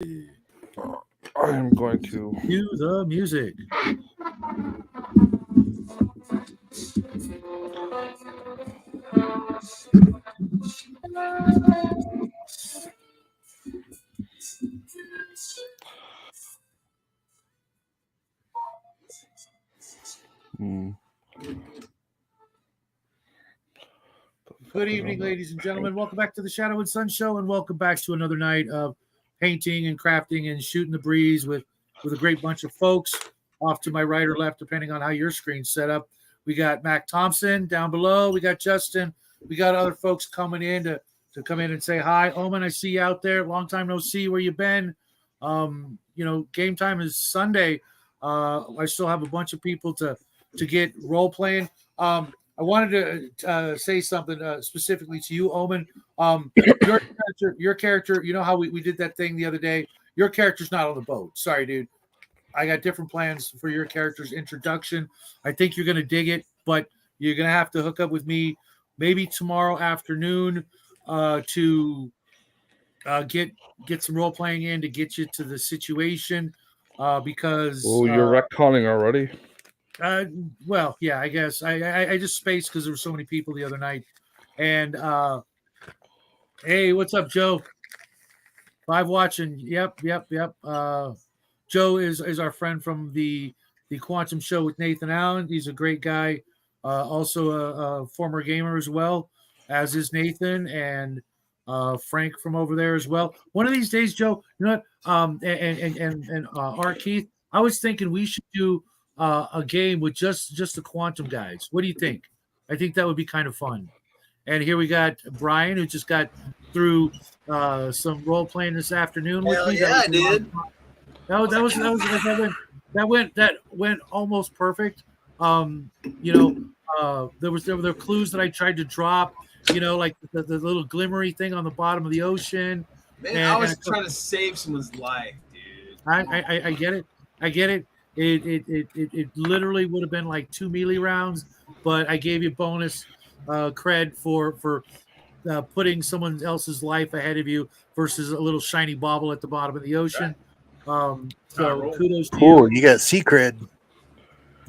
I'm going to. Cue the music. Hmm. Good evening, ladies and gentlemen. Welcome back to the Shadow and Sun Show, and welcome back to another night of painting and crafting and shooting the breeze with a great bunch of folks. Off to my right or left, depending on how your screen's set up. We got Mac Thompson down below. We got Justin. We got other folks coming in to come in and say hi. Omen, I see you out there. Long time no see. Where you been? Game time is Sunday. I still have a bunch of people to get role playing. I wanted to say something specifically to you, Omen. Your character, you know how we did that thing the other day? Your character's not on the boat. Sorry, dude. I got different plans for your character's introduction. I think you're going to dig it, but you're going to have to hook up with me maybe tomorrow afternoon to get some role playing in to get you to the situation because. Oh, you're retconning already? Well, yeah, I guess I just spaced because there were so many people the other night. And hey, what's up, Joe? Live watching. Yep. Joe is our friend from the Quantum Show with Nathan Allen. He's a great guy. Also a former gamer as well, as is Nathan and Frank from over there as well. One of these days, Joe, you know what? And our Keith, I was thinking we should do a game with just the Quantum guys. What do you think? I think that would be kind of fun. And here we got Brian, who just got through some role playing this afternoon with me. Yeah, I did. That went almost perfect. There were clues that I tried to drop. Like the little glimmery thing on the bottom of the ocean. Man, I was trying to save someone's life, dude. I get it. I get it. It literally would have been like 2 melee rounds, but I gave you bonus cred for putting someone else's life ahead of you versus a little shiny bauble at the bottom of the ocean. So kudos to you. You got sea cred.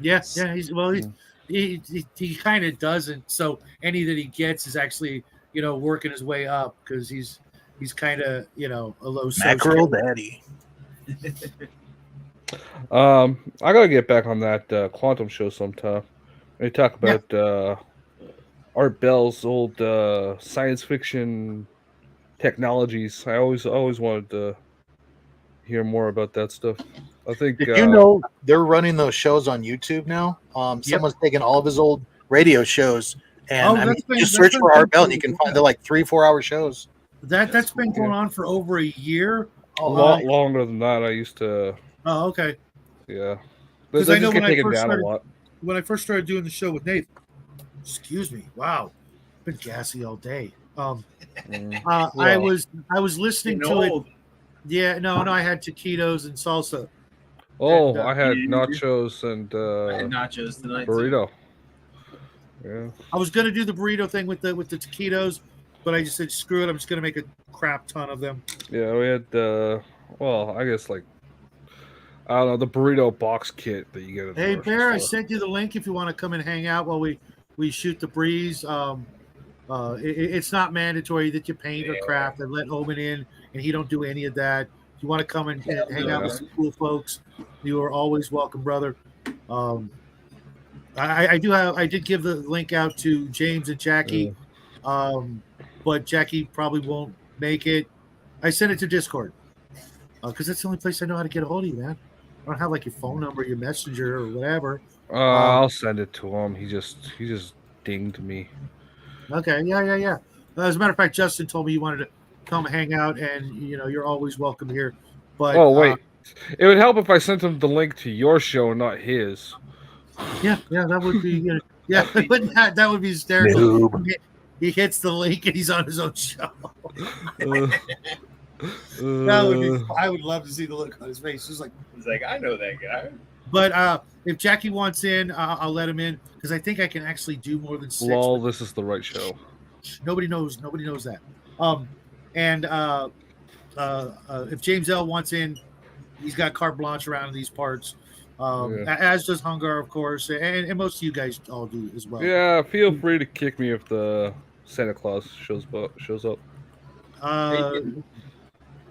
Yeah. He kind of doesn't. So any that he gets is actually working his way up because he's kind of a low mackerel daddy. I gotta get back on that Quantum Show sometime. They talk about Art Bell's old science fiction technologies. I always wanted to hear more about that stuff. I think. Did you know they're running those shows on YouTube now? Someone's taking all of his old radio shows, and just search for Art Bell, and you can find they're like 3-4 hour shows. That's been going on for over a year. A lot longer than that. I used to. Oh, okay. Yeah, because I know when I first started doing the show with Nathan. Excuse me. Wow, I've been gassy all day. I was listening to it. Yeah, no, I had taquitos and salsa. Oh, I had nachos and I had nachos tonight. Burrito. Yeah. I was gonna do the burrito thing with the taquitos, but I just said screw it. I'm just gonna make a crap ton of them. Yeah, we had I guess like I don't know the burrito box kit that you get. At the Bear, I sent you the link if you want to come and hang out while we shoot the breeze. It's not mandatory that you paint or craft. I let Omen in, and he don't do any of that. If you want to come and hang out with some cool folks, you are always welcome, brother. I did give the link out to James and Jackie, but Jackie probably won't make it. I sent it to Discord because that's the only place I know how to get a hold of you, man. I don't have like your phone number, your messenger, or whatever. I'll send it to him. He just dinged me. Okay, yeah. As a matter of fact, Justin told me you wanted to come hang out, and you're always welcome here. But wait, it would help if I sent him the link to your show and not his. Yeah, that would be that would be hysterical. He hits the link and he's on his own show. That would be. I would love to see the look on his face. He's like, I know that guy. But if Jackie wants in, I'll let him in because I think I can actually do more than 6. Lol, this is the right show. Nobody knows that. And if James L wants in, he's got carte blanche around these parts. As does Hungar, of course, and most of you guys all do as well. Yeah, feel free to kick me if the Santa Claus shows up.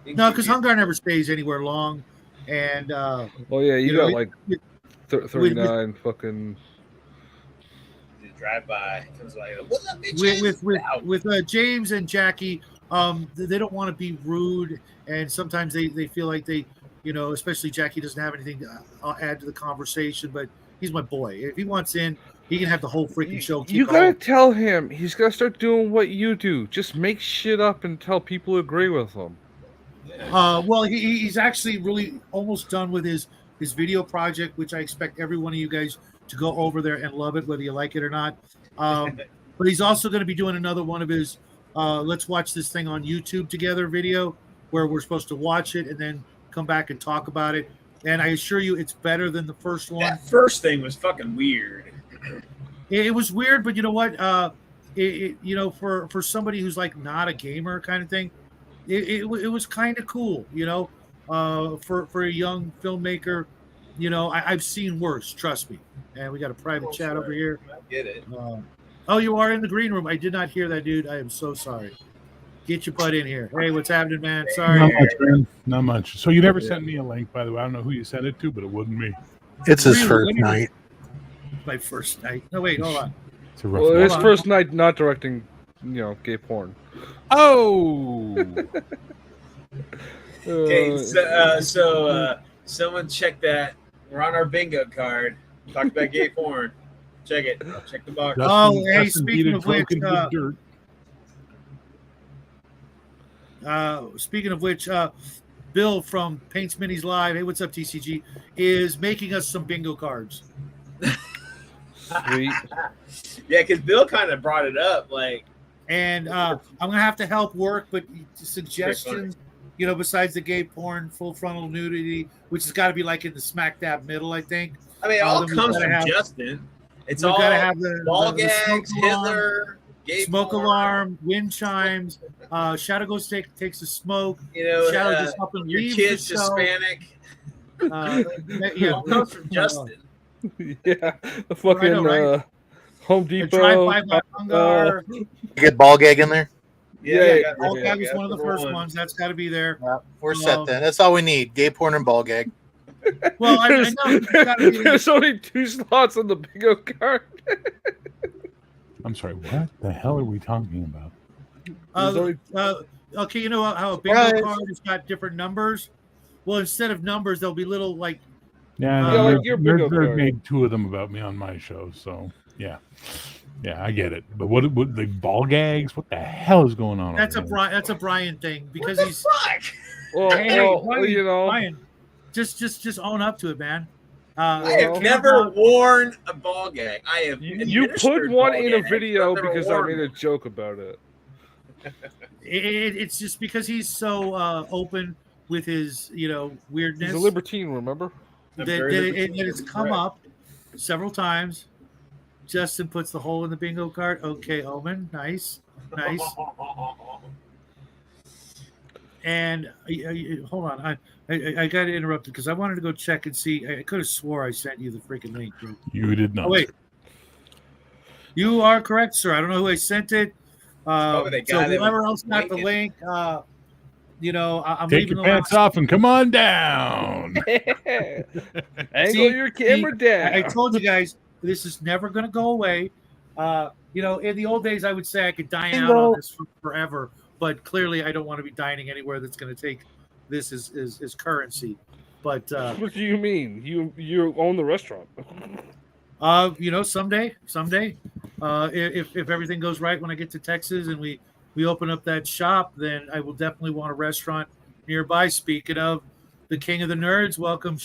No, because Hungar never stays anywhere long, and well, yeah, you got like 39 fucking drive by. Comes like, what's up, bitches? With James and Jackie, they don't want to be rude, and sometimes they feel like they, especially Jackie doesn't have anything to add to the conversation, but he's my boy. If he wants in, he can have the whole freaking show. You gotta tell him he's gotta start doing what you do. Just make shit up until people agree with him. Well, he's actually really almost done with his video project, which I expect every one of you guys to go over there and love it, whether you like it or not. But he's also going to be doing another one of his let's watch this thing on YouTube together video, where we're supposed to watch it and then come back and talk about it. And I assure you, it's better than the first one. That first thing was fucking weird. It was weird, but you know what? For somebody who's like not a gamer kind of thing, it was kind of cool, for a young filmmaker. I've seen worse, trust me. And we got a private chat over here. I get it. Oh, you are in the green room. I did not hear that, dude. I am so sorry. Get your butt in here. Hey, what's happening, man? Sorry. Not much, man. Not much. So you never sent me a link, by the way. I don't know who you sent it to, but it wasn't me. It's his first night. My first night. No, wait, hold on. It's a rough his first night not directing, gay porn. Oh. Okay, so someone check that. We're on our bingo card. Talk about gay porn. Check it. Check the box. Hey, speaking of which, Bill from Paints Minis Live, hey, what's up, TCG, is making us some bingo cards. Sweet. Yeah, because Bill kind of brought it up, and I'm gonna have to help work, but suggestions, besides the gay porn, full frontal nudity, which has got to be like in the smack dab middle, I think. I mean, it all comes from Justin. It's all gotta have the ball gags, Hitler, gay smoke porn. Alarm, wind chimes. Shadow goes takes a smoke. Shadow just up and your leaves kid's the show. Hispanic. It all comes from Justin. Yeah, the fucking right? Home Depot. Drive by Hungar. You get ball gag in there? Yeah, ball gag was one of the first ones. That's got to be there. Yeah, we're set then. That's all we need. Gay porn and ball gag. Well, I know there's only 2 slots on the bingo card. I'm sorry, what the hell are we talking about? Okay, you know how a bingo card has got different numbers? Well, instead of numbers, there'll be little like. Like your bingo card. Made 2 of them about me on my show, so yeah, I get it. But what the ball gags? What the hell is going on? That's a Brian thing because what he's. Fuck? Well, Brian, just own up to it, man. I have never worn a ball gag. I have. You put one in a video because I made a joke about it. It's just because he's so open with his, weirdness. He's a libertine, remember? That it's come up several times. Justin puts the hole in the bingo card. Okay, Omen, nice. And hold on, I got to interrupt because I wanted to go check and see. I could have swore I sent you the freaking link. Dude. You did not. Oh, wait, you are correct, sir. I don't know who I sent it. So whoever else got the link, I'm take your pants off and come on down. Angle your camera down. I told you guys this is never going to go away. In the old days, I would say I could dine out on this forever, but clearly I don't want to be dining anywhere that's going to take this as currency. But what do you mean? You own the restaurant? Someday, if everything goes right when I get to Texas and we open up that shop, then I will definitely want a restaurant nearby. Speaking of the king of the nerds, welcome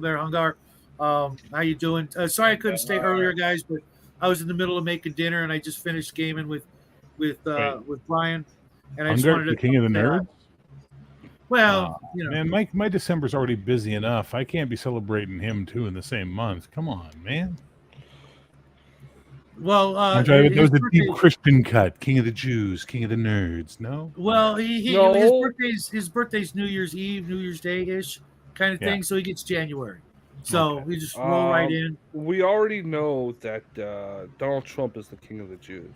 there, Hungar. How you doing? Sorry I couldn't stay earlier, guys, but I was in the middle of making dinner and I just finished gaming with Brian. And I just wanted to the king of the nerds. Well, man, my December's already busy enough. I can't be celebrating him too in the same month. Come on, man. Well, that was a deep Christian cut. King of the Jews, King of the Nerds. No. Well, No. his birthday's New Year's Eve, New Year's Day ish kind of thing. So he gets January. So we just roll right in. We already know that Donald Trump is the king of the Jews.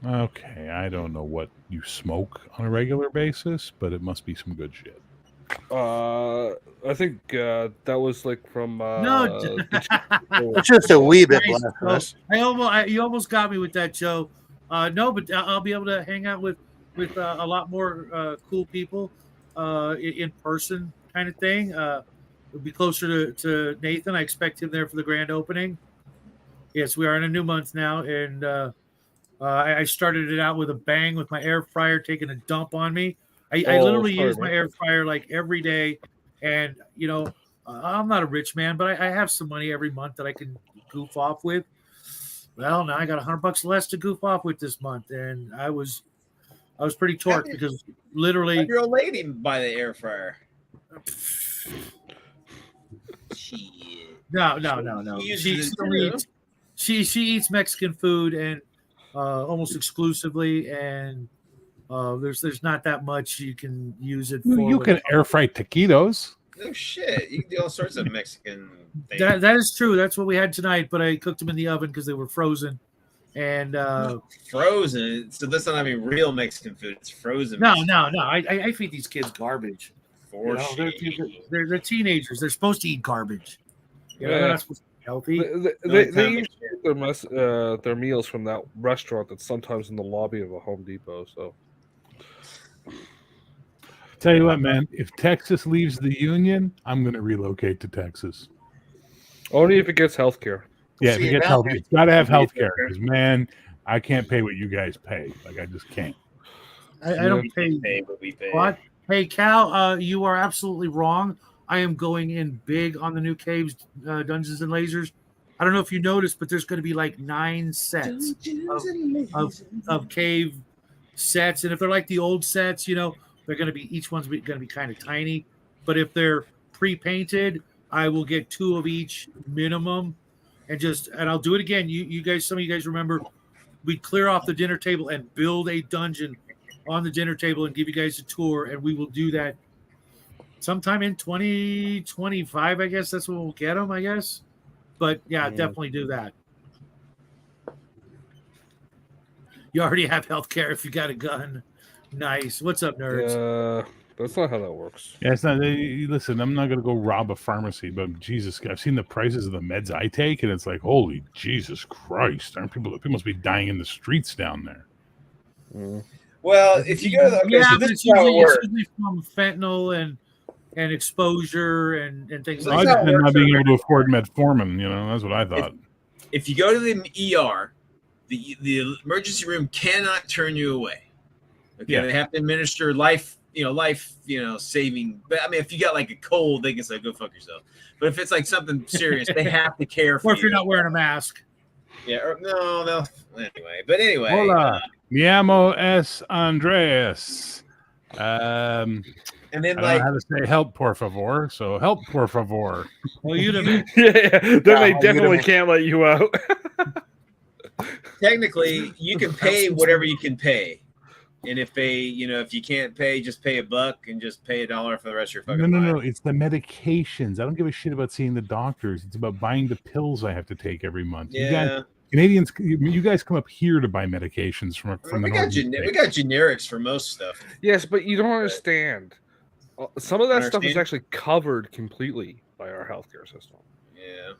Okay, I don't know what you smoke on a regular basis, but it must be some good shit. I think that was like from No, it's just a wee bit blasphemous. You almost got me with that, Joe. No, but I'll be able to hang out with a lot more cool people in person, kind of thing. We'll be closer to Nathan. I expect him there for the grand opening. Yes, we are in a new month now, and I started it out with a bang with my air fryer taking a dump on me. I literally use my air fryer like every day, and I'm not a rich man, but I have some money every month that I can goof off with. Well, now I got $100 less to goof off with this month, and I was pretty torqued because literally your old lady buy the air fryer. No. She eats Mexican food and almost exclusively, and there's not that much you can use it for. You can air fry taquitos. No shit, you can do all sorts of Mexican things. That is true. That's what we had tonight, but I cooked them in the oven because they were frozen. And frozen. So that's not having real Mexican food. It's frozen. No. I feed these kids garbage. They're teenagers. They're supposed to eat garbage. They're not supposed to be healthy. They eat their meals from that restaurant that's sometimes in the lobby of a Home Depot. So, tell you what, man. If Texas leaves the union, I'm going to relocate to Texas. Only if it gets health care. Yeah, if it gets health care. It's got to have health care. Because, man, I can't pay what you guys pay. Like, I just can't. I don't pay what we pay. What? Hey, Cal, you are absolutely wrong. I am going in big on the new Caves, Dungeons and Lasers. I don't know if you noticed, but there's going to be like 9 sets of cave sets. And if they're like the old sets, they're going to be, each one's going to be kind of tiny. But if they're pre-painted, I will get 2 of each minimum. And I'll do it again. You guys, some of you guys remember, we'd clear off the dinner table and build a dungeon on the dinner table and give you guys a tour. And we will do that sometime in 2025, I guess. That's when we'll get them, I guess. But yeah, definitely do that. You already have healthcare if you got a gun. Nice. What's up, nerds? That's not how that works. Yeah, it's not. Listen, I'm not going to go rob a pharmacy, but Jesus, I've seen the prices of the meds I take, and it's like, holy Jesus Christ! Aren't people must be dying in the streets down there? Well, if you go to so this is how it works. It's usually from fentanyl and exposure and things like that. Not being able to afford metformin, that's what I thought. If you go to the ER, the emergency room cannot turn you away. Okay, they have to administer life saving. But I mean, if you got like a cold, they can say go fuck yourself. But if it's like something serious, they have to care for you. Or if you're not wearing a mask. Yeah. No. Anyway. Hola, mi amo es Andreas. And then I don't know how to say help por favor. So help por favor. Well, you didn't. Then they definitely can't let you out. Technically, you can pay whatever you can pay. And if if you can't pay, just pay $1 and just pay $1 for the rest of your fucking life. No. It's the medications. I don't give a shit about seeing the doctors. It's about buying the pills I have to take every month. Yeah. Canadians, you guys come up here to buy medications from the we got generics for most stuff. Yes, but you don't understand. Some of that stuff is actually covered completely by our healthcare system. Yeah.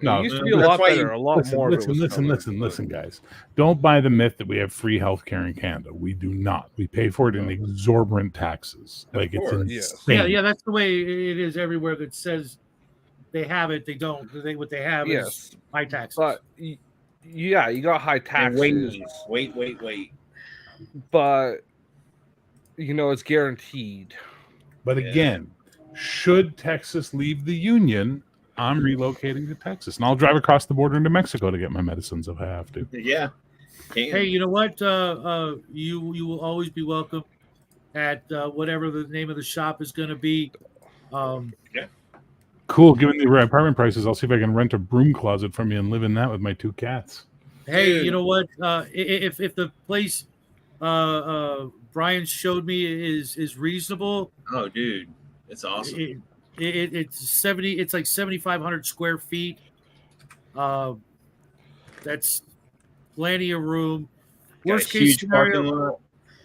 It used to be a lot better, a lot more. Listen, guys. Don't buy the myth that we have free healthcare in Canada. We do not. We pay for it in exorbitant taxes. Like it's insane. Yeah, that's the way it is everywhere that says they have it. They don't. What they have is high taxes. But you got high taxes. Wait. But it's guaranteed. But again, should Texas leave the union, I'm relocating to Texas, and I'll drive across the border into Mexico to get my medicines if I have to. Yeah. Hey, you know what? You will always be welcome at whatever the name of the shop is going to be. Cool. Given the apartment prices, I'll see if I can rent a broom closet from you and live in that with my 2 cats. Hey, Dude. you know what? If the place Brian showed me is reasonable. Oh, dude, it's awesome. It's 70. It's like 7,500 square feet. That's plenty of room. Got a Worst case huge parking scenario. lot.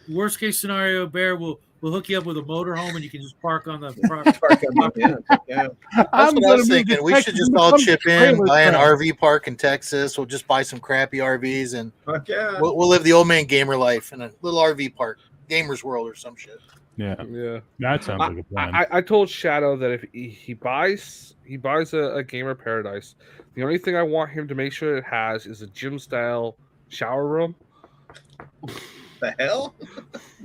Worst case scenario, Bear will hook you up with a motorhome and you can just park on the Park on the- yeah. That's what I was thinking. We should just all chip in, buy an RV park in Texas. We'll just buy some crappy RVs and Fuck yeah. we'll live the old man gamer life in a little RV park, Gamers World or some shit. Yeah, Yeah. that sounds like a plan. I told Shadow that if he buys a gamer paradise, the only thing I want him to make sure it has is a gym style shower room. The hell?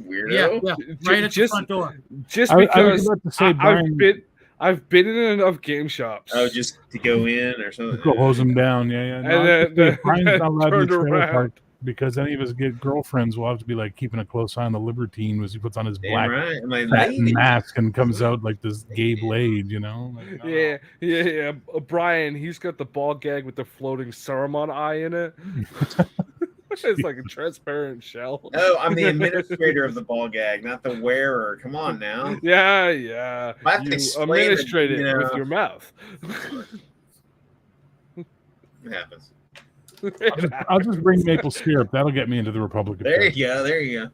Weirdo. Yeah, right at the front door. Just I was because about to say, Brian, I've been in enough game shops. Oh, just to go in or something. go hose him down. Yeah. No, And then Brian's not allowed in the turned trailer around. park because any of us get girlfriends will have to be like keeping a close eye on the libertine as he puts on his Damn black right. My fat lady. mask and comes out like this gay blade, you know? Like, Yeah. Brian, he's got the ball gag with the floating Saruman eye in it. It's like a transparent shell. Oh, I'm the administrator of the ball gag, not the wearer. Come on now. Yeah. I have to You explain administrate it you know. with your mouth. It happens. I'll just bring maple syrup. That'll get me into the Republic of There Texas. you go. There you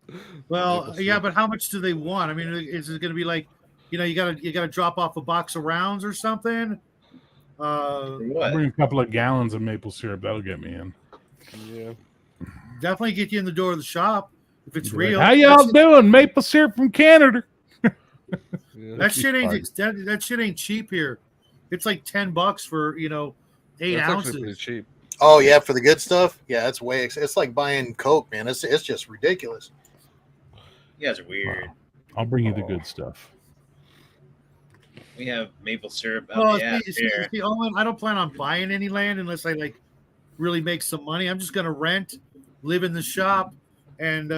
go. Well, yeah, but how much do they want? I mean, is it going to be like, you gotta drop off a box of rounds or something? I'll What? bring a couple of gallons of maple syrup. That'll get me in. Yeah. Definitely get you in the door of the shop if it's Be like, real. how y'all doing? Maple syrup from Canada. Yeah. That shit ain't that shit ain't cheap here. It's like $10 for 8 That's actually pretty ounces. cheap. Oh yeah, for the good stuff. Yeah, it's it's like buying Coke, man. It's just ridiculous. You guys are weird. I'll bring you the good stuff. We have maple syrup. Well, Yeah, see, Owen, I don't plan on buying any land unless I like really make some money. I'm just gonna rent, live in the shop, and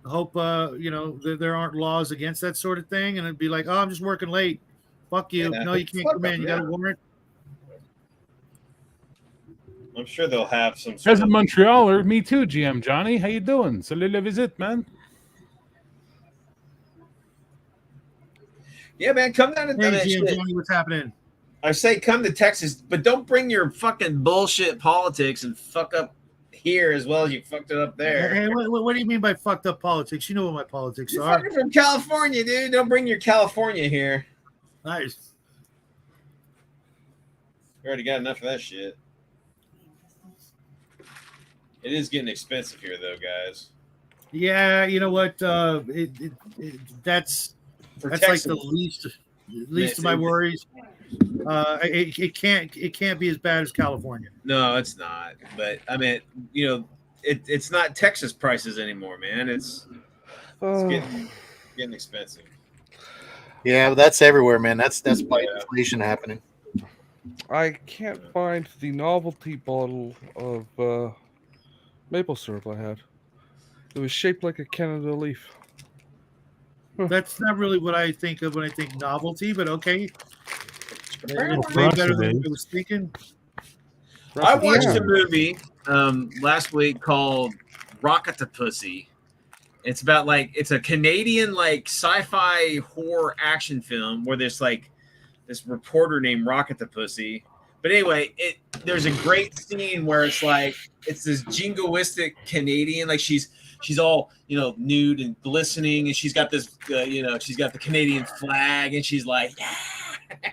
hope there aren't laws against that sort of thing. And it'd be like, oh, I'm just working late. Fuck you. Yeah. No, you can't Fuck come in. them, You got a yeah. warrant. I'm sure they'll have some. As a Montrealer, me too, GM Johnny. How you doing? Salut la visite, man. Yeah, man, come down to Hey, GM Johnny, what's happening? I say come to Texas, but don't bring your fucking bullshit politics and fuck up here as well as you fucked it up there. Hey, what do you mean by fucked up politics? You know what my politics You're are. fucking from California, dude. Don't bring your California here. Nice. You already got enough of that shit. It is getting expensive here, though, guys. Yeah, you know what? That's For like Texas, the least of my worries. It can't be as bad as California. no, it's not. But I mean, it's not Texas prices anymore, man. It's getting expensive. Yeah, but that's everywhere, man. That's by inflation happening. I can't find the novelty bottle of maple syrup I had. It was shaped like a Canada leaf. That's not really what I think of when I think novelty, but okay. Well, for Way us better it than is. I was thinking. I watched Yeah. a movie last week called Rocketapussy. It's about it's a Canadian sci-fi horror action film where there's this reporter named Rocketapussy. But anyway, there's a great scene where it's this jingoistic Canadian, she's all nude and glistening, and she's got this she's got the Canadian flag, and she's like, yeah.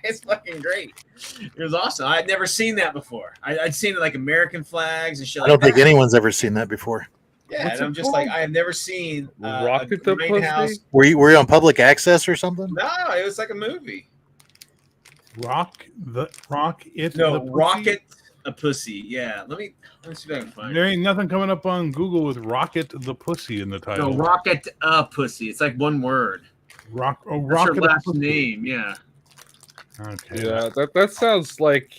It's fucking great. It was awesome. I'd never seen that before. I'd seen American flags and shit. I don't think anyone's ever seen that before. Yeah, What's and I'm it just called? I have never seen Rocket a the greenhouse. Pussy? Were you on public access or something? No, it was like a movie. Rocket. No, The Rocket a Pussy. Yeah, let me see if I can find There it. ain't nothing coming up on Google with Rocket the Pussy in the title. No, Rocket a Pussy. It's like one word. That's her That's her last Pussy. name. Yeah. Yeah, Okay. that sounds like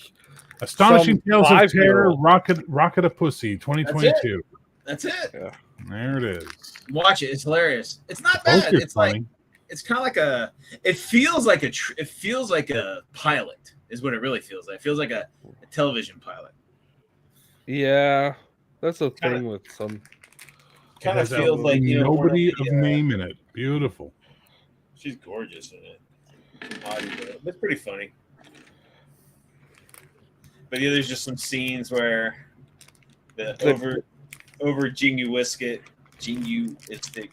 Astonishing some Tales of Terror, 5-year-old. Rocket a Pussy, 2022. That's it. There it is. Watch it. It's hilarious. It's not Both bad. are It's funny. it's kind of like it feels like a pilot is what it really feels like. It feels like a television pilot. Yeah, that's the Kinda- thing with some. Kind of Has feels like nobody of name in it. Beautiful. She's gorgeous in it. It's pretty funny. But yeah, there's just some scenes where the over jingoistic. Jingoistic.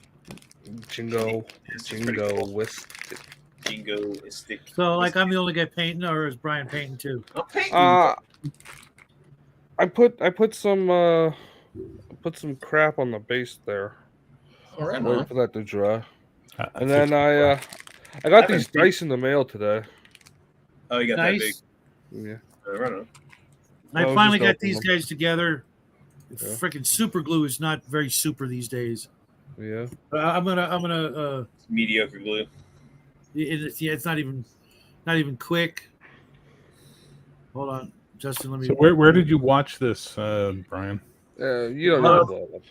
So, like, I'm the only guy painting, or is Brian painting too? I'm painting. I put some crap on the base there. All right, Waiting for that to dry. And Fix then I got these dice in the mail today. Oh, you got that big. Yeah. Right on. I was finally just got opening these them. guys together. Yeah. Freaking super glue is not very super these days. Yeah. I'm gonna. Mediocre glue. It's not even quick. Hold on, Justin. Let me. So where did you watch this, Brian? You don't know that.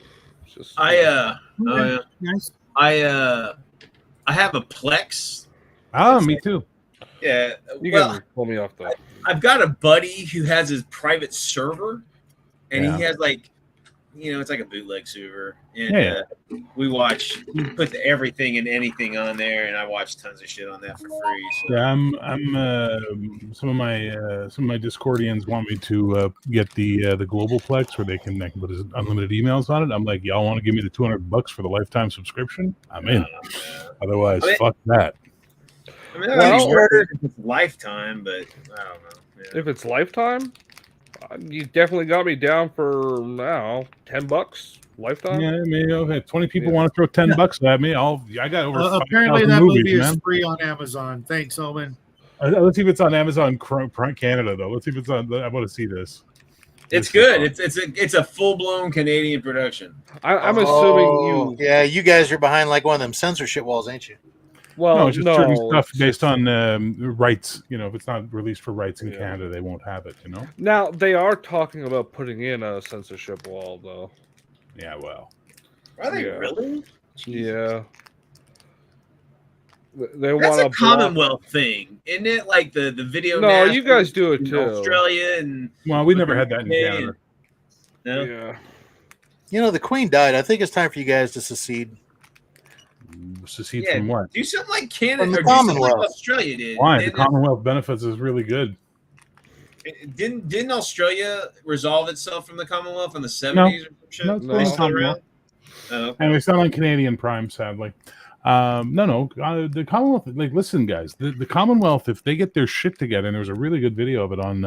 It's just, I Nice. I have a Plex. Me too. Yeah. you Well, can pull me off though. I've got a buddy who has his private server, and Yeah. he has it's like a bootleg server, and we watch. He puts everything and anything on there, and I watch tons of shit on that for free. So. Yeah, I'm some of my Discordians want me to get the Globalplex where they can put unlimited emails on it. I'm like, y'all want to give me the $200 for the lifetime subscription? I'm in. Otherwise, fuck that. I mean, if it's lifetime, but I don't know. Yeah. If it's lifetime, you definitely got me down for now $10 lifetime. Yeah, maybe okay. 20 people want to throw $10 at me. I got over. Apparently, 5,000 that movies, movie is man. free on Amazon. Thanks, Owen. Let's see if it's on Amazon Canada though. Let's see if it's on. I want to see this. It's good. It's a full blown Canadian production. I'm assuming you. Yeah, you guys are behind like one of them censorship walls, ain't you? Well, No, it's just certain no, stuff based on rights. If it's not released for rights in Canada, they won't have it. Now they are talking about putting in a censorship wall, though. Yeah, well. Are they really? Yeah. They That's want a Commonwealth thing, isn't it? Like the video. No, you guys do it in too. Australia and Well, we never had that in Canada. No? Yeah. The Queen died. I think it's time for you guys to secede. Secede from what? Do something like Canada From the or do something Commonwealth. like Australia did. Why? The Commonwealth benefits is really good. Didn't Australia resolve itself from the Commonwealth in the 70s or some shit? No, No. They still around? Oh, okay. And it's not on Canadian Prime, sadly. The Commonwealth. Like, listen, guys, the Commonwealth, if they get their shit together, and there was a really good video of it on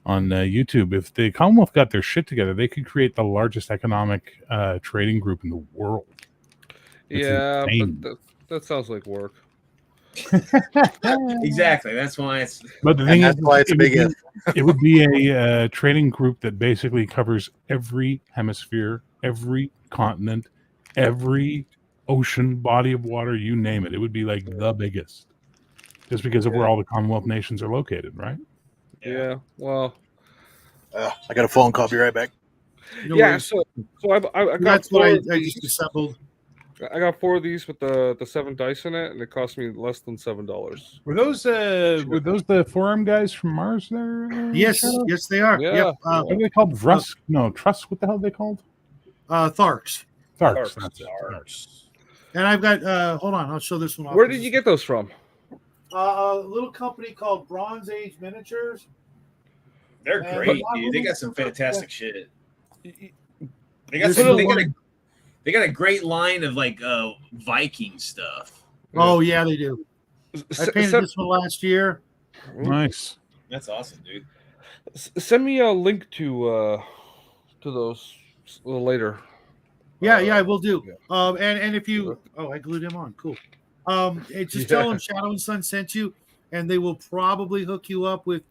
YouTube. If the Commonwealth got their shit together, they could create the largest economic trading group in the world. Yeah, insane. but that sounds like work. Exactly. That's why it's. But the thing is, That's why it's a big if. it would be a trading group that basically covers every hemisphere, every continent, every ocean, body of water, you name it. It would be like the biggest, just because of where all the Commonwealth nations are located, right? Yeah. Well. I got a phone call. Be right back. No Yeah. worries. So I got That's four what of I these. just assembled. I got 4 of these with the 7 dice in it, and it cost me less than $7. Were those the forearm guys from Mars there? Yes, yes, they are. Yeah. Yep. What are they called? Truss? No, Truss. What the hell are they called? Tharks. Tharks. That's it. Tharks. And I've got. Hold on, I'll show this one off. Where did you get those from? A little company called Bronze Age Miniatures. They're Man, great, but dude. They got some fantastic shit. They This got is the they got a great line of like Viking stuff. Oh yeah, they do. I painted this one last year. Nice. That's awesome, dude. Send me a link to those a little later. Yeah, I will do. Yeah. And if you, I glued him on. Cool. Just tell them Shadow and Sun sent you, and they will probably hook you up with,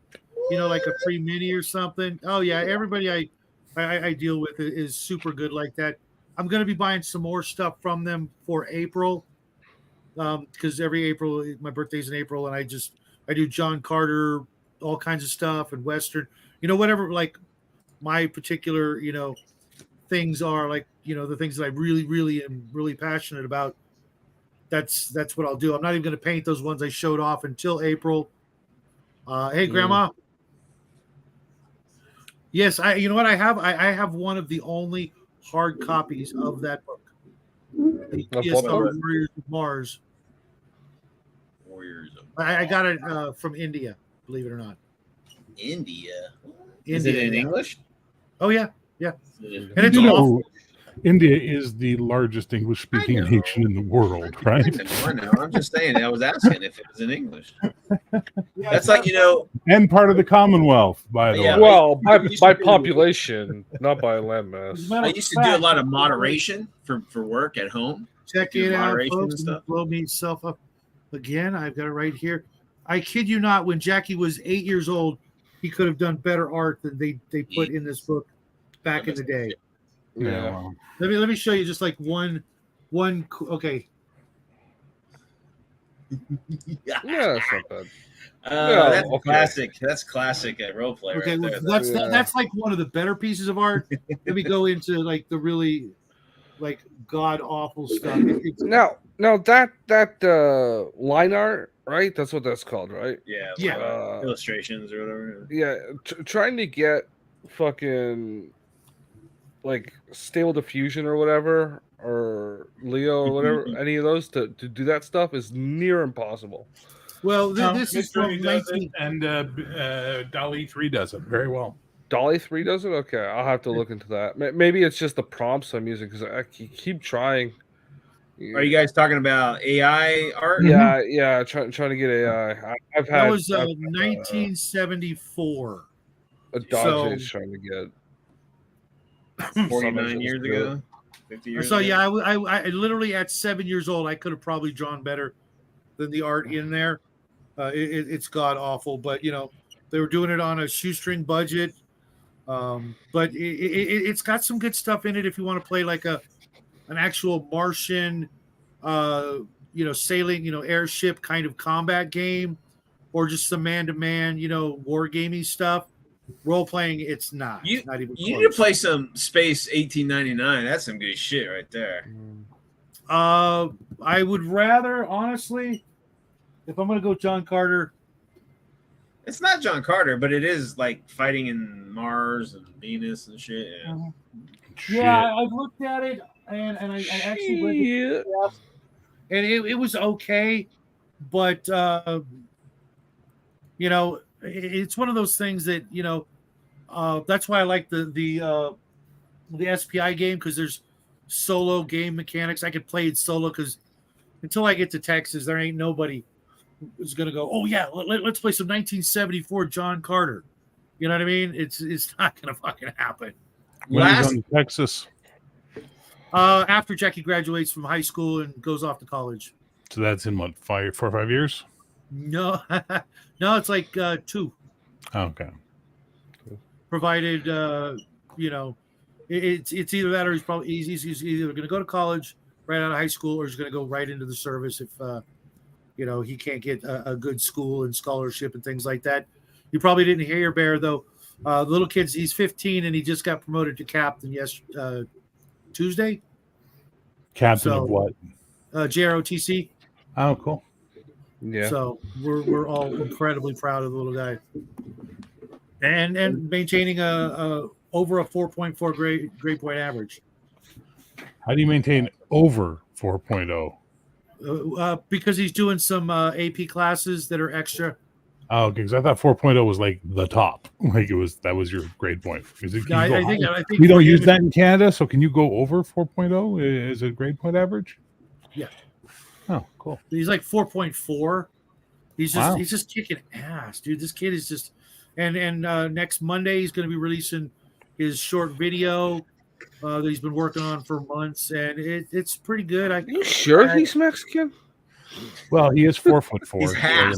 like a free mini or something. Oh yeah, everybody I deal with is super good like that. I'm gonna be buying some more stuff from them for April, because every April my birthday's in April, and I do John Carter, all kinds of stuff, and Western, whatever like my particular things are, like the things that I really am really passionate about. That's what I'll do. I'm not even going to paint those ones I showed off until April. Hey, Grandma. Yes, you know what I have? I have one of the only hard copies of that book. The TSR Warriors of Mars. Warriors of I got it from India, believe it or not. India. India, Is it in English? Oh yeah. And it's awful. India is the largest English-speaking nation in the world, right? I know. I'm just saying. I was asking if it was in English. That's like, and part of the Commonwealth, by the way. Well, by population, not by landmass. I used to do a lot of moderation for work at home. Check it out, folks. Blow myself up again. I've got it right here. I kid you not. When Jackie was 8 years old, he could have done better art than they put in this book back in the day. Yeah. Let me show you just like one. Okay. Yeah, that's not bad. That's classic. That's classic role play. Okay, right well, that's like one of the better pieces of art. Let me go into like the really like god awful stuff. Now that line art, right? That's what that's called, right? Yeah. Illustrations or whatever. Yeah, trying to get fucking like Stable Diffusion or whatever, or Leo or whatever, any of those to do that stuff is near impossible. Well, this is from 19... and Dolly 3 does it very well. Dolly 3 does it? Okay, I'll have to look into that. Maybe it's just the prompts I'm using because I keep trying. Are you guys talking about AI art? Yeah, trying to get AI. That was 1974. A dog is trying to get 49 years ago. 50 years so ago. yeah, I literally at 7 years old, I could have probably drawn better than the art in there. It's god awful, but they were doing it on a shoestring budget. But it's got some good stuff in it if you want to play like an actual Martian, sailing, airship kind of combat game, or just some man-to-man, war gaming stuff. Role playing, it's not. Not even. You need to play some Space 1899. That's some good shit right there. I would rather, honestly, if I'm gonna go John Carter. It's not John Carter, but it is like fighting in Mars and Venus and shit. Yeah, I've looked at it and I actually read it, and it was okay, but it's one of those things that that's why I like the SPI game, because there's solo game mechanics. I could play it solo because until I get to Texas, there ain't nobody who's gonna go, oh yeah, let's play some 1974 John Carter. You know what I mean? It's not gonna fucking happen. When he's on Texas, after Jackie graduates from high school and goes off to college. So that's in what, 4 or 5 years? No, it's like 2. Oh, okay. Provided it's either that or he's either going to go to college right out of high school, or he's going to go right into the service if he can't get a good school and scholarship and things like that. You probably didn't hear Bear though. The little kid's, he's 15 and he just got promoted to captain Tuesday. Captain of what? JROTC. Oh, cool. Yeah. So we're all incredibly proud of the little guy, and maintaining a over a 4.4 grade point average. How do you maintain over 4.0? Because he's doing some AP classes that are extra. Oh, because I thought 4.0 was like the top. Like that was your grade point. I think we don't use that in Canada. So can you go over 4.0 as a grade point average? Yeah. Oh, cool. He's like 4.4. He's just kicking ass, dude. This kid is just, and next Monday he's going to be releasing his short video that he's been working on for months, and it's pretty good. Are you sure he's Mexican? Well, he is 4'4". He's half.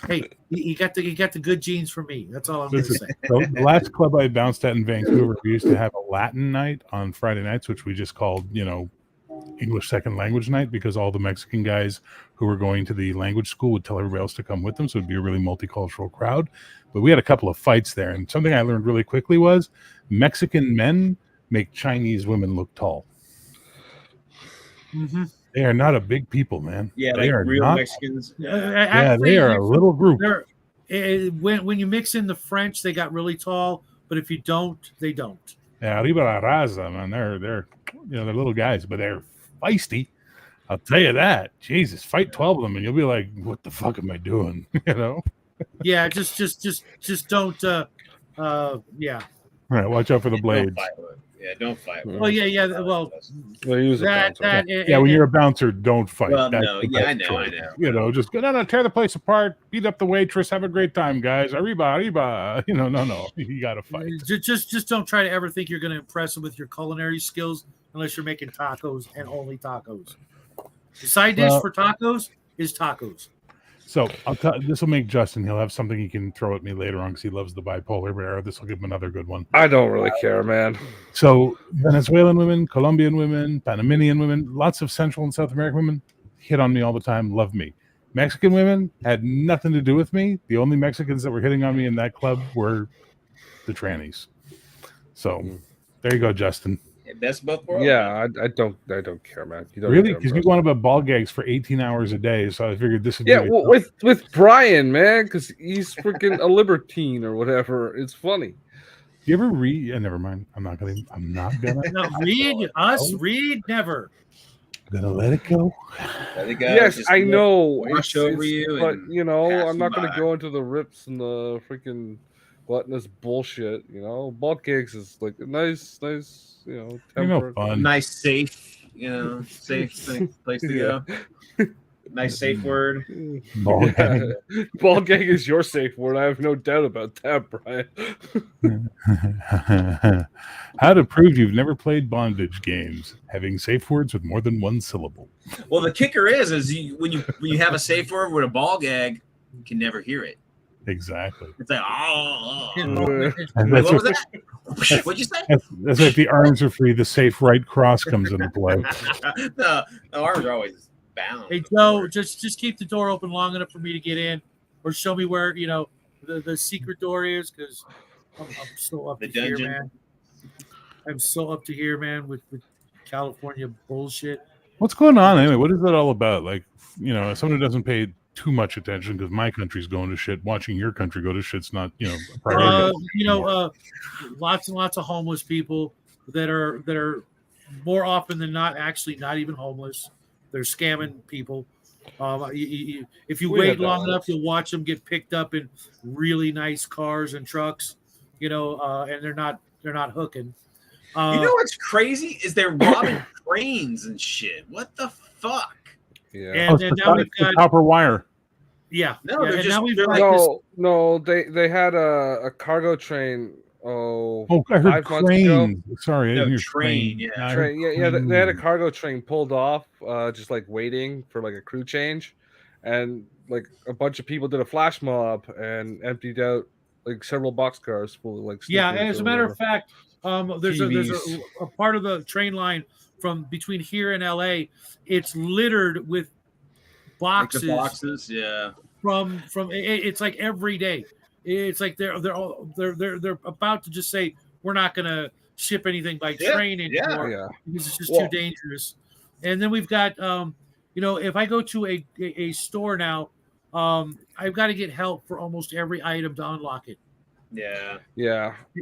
Hey, he got the good genes for me. That's all I'm going to say. So the last club I bounced at in Vancouver, we used to have a Latin night on Friday nights, which we just called, English second language night, because all the Mexican guys who were going to the language school would tell everybody else to come with them. So it'd be a really multicultural crowd. But we had a couple of fights there. And something I learned really quickly was Mexican men make Chinese women look tall. Mm-hmm. They are not a big people, man. Yeah, they like are real not. Mexicans. Yeah, they are a little group. When you mix in the French, they got really tall. But if you don't, they don't. Yeah, arriba la raza, man. They're they're little guys, but they're feisty. I'll tell you that. Jesus, fight 12 of them, and you'll be like, "What the fuck am I doing?" Yeah, just don't. Yeah. All right, watch out for the blades. Don't fight. Well, yeah. Well, that when you're a bouncer, don't fight. Well, That's no, the yeah, I best know. Just go down and tear the place apart, beat up the waitress, have a great time, guys. Arriba. No. You gotta fight. Just don't try to ever think you're going to impress them with your culinary skills unless you're making tacos and only tacos. The side dish for tacos is tacos. So this will make Justin. He'll have something he can throw at me later on because he loves the bipolar bear. This will give him another good one. I don't really care, man. So Venezuelan women, Colombian women, Panamanian women, lots of Central and South American women hit on me all the time, love me. Mexican women had nothing to do with me. The only Mexicans that were hitting on me in that club were the trannies. So there you go, Justin. Best both worlds. Yeah, I don't care, man. You don't really? Because you go on about ball gags for 18 hours a day, so I figured this would be with Brian, man, because he's freaking a libertine or whatever. It's funny. You ever read? Yeah, never mind. I'm not gonna. No, read never. I'm gonna let it go. Yes, I know. Wash over you, but I'm not gonna go into the rips and the freaking gluttonous bullshit. Ball gags is like a nice. Temperate. Fun. Nice, safe, safe place to go. Nice, safe word. Ball gag. Ball gag is your safe word. I have no doubt about that, Brian. How to prove you've never played bondage games? Having safe words with more than one syllable. Well, the kicker is when you have a safe word with a ball gag, you can never hear it. Exactly. It's like, what was that? What'd you say? That's like the arms are free. The safe right cross comes into play. No, the arms are always bound. Hey Joe, just keep the door open long enough for me to get in, or show me where the secret door is, because I'm so up to here, man. I'm so up to here, man, with California bullshit. What's going on anyway? What is that all about? Like, someone who doesn't pay too much attention because my country's going to shit. Watching your country go to shit's not, a priority. Lots and lots of homeless people that are more often than not actually not even homeless. They're scamming people. If you wait long enough, you'll watch them get picked up in really nice cars and trucks, and they're not hooking. What's crazy is they're robbing trains and shit. What the fuck? Yeah, and now we've got copper wire. Yeah, no, and now we've got they had a cargo train. I heard train. Sorry, I didn't hear train. They had a cargo train pulled off, just like waiting for like a crew change, and like a bunch of people did a flash mob and emptied out like several boxcars full of like. Yeah, and as a matter of fact, there's a part of the train line from between here and LA. It's littered with boxes. Like the boxes, yeah. From it's like every day. It's like they're about to just say we're not going to ship anything by train anymore because it's just too dangerous. And then we've got if I go to a store now, I've got to get help for almost every item to unlock it. Yeah.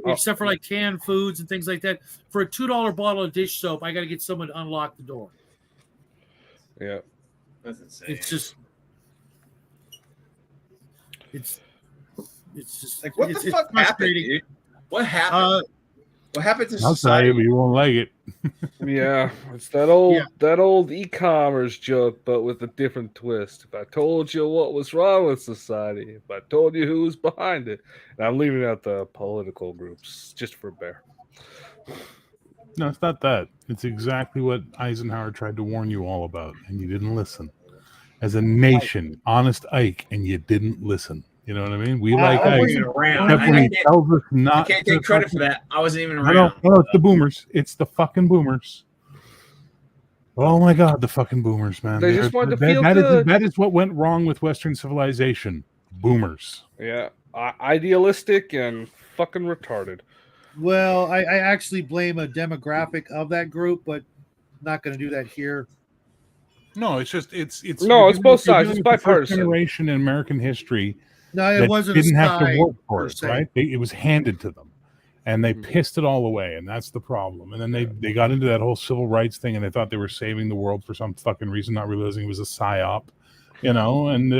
Except for like canned foods and things like that. For a $2 bottle of dish soap, I got to get someone to unlock the door. Yeah. That's insane. It's just like, what the fuck happened, dude? What happened? What happened to I'll society? tell you, but you won't like it. Yeah, it's that old e-commerce joke, but with a different twist. If I told you what was wrong with society, if I told you who was behind it, and I'm leaving out the political groups just for bear. No, it's not that. It's exactly what Eisenhower tried to warn you all about, and you didn't listen. As a nation, honest Ike, and you didn't listen. You know what I mean? We like Ike. I can't take credit for that. I wasn't even around. No, it's the boomers. It's the fucking boomers. Oh my God, the fucking boomers, man. They just wanted to feel good. That is what went wrong with Western civilization. Boomers. Yeah, idealistic and fucking retarded. Well, I actually blame a demographic of that group, but I'm not going to do that here. No, it's just it's No, it's both you're sides. dealing It's with the first bipartisan. generation in American history No, it that wasn't didn't a have to side work for per it, se. right? It was handed to them, and they pissed it all away, and that's the problem. And then they got into that whole civil rights thing, and they thought they were saving the world for some fucking reason, not realizing it was a psyop. You know, and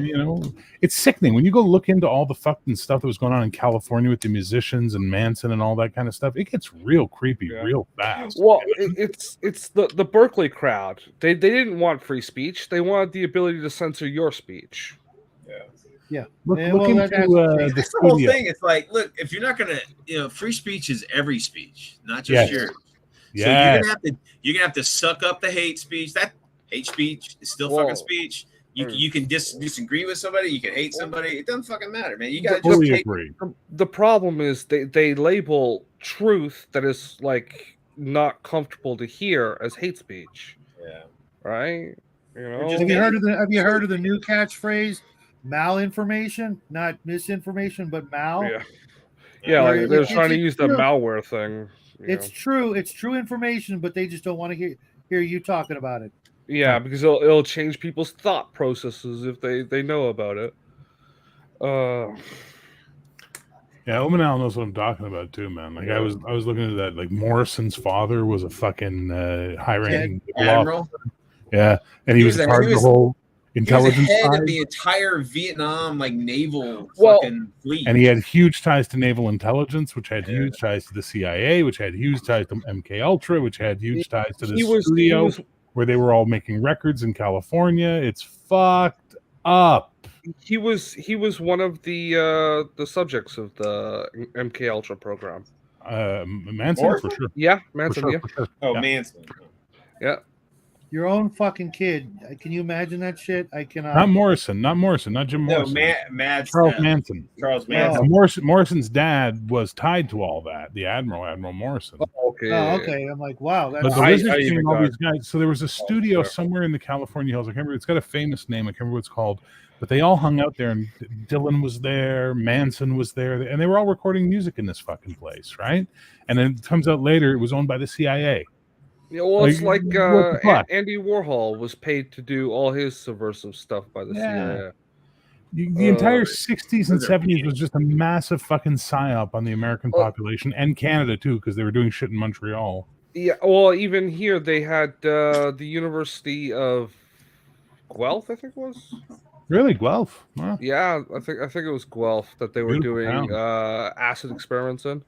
you know, it's sickening when you go look into all the fucking stuff that was going on in California with the musicians and Manson and all that kind of stuff. It gets real creepy real fast. Well, it's the Berkeley crowd. They didn't want free speech. They wanted the ability to censor your speech. Yeah. Look Well, into that's the That's the whole studio. thing. It's like, look, if you're not gonna, free speech is every speech, not just Yes. yours. Yeah. So you're gonna have to suck up the hate speech. That hate speech is still fucking speech. You can disagree with somebody. You can hate somebody. It doesn't fucking matter, man. You gotta just Totally take. agree. The problem is they label truth that is like not comfortable to hear as hate speech. Yeah. Right. You know. Have you heard of the new catchphrase? Malinformation, not misinformation, but mal. Yeah. Yeah, Where like they're it's trying to use the true. malware thing. It's true. It's true information, but they just don't want to hear you talking about it. Yeah, because it'll change people's thought processes if they know about it. Yeah, Omanal knows what I'm talking about too, man. Like I was looking into that. Like Morrison's father was a fucking high-ranking admiral. Yeah, and he was part of the whole intelligence. He was the head side. of the entire Vietnam naval fucking fleet, and he had huge ties to naval intelligence, which had huge ties to the CIA, which had huge ties to MK Ultra, which had huge ties to the studio where they were all making records in California. It's fucked up. He was one of the subjects of the MK Ultra program. Manson for sure. Yeah, Manson. For sure, yeah. for sure. Oh, yeah. Manson. Yeah. Your own fucking kid. Can you imagine that shit? I cannot. Not Morrison, not Jim Morrison. No, Charles Manson. Charles Manson. Morrison's dad was tied to all that. The Admiral Morrison. Okay. Oh, okay. I'm like, wow. But the Wizards came all these guys. So there was a studio somewhere in the California hills. I can't remember. It's got a famous name. I can't remember what it's called. But they all hung out there, and Dylan was there, Manson was there, and they were all recording music in this fucking place, right? And then it comes out later it was owned by the CIA. Yeah, well, it's like Andy Warhol was paid to do all his subversive stuff by the CIA. The entire 60s and 70s was just a massive fucking psyop on the American population and Canada, too, because they were doing shit in Montreal. Yeah, well, even here they had the University of Guelph, I think it was. Really, Guelph? Wow. Yeah, I think it was Guelph that they were doing acid experiments in.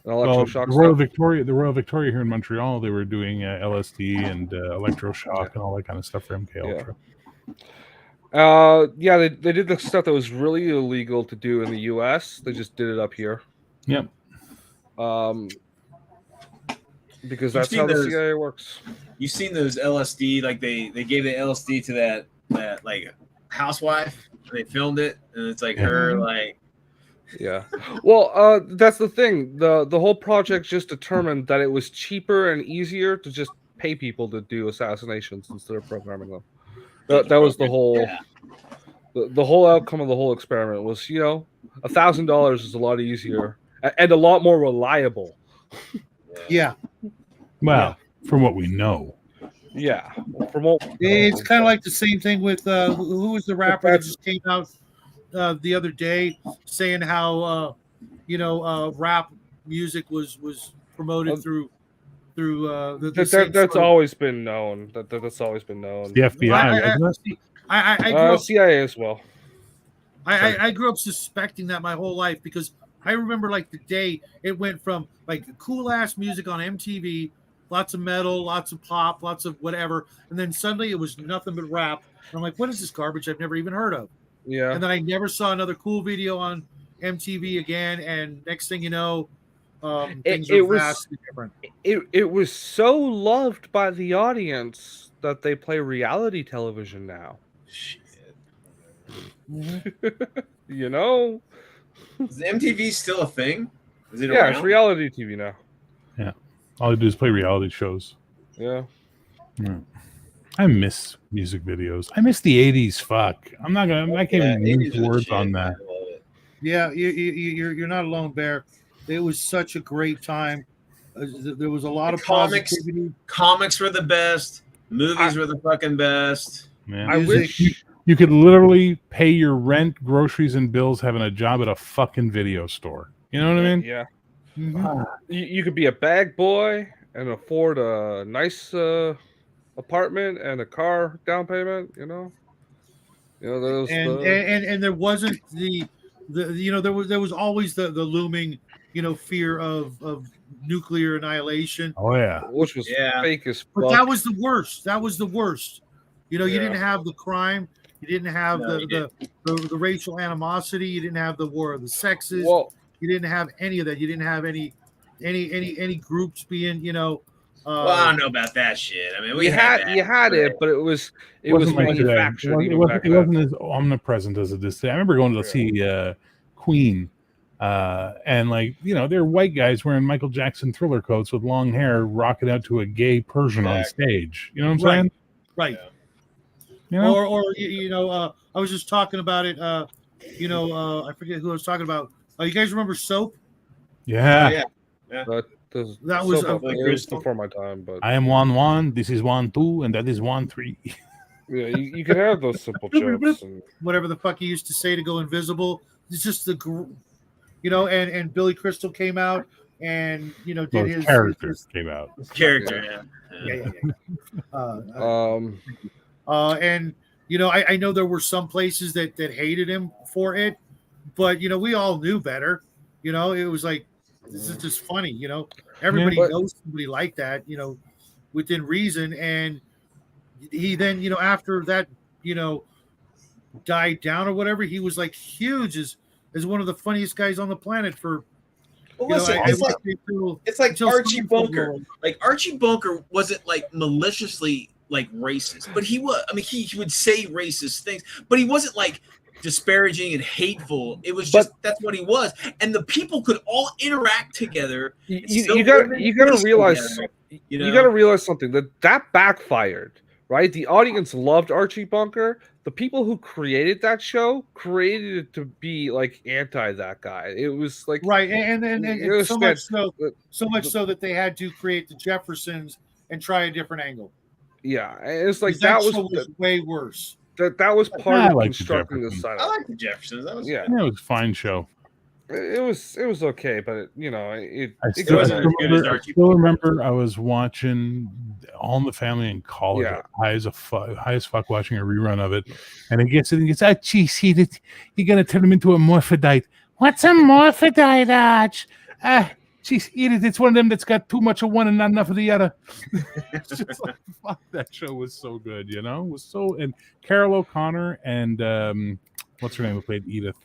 Well, the Royal Victoria here in Montreal, they were doing LSD and electroshock and all that kind of stuff for MK Ultra. Yeah, they did the stuff that was really illegal to do in the U.S. They just did it up here. Yep. Because that's how the CIA works. You've seen those LSD, like they gave the LSD to that like housewife. They filmed it, and it's like her like. Yeah. Well, that's the thing. The whole project just determined that it was cheaper and easier to just pay people to do assassinations instead of programming them. That was the whole the whole outcome of the whole experiment was, $1,000 is a lot easier and a lot more reliable. Yeah. Well, from what we know. Yeah. From what it's kind of like the same thing with who was the rapper that just came out the other day saying how rap music was promoted through that's always been known. That's always been known. The FBI, wasn't it? I grew up, CIA as well. I grew up suspecting that my whole life because I remember like the day it went from like cool ass music on MTV, lots of metal, lots of pop, lots of whatever, and then suddenly it was nothing but rap. And I'm like, what is this garbage I've never even heard of? Yeah. And then I never saw another cool video on MTV again. And next thing you know, things are vastly different. It was so loved by the audience that they play reality television now. Shit. Is MTV still a thing? Is it around? It's reality TV now. Yeah. All they do is play reality shows. Yeah. I miss music videos. I miss the 80s. Fuck. I can't even use words on that. Yeah, you're not alone, Bear. It was such a great time. There was a lot of comics. positivity. Comics were the best. Movies were the fucking best. Man. I wish You could literally pay your rent, groceries, and bills having a job at a fucking video store. You know what I mean? Yeah. Mhm. You could be a bag boy and afford a nice apartment and a car down payment. Those And there wasn't the there was always the looming fear of nuclear annihilation. Oh yeah. which was fake as fuck. But that was the worst. That was the worst. You Yeah. didn't have the crime. You didn't have the racial animosity. You didn't have the war of the sexes. Well, You didn't have any of that. You didn't have any groups being Well, I don't know about that shit. I mean, you had it, but it was manufactured. It wasn't as omnipresent as it is today. I remember going to see Queen, and they're white guys wearing Michael Jackson Thriller coats with long hair, rocking out to a gay Persian on stage. You know what I'm saying? Right. Yeah. I was just talking about it. I forget who I was talking about. You guys remember Soap? Yeah. That was it was before my time, but I am 1-1. This is 1-2, and that is 1-3. Yeah, you can have those simple jokes. Whatever the fuck he used to say to go invisible. It's just and Billy Crystal came out and did his character his, came out. Character, yeah. Um, I know there were some places that hated him for it, but we all knew better. It was like, this is just funny. Everybody knows somebody like that. Within reason, and he then after that died down or whatever, he was like huge as one of the funniest guys on the planet for. Well, listen, it's like Archie Bunker. Like Archie Bunker wasn't like maliciously like racist, but he was. I mean, he would say racist things, but he wasn't like disparaging and hateful. It was just that's what he was, and the people could all interact together. You got to realize you got to realize something that backfired. Right, the audience loved Archie Bunker. The people who created that show created it to be like anti that guy. It was like right, and so much so that they had to create the Jeffersons and try a different angle. Yeah, it's like that was way worse. That was part of constructing the side. I like the Jeffersons. That was it was a fine show. It was okay, but I still remember I was watching All in the Family in college, high as fuck, watching a rerun of it, and it gets geez, you're gonna turn him into a morphodite. What's a morphodite, Arch? Jeez, eat it. It's one of them that's got too much of one and not enough of the other. It's just like, fuck, that show was so good, It was so, and Carol O'Connor and what's her name who played Edith?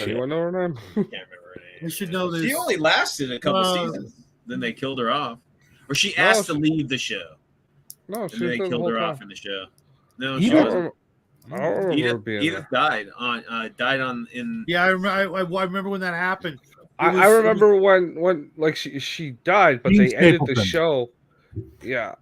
Anyone know her name? I can't remember her name. You should know this. She only lasted a couple seasons. Then they killed her off, or she asked to leave the show. No, and they killed her off in the show. No, she wasn't. I don't remember Edith died on in. Yeah, I remember when that happened. I remember when like she died, but they ended the show. Yeah.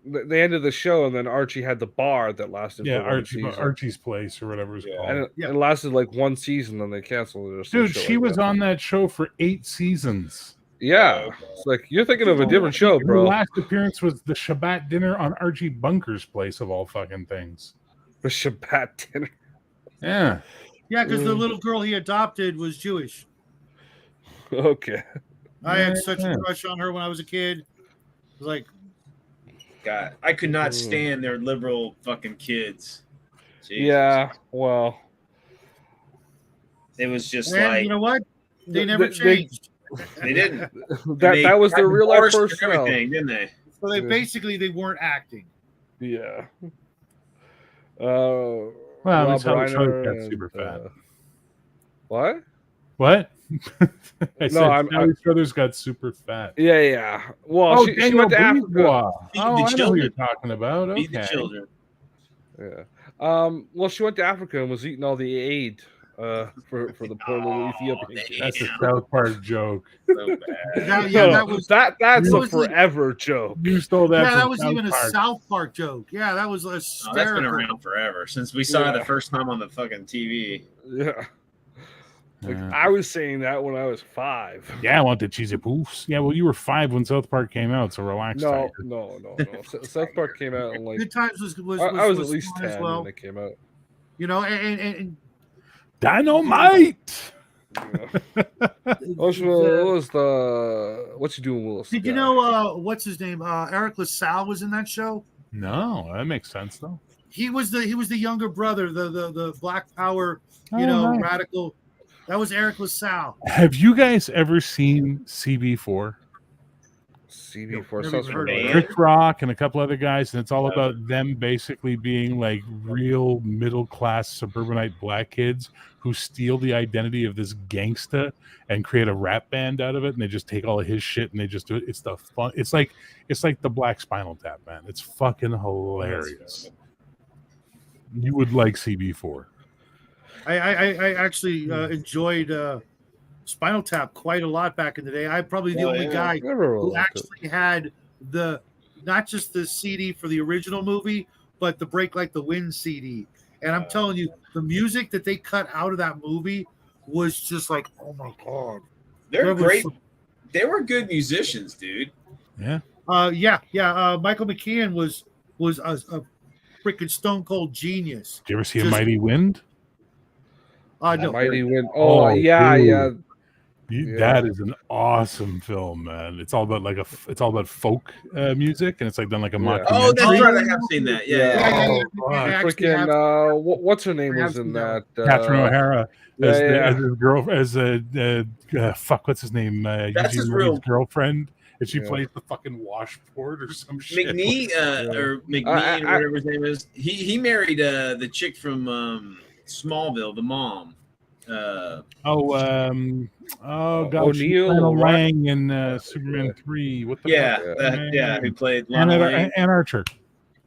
They ended the show, and then Archie had the bar that lasted. Yeah, for Archie's Place or whatever it's called. And it lasted like one season, then they canceled it. Dude, she was on that show for 8 seasons. Yeah, it's like you're thinking of a different show, bro. Her last appearance was the Shabbat dinner on Archie Bunker's Place, of all fucking things. The Shabbat dinner. Yeah. Yeah, because the little girl he adopted was Jewish. Okay. I had such a crush on her when I was a kid. It was like, God, I could not stand their liberal fucking kids. Jesus. Yeah, well, it was just you know what? They never changed. They didn't. That was their real life first everything, didn't they? So they they weren't acting. Yeah. Well, Rob Reiner got super fat. What? What? Charlie Struthers got super fat. Yeah. Well, she went to Africa. I know who you're talking about. Okay. Feed the children. Yeah. Well, she went to Africa and was eating all the aid for the poor little Ethiopian. That's a South Park joke. So bad. That's a forever joke. You stole that. Yeah, that was even a South Park joke. Yeah, that was hysterical. That's been around forever since we saw it the first time on the fucking TV. Yeah. Like I was saying that when I was 5. Yeah, I want the cheesy poofs. Yeah, well, you were 5 when South Park came out, so relax. No, Tiger. no. South Park came out in like Good Times was I was at was least fun 10 as well. when it came out. You know, and Dynamite. Yeah. What was the what's he doing, Willis? did you know what's his name? Eric LaSalle was in that show. No, that makes sense though. He was the younger brother, the Black Power, Nice. radical. That was Eric LaSalle. Have you guys ever seen CB4? CB4 Never sounds even heard of it. familiar. Chris Rock and a couple other guys, and it's all about them basically being like real middle class suburbanite black kids who steal the identity of this gangsta and create a rap band out of it, and they just take all of his shit and they just do it. It's the fun. It's like the Black Spinal Tap, man. It's fucking hilarious. You would like CB4. I actually enjoyed Spinal Tap quite a lot back in the day. I'm probably the only guy who actually had not just the CD for the original movie, but the Break Like the Wind CD. And I'm telling you, the music that they cut out of that movie was just like, oh my god, they're great. They were good musicians, dude. Yeah. Michael McKean was a freaking stone cold genius. Did you ever see A Mighty Wind? No. Mighty Wind. Oh yeah, dude. yeah. That is an awesome film, man. It's all about folk music, and it's like done like a mockumentary. Oh, that's right. I have seen that. Yeah. Freaking what's her name was in that? Catherine O'Hara as his girl, fuck, what's his name? That's Eugene his Murray's girlfriend, and she plays the fucking washboard or some shit. McNee, or McNee, or whatever his name is. He married the chick from Smallville, the mom. O'Neill Lang in Superman 3. What the who played Lana Lang. Ann Archer.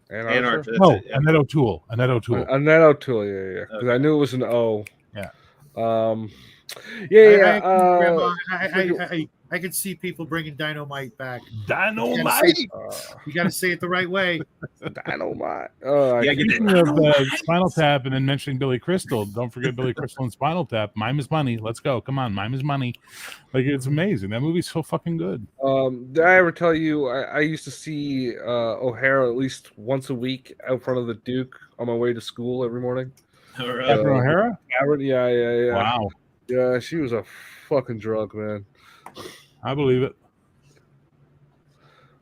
Ann Archer. No, Annette O'Toole. Annette O'Toole. Annette O'Toole, yeah. Because I knew it was an O. Yeah. I could see people bringing Dynamite back. Dynamite. You got to say it the right way. Dynamite. Speaking of Spinal Tap and then mentioning Billy Crystal, don't forget Billy Crystal and Spinal Tap. Mime is money. Let's go. Come on, Mime is money. Like, it's amazing. That movie's so fucking good. Did I ever tell you I used to see O'Hara at least once a week out front of the Duke on my way to school every morning? Catherine O'Hara? Yeah. Wow. Yeah, she was a fucking drug, man. I believe it.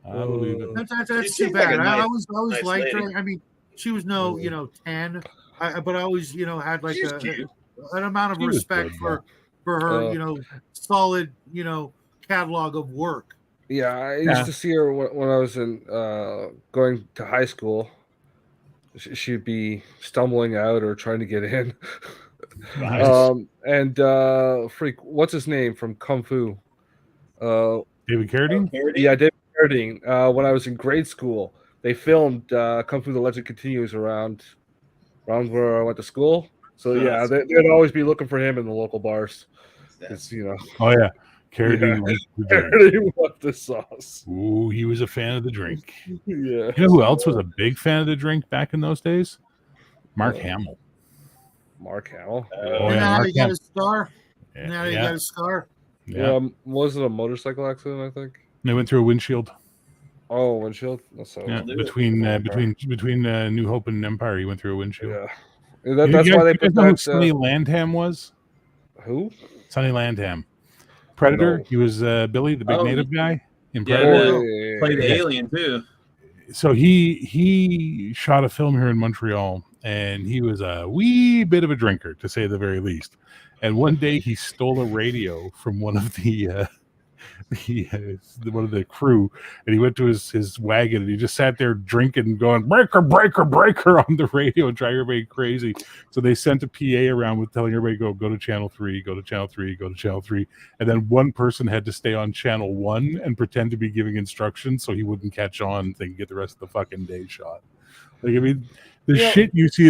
That's too bad. I always liked her. I mean, she was no 10, but I always had like an amount of respect for her solid catalog of work. Yeah, I used to see her when I was in going to high school. She'd be stumbling out or trying to get in. Nice. What's his name from Kung Fu? David Carradine? Yeah, David Carradine. When I was in grade school, they filmed Kung Fu: The Legend Continues around where I went to school. So yeah, they'd always be looking for him in the local bars. It's Oh yeah, Carradine loved the sauce. Ooh, he was a fan of the drink. Yeah. You know who else was a big fan of the drink back in those days? Mark Hamill. Mark Hamill. Now he got a star. Yeah. He got a star. Yeah. Was it a motorcycle accident? I think They went through a windshield. Oh, windshield. Between New Hope and Empire, he went through a windshield. Yeah, that's why they put that. Who Sonny Landham was? Who? Sonny Landham. Predator. No. He was Billy, the big native guy in Predator. Played Alien too. So he shot a film here in Montreal, and he was a wee bit of a drinker, to say the very least. And one day he stole a radio from one of the crew, and he went to his wagon, and he just sat there drinking, going breaker, breaker, breaker on the radio, and driving everybody crazy. So they sent a PA around with telling everybody go to channel 3, go to channel 3, go to channel 3, and then one person had to stay on channel 1 and pretend to be giving instructions so he wouldn't catch on. They could get the rest of the fucking day shot. Like, I mean, shit you see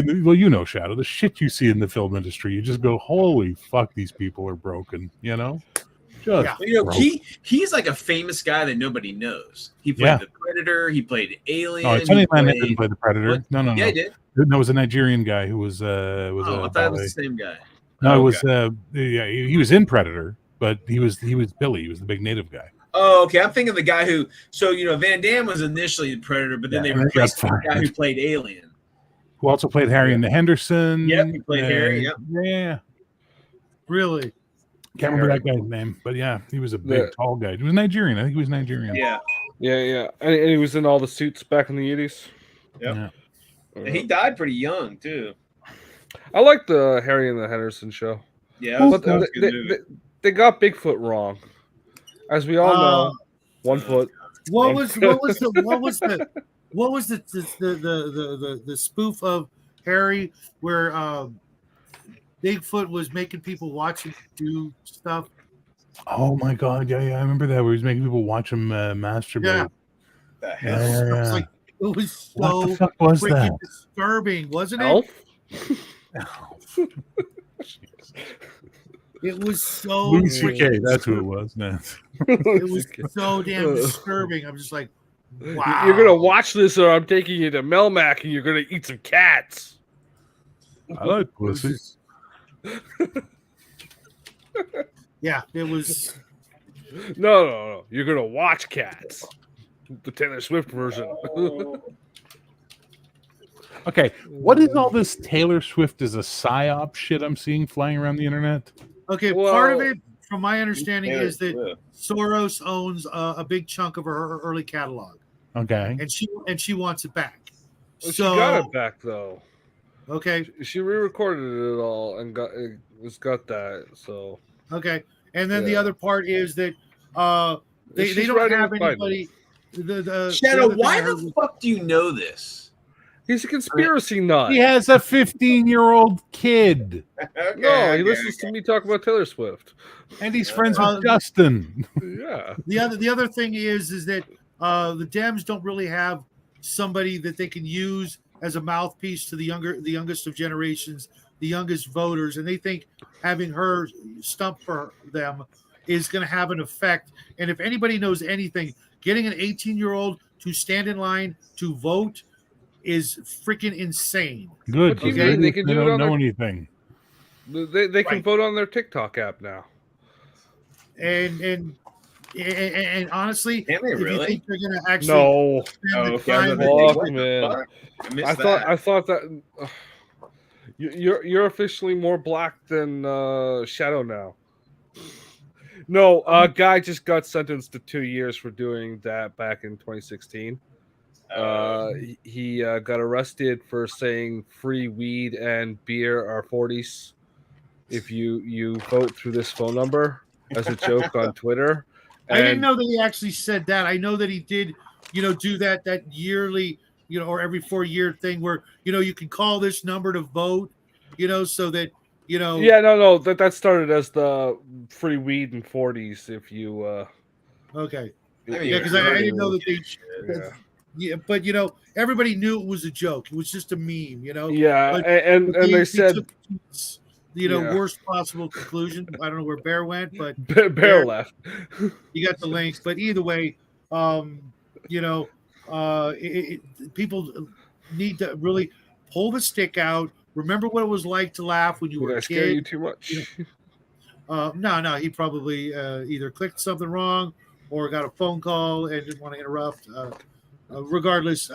Shadow, the shit you see in the film industry, you just go, holy fuck, these people are broken, he's like a famous guy that nobody knows. He played the Predator. He played Alien. Oh, Sonny Landham didn't play the Predator. What? No. Yeah, he did. No, it was a Nigerian guy who was. I thought it was the same guy. No, it was he was in Predator, but he was Billy. He was the big native guy. Oh, okay. I'm thinking of the guy who. So Van Damme was initially the Predator, but then they replaced the guy who played Alien. Who also played Harry in the Henderson. Yep, he played Harry. Yep. Yeah. Really? Can't remember that guy's name, but yeah, he was a big, tall guy. He was Nigerian. I think he was Nigerian. Yeah. And he was in all the suits back in the 80s. Yep. Yeah. And he died pretty young too. I like the Harry and the Henderson show. Yeah, but they got Bigfoot wrong, as we all know. 1 foot. What was the spoof of Harry where Bigfoot was making people watch him do stuff? Oh my god! Yeah, I remember that where he was making people watch him masturbate. Yeah. The hell? It was so what the fuck was that? Disturbing, wasn't it? Elf? It was so Louis C.K. That's who it was, man. It was so damn disturbing. I'm just like, wow. You're gonna watch this, or I'm taking you to Melmac, and you're gonna eat some cats. I like pussy. Yeah, it was. No. You're gonna watch Cats, the Taylor Swift version. Okay, what is all this Taylor Swift as a psyop shit I'm seeing flying around the internet? Okay, part of it, from my understanding, is that Soros owns a big chunk of her early catalog. Okay, and she wants it back. Well, she got it back though. Okay, she re-recorded it all and got that. So okay, and then the other part is that they don't have anybody. Shadow, why the fuck do you know this? He's a conspiracy nut. He has a 15-year-old kid. He listens to me talk about Taylor Swift, and he's friends with Justin. Yeah. The other thing is that the Dems don't really have somebody that they can use as a mouthpiece to the youngest of generations, the youngest voters, and they think having her stump for them is going to have an effect. And if anybody knows anything, getting an 18-year-old to stand in line to vote is freaking insane. Good. Okay? They can do it on anything. They can vote on their TikTok app now. And honestly, can they really? You think they're going to actually I thought that you're officially more black than Shadow now. No, a guy just got sentenced to 2 years for doing that back in 2016. He got arrested for saying free weed and beer are 40s if you vote through this phone number as a joke on Twitter. I didn't know that he actually said that. I know that he did, do that yearly, or every 4-year thing where, you can call this number to vote, so that, Yeah, no, that started as the free weed and 40s if you. Okay. Because I didn't know that they. Yeah, but everybody knew it was a joke. It was just a meme, Yeah, but they said, worst possible conclusion. I don't know where Bear went, but Bear left. You got the link, but either way, people need to really pull the stick out. Remember what it was like to laugh when you were a kid. Scare you too much? No, he probably either clicked something wrong or got a phone call and didn't want to interrupt. Regardless,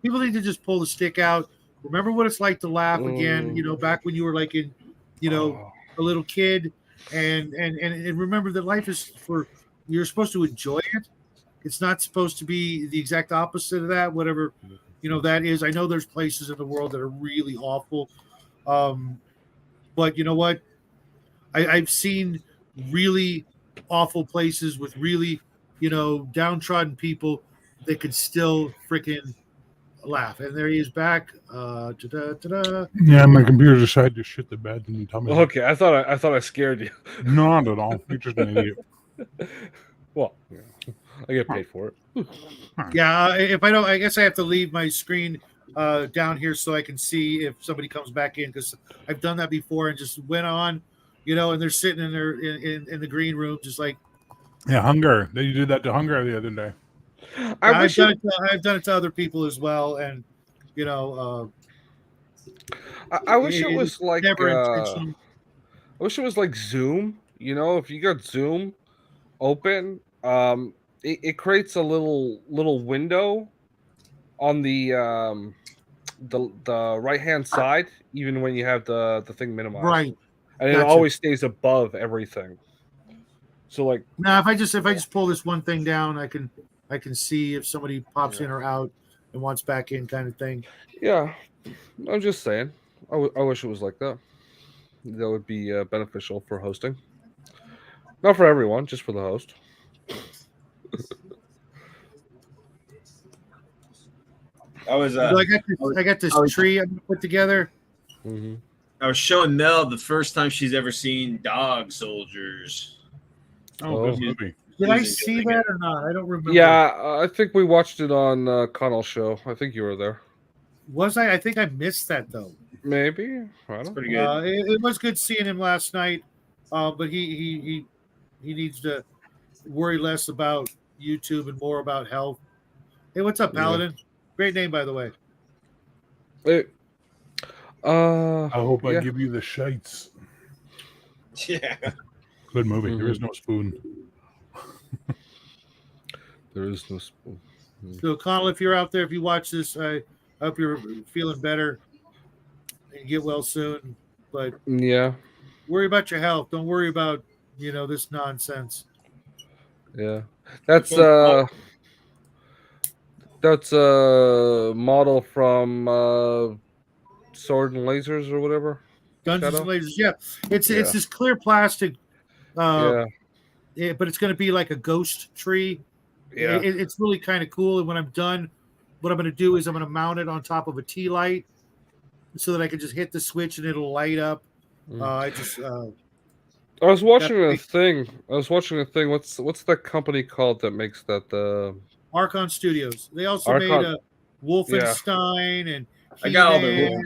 people need to just pull the stick out. Remember what it's like to laugh again, back when you were like in, a little kid, and remember that life is you're supposed to enjoy it. It's not supposed to be the exact opposite of that, whatever, that is. I know there's places in the world that are really awful. But you know what? I've seen really awful places with really, downtrodden people that could still freaking laugh. And there he is back. Yeah, my computer decided to shit the bed and tell me. Okay, I thought I scared you. Not at all. You're just an idiot. Well, I get paid for it. Yeah, if I don't, I guess I have to leave my screen down here so I can see if somebody comes back in, because I've done that before and just went on, and they're sitting in there in the green room, just like. Yeah, Hunger. You did that to Hunger the other day. I've done it to other people as well, and I wish it was like never intentional. I wish it was like Zoom. You know, if you got Zoom open, it creates a little window on the right hand side, even when you have the thing minimized, Right. and it Gotcha. always stays above everything. So like now, if I just pull this one thing down, I can see if somebody pops in or out and wants back in, kind of thing. Yeah, I'm just saying. I wish it was like that. That would be beneficial for hosting. Not for everyone, just for the host. I was I got this tree I'm gonna put together. Mm-hmm. I was showing Mel the first time she's ever seen Dog Soldiers. Oh, good movie. Did I see that or not? I don't remember. Yeah, I think we watched it on Connell's show. I think you were there. Was I? I think I missed that though. Maybe. I don't know. Pretty good. It was good seeing him last night, but he needs to worry less about YouTube and more about health. Hey, what's up, Paladin? Great name, by the way. I hope I give you the shites. Yeah. Good movie. There is no spoon. There is no spoon. So, Connell, if you're out there, if you watch this, I hope you're feeling better and get well soon. But yeah, worry about your health. Don't worry about this nonsense. Yeah, that's a model from Sword and Lasers or whatever. Dungeons and Lasers. Yeah, it's this clear plastic. But it's going to be like a ghost tree. Yeah, it's really kind of cool. And when I'm done, what I'm going to do is I'm going to mount it on top of a tea light so that I can just hit the switch and it'll light up. I was watching a thing. What's that company called that makes that? Archon Studios. They also made a Wolfenstein and I got all the rules.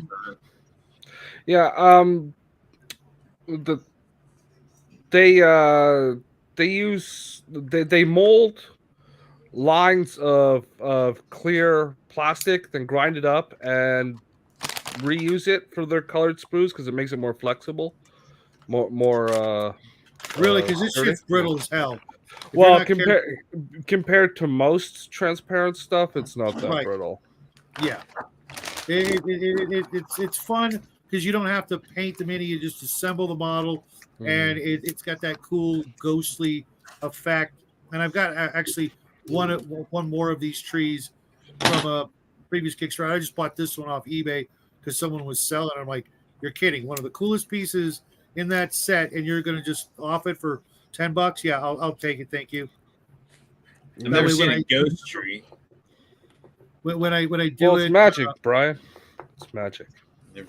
Yeah. They mold lines of clear plastic, then grind it up and reuse it for their colored sprues because it makes it more flexible, more really, because this shit's brittle as hell. Well, compared to most transparent stuff, it's not that brittle. Yeah, it's fun because you don't have to paint the mini; you just assemble the model, and it's got that cool ghostly effect. And I've got actually one more of these trees from a previous Kickstarter. I just bought this one off eBay because someone was selling. I'm like, you're kidding! One of the coolest pieces in that set, and you're going to just off it for $10? Yeah, I'll take it. Thank you. I've never seen a ghost tree. When I do it's magic, Brian. It's magic.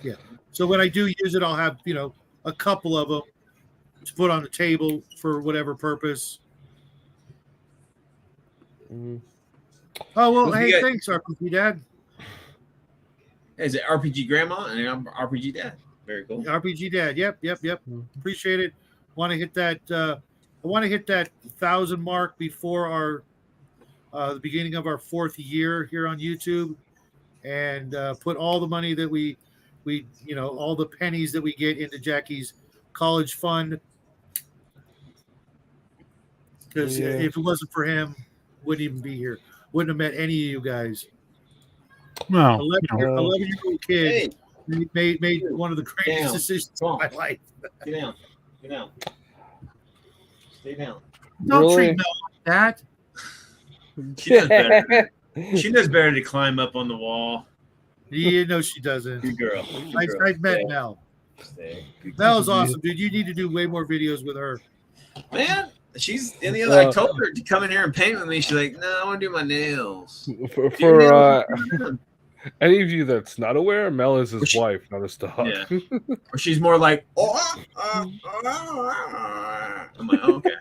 Yeah. So when I do use it, I'll have a couple of them to put on the table for whatever purpose. Oh well, hey, thanks, RPG Dad. Is it RPG Grandma and I'm RPG Dad? Very cool. RPG Dad. Yep. Appreciate it. Want to hit that? I want to hit that 1,000 mark before our the beginning of our 4th year here on YouTube, and put all the money that we all the pennies that we get into Jackie's college fund. Because if it wasn't for him, wouldn't even be here. Wouldn't have met any of you guys. No, 11-year-old kid made one of the greatest decisions of my life. Get down. Stay down. Don't treat Mel like that. She knows better. She knows better to climb up on the wall. Yeah, no, she doesn't. Good girl. I've met Mel. Mel's awesome, dude. You need to do way more videos with her. Man, she's in the other. I told her to come in here and paint with me. She's like, "No, I want to do my nails." For any of you that's not aware, Mel is his wife, not his dog. Yeah. Or she's more like, I'm like, okay.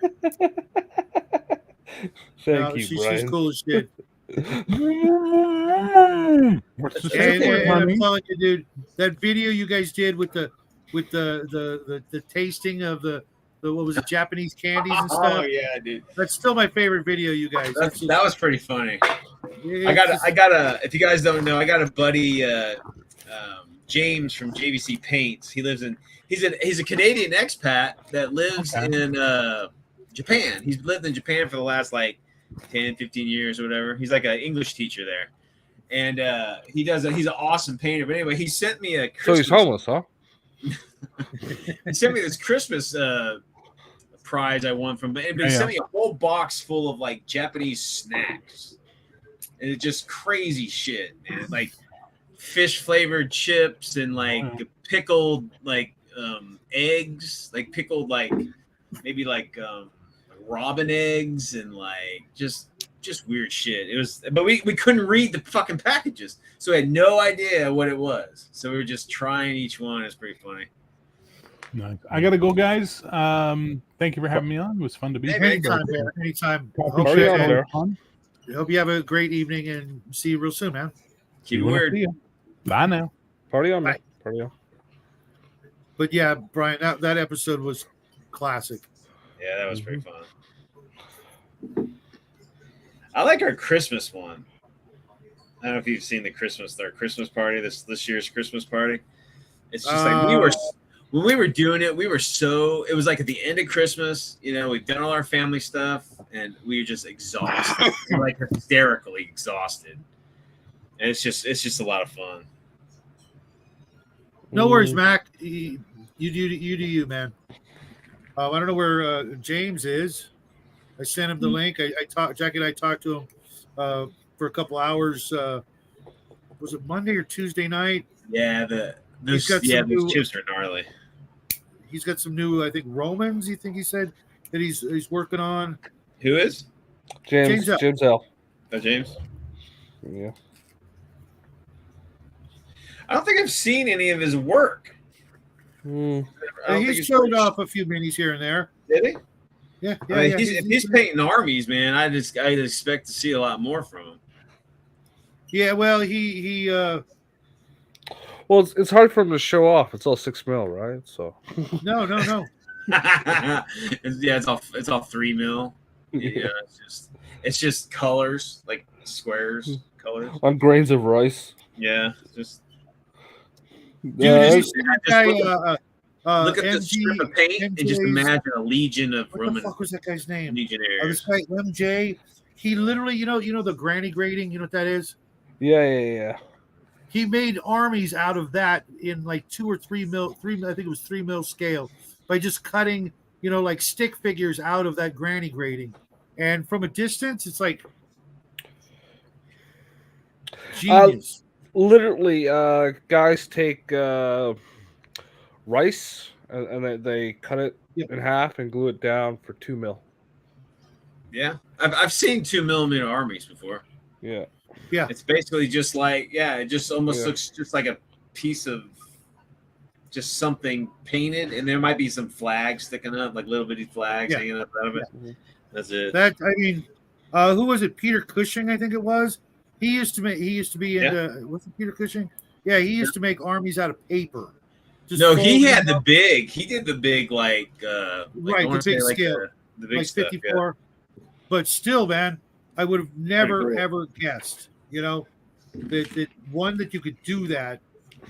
Thank you, Brian. She's cool as shit. What's the and I'm telling you, dude, that video you guys did with the tasting of the what was it, Japanese candies and stuff. Oh yeah, dude. That's still my favorite video, you guys. That was pretty funny. I got a. If you guys don't know, I got a buddy, James from JVC Paints. He's a Canadian expat that lives in Japan. He's lived in Japan for the last like 10, 15 years or whatever. He's like an English teacher there. And he's an awesome painter. But anyway, he sent me a Christmas. So he's homeless, huh? He sent me this Christmas prize I won from, but he sent me a whole box full of like Japanese snacks. And it's just crazy shit, man. Like fish flavored chips and like pickled like eggs, like pickled like maybe like robin eggs and like just weird shit. It was, but we couldn't read the fucking packages, so we had no idea what it was. So we were just trying each one. It's pretty funny. Nice. I gotta go, guys. Thank you for having me on. It was fun to be here. Anytime, man. Anytime. I hope you have a great evening and see you real soon, man. Keep it weird. Bye now. Party on, man. Party on. But yeah, Brian, that episode was classic. Yeah, that was pretty fun. I like our Christmas one. I don't know if you've seen our Christmas party, this year's Christmas party. It's just like when we were doing it, it was like at the end of Christmas, you know, we've done all our family stuff and we were just exhausted, like hysterically exhausted. And it's just a lot of fun. No worries, Mac. You do you, man. I don't know where James is. I sent him the link. Jackie and I talked to him for a couple hours. Was it Monday or Tuesday night? Yeah, those chips are gnarly. He's got some new, I think, Romans. He said that he's working on. Who is? James L. Oh, James. Yeah. I don't think I've seen any of his work. He's showed off a few minis here and there. Did he? Yeah. If he's painting armies, man, I'd expect to see a lot more from him. Yeah, well, he Well, it's hard for him to show off. It's all 6 mil, right? So no. It's all 3 mil. Yeah, it's just colors, like squares, colors on grains of rice. Yeah, just. Dude, did you see that guy? Look at the strip of paint and just imagine a legion of Roman. What the fuck was that guy's name? Legionnaires. This guy MJ. He literally, you know the granny grading. You know what that is? Yeah. He made armies out of that in like 2 or 3 mil. I think it was 3 mil scale by just cutting, like stick figures out of that granny grading, and from a distance, it's like genius. Literally, guys take rice and they cut it in half and glue it down for 2 mil. Yeah, I've seen 2 millimeter armies before. Yeah. It's basically just like it just almost looks just like a piece of just something painted, and there might be some flags sticking up, like little bitty flags hanging up out of it. Yeah. That's it. Who was it? Peter Cushing, I think it was. He used to be into what's it, Peter Cushing? Yeah, he used to make armies out of paper. He did the big like right, the big scale, the big like stuff, 54. Yeah. But still, man, I would have never ever guessed, that one, that you could do that,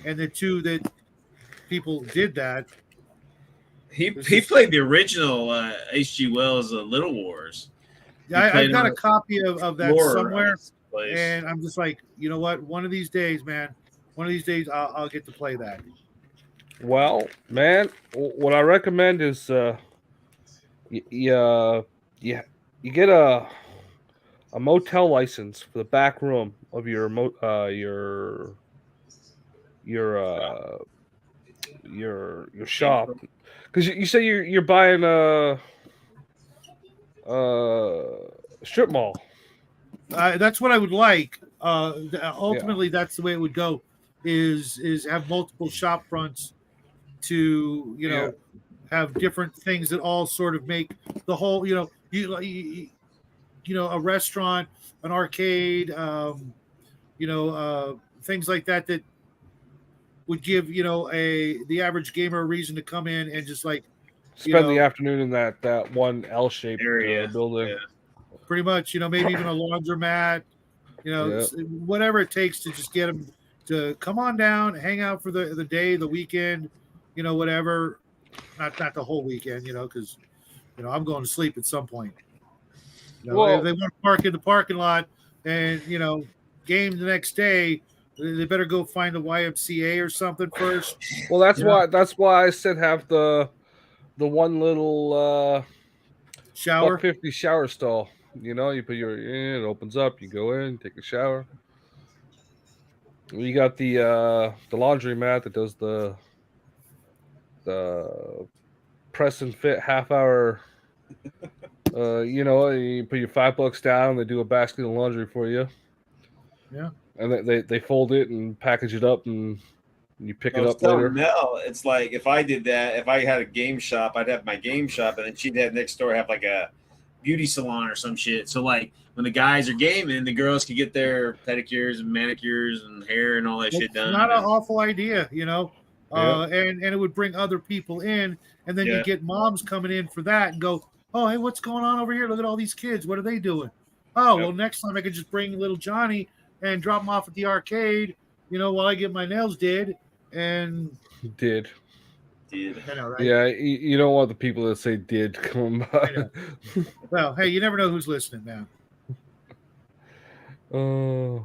and the two, that people did that. He played the original H.G. Wells' Little Wars. I've got a copy of that somewhere. And I'm just like, you know what? One of these days, man. I'll get to play that. Well, man, what I recommend is you get a motel license for the back room of your shop, because you say you're buying a strip mall. That's what I would like. Ultimately, that's the way it would go. Is have multiple shop fronts to have different things that all sort of make the whole. A restaurant, an arcade, things like that would give the average gamer a reason to come in and just like spend the afternoon in that one L-shaped building. Yeah. Pretty much, maybe even a laundromat, whatever it takes to just get them to come on down, hang out for the day, the weekend, whatever. Not the whole weekend, because I'm going to sleep at some point. If they want to park in the parking lot and game the next day, they better go find a YMCA or something first. Well, that's why I said have the one little shower, $1.50 shower stall. You put it opens up. You go in, take a shower. You got the laundry mat that does the press and fit half hour. You put your $5 down. They do a basket of laundry for you. Yeah, and they fold it and package it up, and you pick it up later. Mel, it's like if I did that, if I had a game shop, I'd have my game shop, and then she'd have next door have like a beauty salon or some shit. So like when the guys are gaming, the girls could get their pedicures and manicures and hair and all that shit done. Not an awful idea, and it would bring other people in, and then you get moms coming in for that and go, oh, hey, what's going on over here? Look at all these kids. What are they doing? Oh, well, next time I could just bring little Johnny and drop him off at the arcade, while I get my nails did. And did. I know, right? Yeah, you don't want the people that say did come by. Well, hey, you never know who's listening, man. Oh.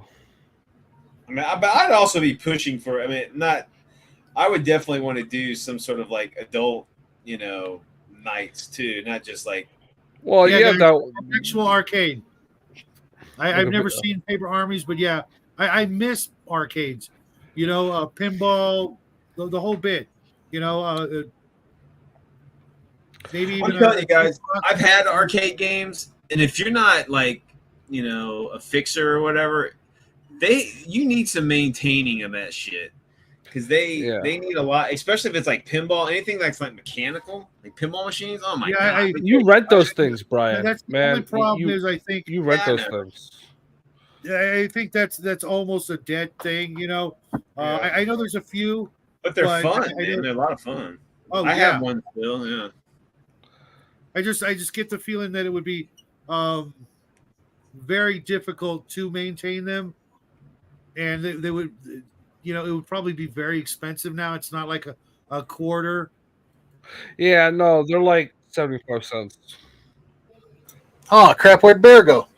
I mean, I'd also be pushing for. I mean, I would definitely want to do some sort of like adult, nights too, not just like. Well, that actual arcade. I've never seen Paper Armies, but yeah, I miss arcades. Pinball, the whole bit. Maybe even. I'm telling you guys, I've had arcade games, and if you're not like, a fixer or whatever, you need some maintaining of that shit. Because they need a lot, especially if it's like pinball, anything that's like mechanical, like pinball machines. Oh my god! You rent those things, Brian. That's the only problem is I think you rent those things. Yeah, I think that's almost a dead thing. I know there's a few, but they're fun. Man. They're a lot of fun. Oh, I have one still. Yeah. I just get the feeling that it would be very difficult to maintain them, and they would. It would probably be very expensive now. It's not like a quarter. Yeah, no, they're like 75 cents. Oh, crap. Where'd Bear go?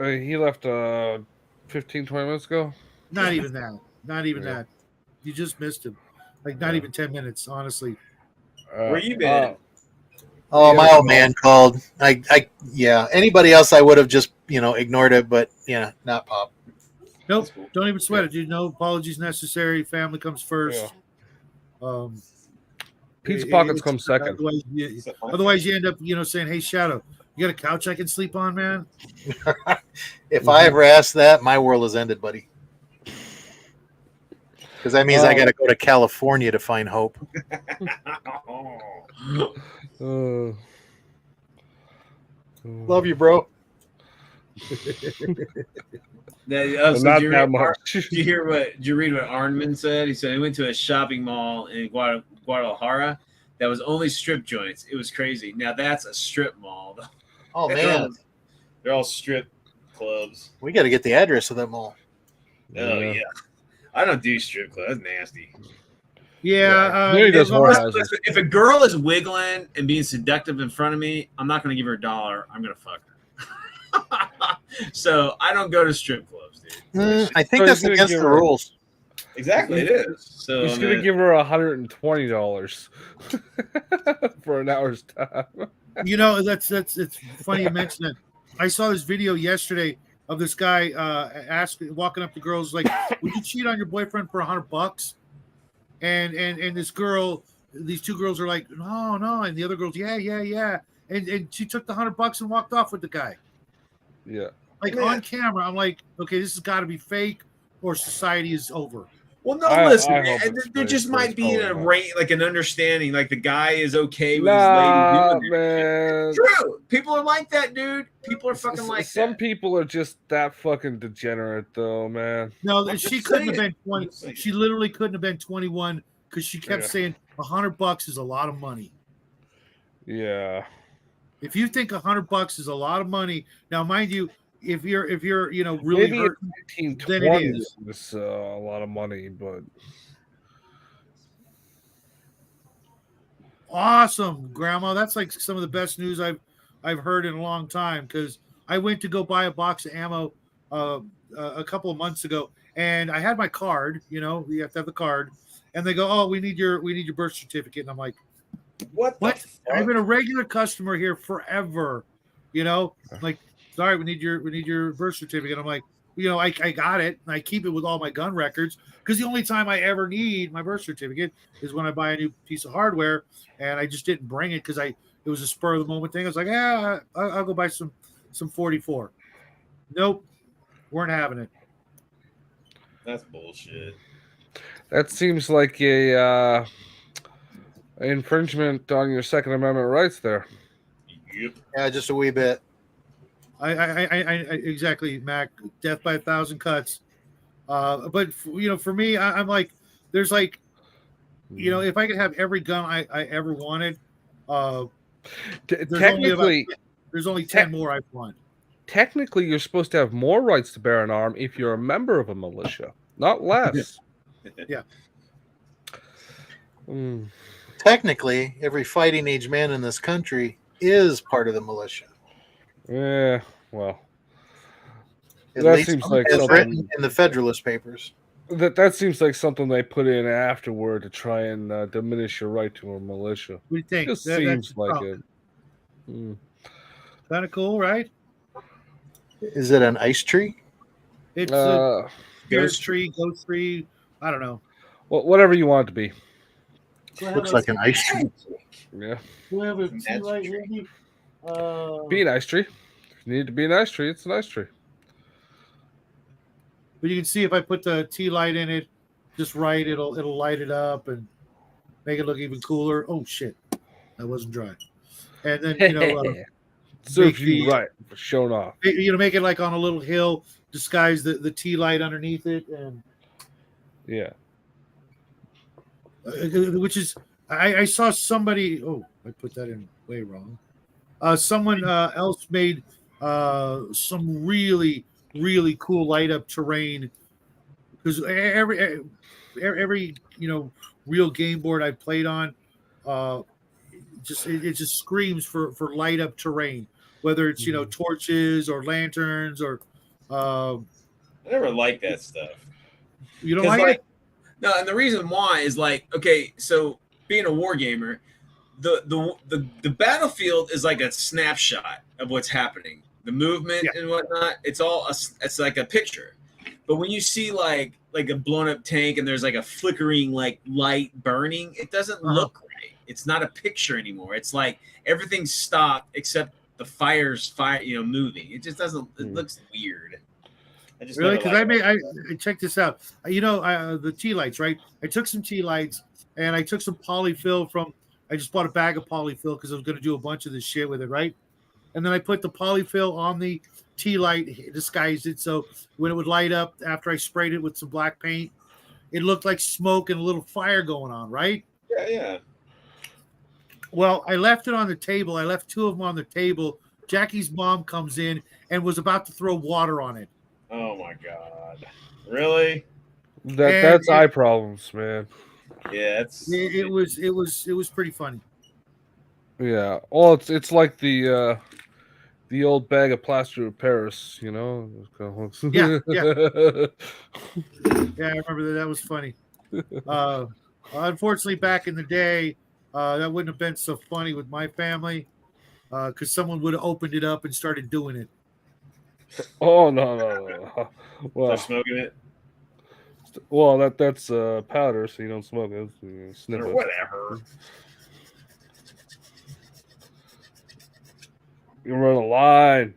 He left 15, 20 minutes ago. Not even that. Not even that. You just missed him. Like, not even 10 minutes, honestly. Where you been? My old man called. Anybody else I would have just, ignored it, but, not Pop. Nope, don't even sweat it, dude. No apologies necessary. Family comes first. Yeah. Pizza pockets come second. Otherwise, you end up, saying, "Hey, Shadow, you got a couch I can sleep on, man?" If I ever ask that, my world is ended, buddy. Because that means I got to go to California to find hope. Love you, bro. Not that much. Did you read what Arnman said? He said he went to a shopping mall in Guadalajara that was only strip joints. It was crazy. Now that's a strip mall. Oh man, they're all strip clubs. We got to get the address of that mall. Oh yeah, I don't do strip clubs. That's nasty. Yeah, if a girl is wiggling and being seductive in front of me, I'm not going to give her $1. I'm going to fuck her. So I don't go to strip clubs, dude. I think that's against the rules. Exactly, it is. So he's gonna give her $120 for an hour's time. It's funny you mention it. I saw this video yesterday of this guy walking up to girls like, "Would you cheat on your boyfriend for $100?" And this girl, these two girls are like, "No," and the other girls, "Yeah," and she took the $100 and walked off with the guy. Yeah. Like on camera, I'm like, okay, this has got to be fake, or society is over. Well, no, listen, there just might be an understanding, like the guy is okay with his lady doing it. True, people are like that, dude. People are fucking like that. Some people are just that fucking degenerate, though, man. No, she couldn't have been 20. She literally couldn't have been 21 because she kept saying $100 is a lot of money. Yeah. If you think $100 is a lot of money, now mind you, if you're really maybe hurt, in then it is. It's a lot of money, but Awesome, Grandma. That's like some of the best news I've heard in a long time. Because I went to go buy a box of ammo a couple of months ago, and I had my card. You have to have the card, and they go, "Oh, we need your birth certificate." And I'm like, What? I've been a regular customer here forever. Like, sorry, we need your birth certificate. I'm like, I got it, and I keep it with all my gun records because the only time I ever need my birth certificate is when I buy a new piece of hardware, and I just didn't bring it because it was a spur of the moment thing. I was like, I'll go buy some 44. Nope, weren't having it. That's bullshit. that seems like a infringement on your Second Amendment rights there. Yep. Yeah, just a wee bit. I exactly, Mac. Death by 1,000 cuts. But for me, I'm like, there's like, if I could have every gun I ever wanted, there's only 10 more I want. Technically, you're supposed to have more rights to bear an arm if you're a member of a militia, not less. Yeah. Technically, every fighting age man in this country is part of the militia. Yeah, well, At that least seems like as something written in the Federalist Papers. that seems like something they put in afterward to try and diminish your right to a militia. What do you think? Just seems like it. Kind of cool, right? Is it an ice tree? It's a Ghost tree, ghost tree. I don't know. Well, whatever you want it to be. Looks like an ice tree. Yeah. Do we have a tea light handy? Be an ice tree. If you need it to be an ice tree, it's an ice tree. But you can see if I put the tea light in it just right, it'll light it up and make it look even cooler. Oh shit, that wasn't dry. And then serves you right for showing off. Make it like on a little hill, disguise the tea light underneath it, and yeah. Which is I saw somebody. Oh, I put that in way wrong. Someone else made some really cool light up terrain because every real game board I played on it just screams for light up terrain, whether it's torches or lanterns or I never liked that stuff. You don't like it? No, and the reason why is like, okay, so being a war gamer, the battlefield is like a snapshot of what's happening, the movement and whatnot. It's it's like a picture. But when you see like a blown up tank and there's like a flickering like light burning, it doesn't look right. It's not a picture anymore. It's like everything's stopped except the fire's moving. It just doesn't. It looks weird. Really? Because I checked this out. The tea lights, right? I took some tea lights and I took some polyfill I just bought a bag of polyfill because I was going to do a bunch of this shit with it, right? And then I put the polyfill on the tea light, disguised it so when it would light up after I sprayed it with some black paint, it looked like smoke and a little fire going on, right? Yeah. Well, I left it on the table. I left 2 of them on the table. Jackie's mom comes in and was about to throw water on it. Oh my god! Really? That's eye problems, man. Yeah, it was pretty funny. Yeah. Well, it's like the old bag of plaster of Paris, Yeah. Yeah, I remember that was funny. Unfortunately, back in the day, that wouldn't have been so funny with my family because someone would have opened it up and started doing it. Oh no! Well, start smoking it. Well, that's powder, so you don't smoke it. So you sniff or it. whatever. You run a line.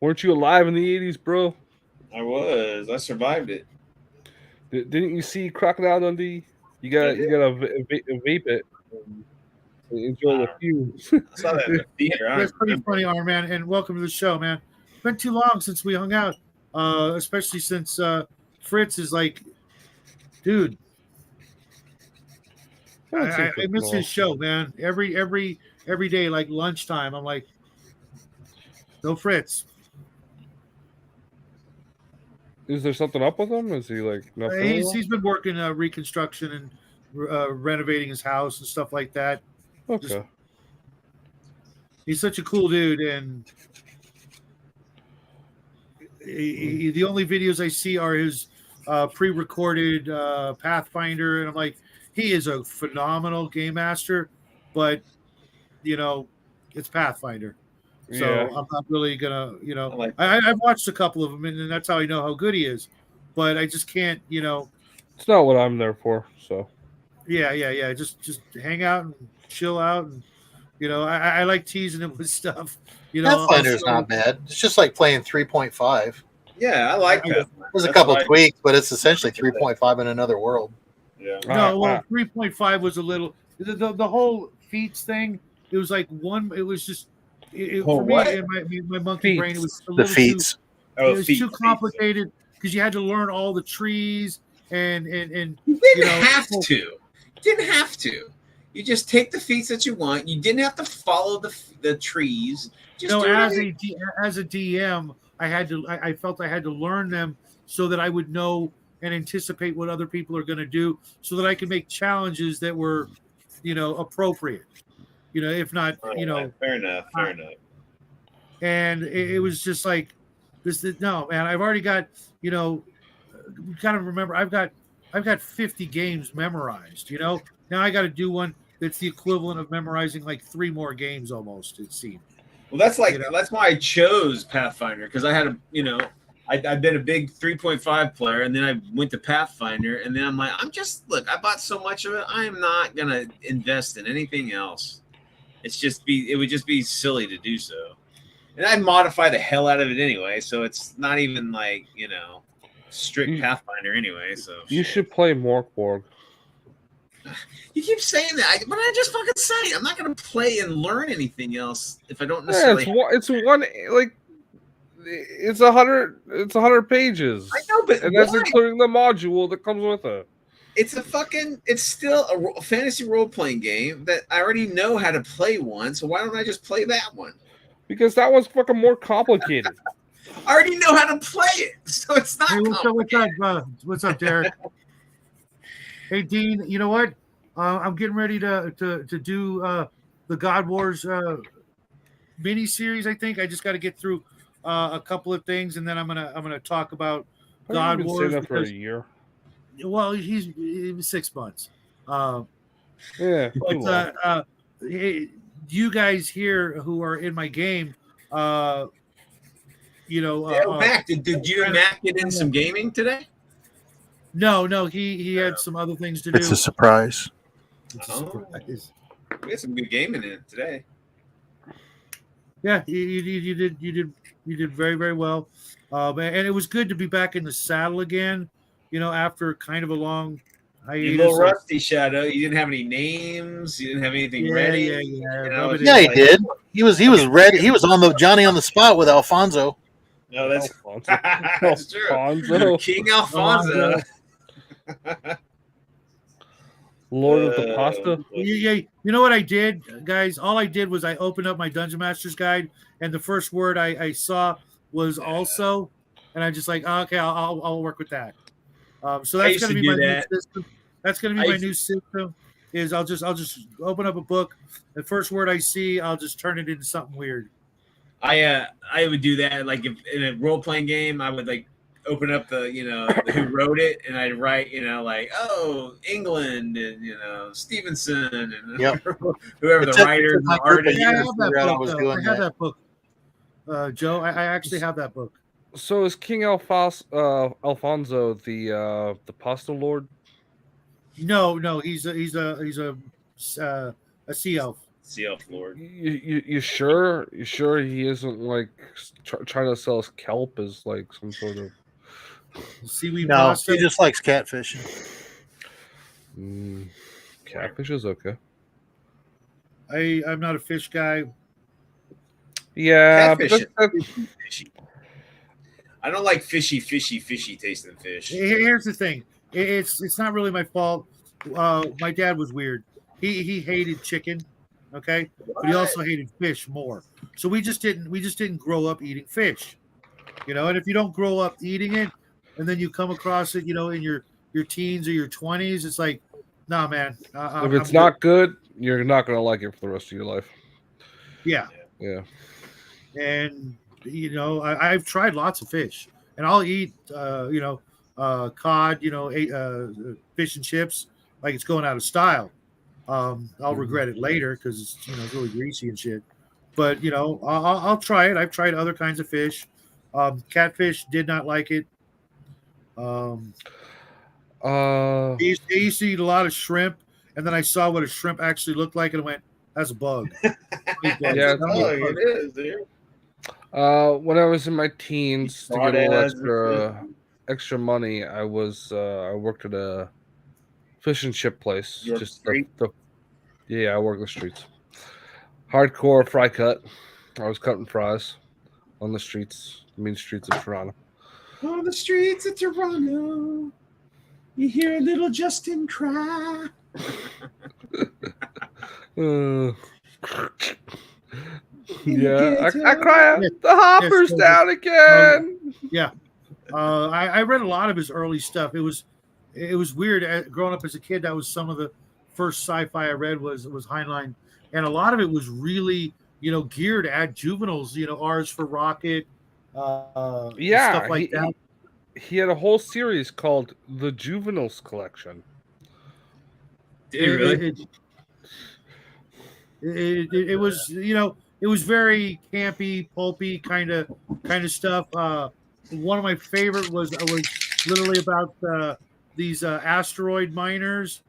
Weren't you alive in the 80s, bro? I was. I survived it. Didn't you see Crocodile Dundee? You got vape it. Enjoy the fumes. I saw that in the theater. That's pretty funny, Arm, man. And welcome to the show, man. It's been too long since we hung out, especially since Fritz is like, dude. I miss his show, man. Every day, like lunchtime, I'm like, no Fritz. Is there something up with him? Is he like not feeling well? He's been working reconstruction and renovating his house and stuff like that. Okay. He's such a cool dude, and the only videos I see are his pre-recorded Pathfinder, and I'm like, he is a phenomenal game master, but it's Pathfinder. So Yeah. I'm not really gonna, I've watched a couple of them, and that's how I know how good he is. But I just can't, It's not what I'm there for. So. Yeah. Just hang out and chill out, and I like teasing him with stuff. Pathfinder's not bad. It's just like playing 3.5. Yeah, I like that. There's a couple tweaks, but it's essentially 3.5 in another world. Yeah. No, well, 3.5 was a little the whole feats thing. It was like one. It was just for me in my monkey brain. It was a the little feats. It was too complicated because you had to learn all the trees and you didn't have to. You didn't have to. You just take the feats that you want. You didn't have to follow the trees. Just as a DM, I felt I had to learn them so that I would know and anticipate what other people are going to do, so that I could make challenges that were, appropriate. If not, Fair enough. And it was just like this. No, man, I've already got. Kind of remember, I've got 50 games memorized. Now I got to do one that's the equivalent of memorizing like 3 more games almost. It seemed. Well, that's why I chose Pathfinder, because I had I've been a big 3.5 player, and then I went to Pathfinder, and then I'm like, I bought so much of it, I am not gonna invest in anything else. It would just be silly to do so, and I modify the hell out of it anyway, so it's not even like strict Pathfinder anyway. So you should play Morkborg. You keep saying that, but I just fucking say it. I'm not going to play and learn anything else if I don't necessarily. Yeah, it's 100 pages. I know, but that's including the module that comes with it. It's still a fantasy role playing game that I already know how to play one. So why don't I just play that one? Because that one's fucking more complicated. I already know how to play it, so it's not. Hey, what's up, Derek? Hey, Dean, you know what? I'm getting ready to do the God Wars mini series. I think I just got to get through a couple of things, and then I'm gonna talk about God Wars. Been for a year. Well, he's 6 months. Yeah. But hey, you guys here who are in my game, Mac, did you and Mac get in some gaming today? No, he had some other things to do. It's a surprise. We had some good gaming in it today. Yeah, you did very, very well, and it was good to be back in the saddle again. After kind of a long hiatus. You're a little rusty, Shadow. You didn't have any names. You didn't have anything ready. Yeah, he did. He was ready. He was on the Johnny on the spot with Alfonso. No, that's true. Alfonso. King Alfonso. Lord of the Pasta. Yeah, you know what I did, guys? All I did was I opened up my Dungeon Master's Guide, and the first word I saw was also, and I'm just like, okay, I'll work with that. So that's going to be my new system. That's going to be my new system. Is I'll just open up a book. The first word I see, I'll just turn it into something weird. I would do that, like if in a role playing game, I would like open up the who wrote it, and I'd write like England and Stevenson and whoever the writer and the artist. Yeah, I have that book. Joe, I actually have that book. So is King Alfonso the pasta lord? No, he's a sea elf. Sea elf lord. You sure? You sure he isn't like trying to sell us kelp as like some sort of seaweed? No, he just likes catfishing. Catfish is okay. I'm not a fish guy. Yeah, fishy. I don't like fishy tasting fish. Here's the thing. It's not really my fault. My dad was weird. He hated chicken, okay, but he also hated fish more. So we just didn't grow up eating fish, And if you don't grow up eating it, and then you come across it, in your teens or your 20s. It's like, nah, man. If it's not good, you're not gonna like it for the rest of your life. Yeah. Yeah. And I've tried lots of fish, and I'll eat cod, fish and chips like it's going out of style. I'll regret it later because it's really greasy and shit. But I'll try it. I've tried other kinds of fish. Catfish, did not like it. I used to eat a lot of shrimp, and then I saw what a shrimp actually looked like, and I went, "That's a bug." Yeah, it is, dude. When I was in my teens, to get a little extra money, I worked at a fish and chip place. I worked the streets. Hardcore fry cut. I was cutting fries on the streets, mean streets of Toronto. On the streets of Toronto, you hear a little Justin cry. Yeah, I cry out. The hopper's down again. Yeah, I read a lot of his early stuff. It was weird. Growing up as a kid, that was some of the first sci-fi I read was Heinlein, and a lot of it was really geared at juveniles. R's for Rocket. Stuff like that. He had a whole series called The Juveniles Collection. Did he really? It was it was very campy, pulpy kind of stuff. One of my favorite was literally about these asteroid miners.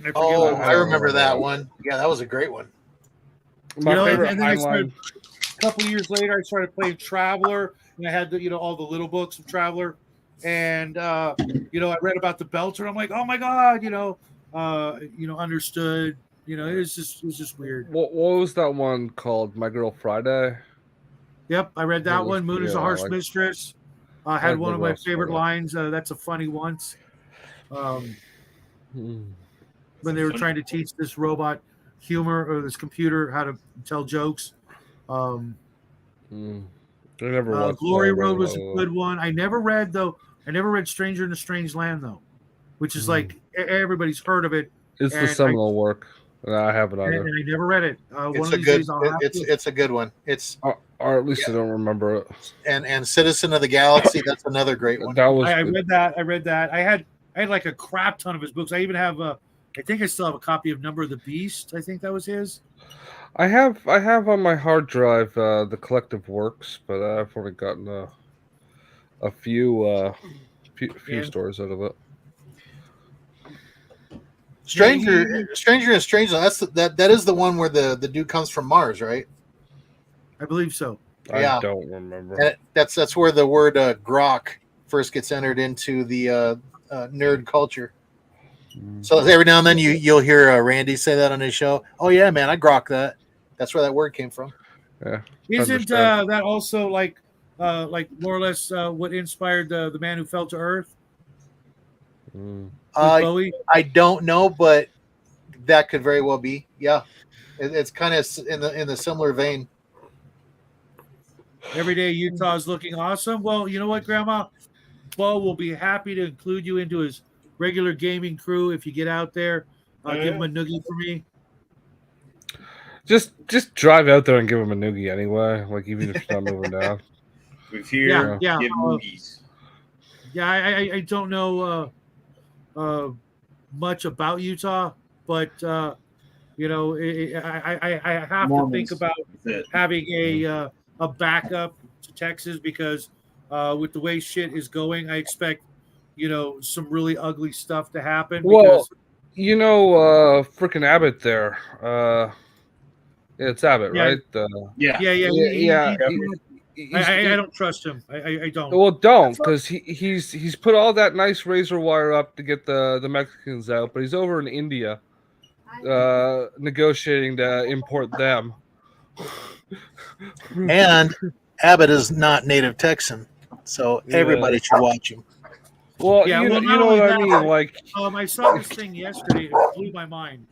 I remember that one. Yeah, that was a great one. My favorite and then a couple of years later, I started playing Traveler, and I had all the little books of Traveler, and I read about the Belter. I'm like, oh my god, understood. It was just weird. What was that one called? My Girl Friday. Yep, I read that one. Moon is a harsh mistress. I had one of my favorite lines. That's a funny once. When they were trying to teach this robot humor or this computer how to tell jokes. I never watched Glory Road was a good one. I never read Stranger in a Strange Land though, which is like everybody's heard of it. It's the seminal work. I haven't either. And I never read it. It's a good one. It's or at least I don't remember it. And Citizen of the Galaxy, that's another great one. I read that. I had like a crap ton of his books. I even have I think I still have a copy of Number of the Beast. I think that was his. I have on my hard drive the collective works, but I've only gotten a few stories out of it. Stranger and Strange. That is the one where the dude comes from Mars, right? I believe so. I don't remember. And that's where the word grok first gets entered into the nerd culture. So every now and then you'll hear Randy say that on his show. Oh yeah, man, I grok that. That's where that word came from. Yeah. Isn't that also like more or less what inspired the Man Who Fell to Earth? Bowie? I don't know, but that could very well be. Yeah, it's kind of in the similar vein. Every day Utah's looking awesome. Well, you know what, Grandma? Bo will be happy to include you into his regular gaming crew if you get out there. Give him a noogie for me. Just drive out there and give him a noogie anyway. Like even if you're not moving down. With here, give noogies. I don't know much about Utah, but I have to think about having a backup to Texas because with the way shit is going, I expect some really ugly stuff to happen. Well, freaking Abbott there. It's Abbott, right? Yeah. I don't trust him. I don't. Well, don't, because he's put all that nice razor wire up to get the Mexicans out, but he's over in India negotiating to import them. And Abbott is not native Texan, so everybody should watch him. Well, you know what I mean. Like, I saw this thing yesterday. It blew my mind.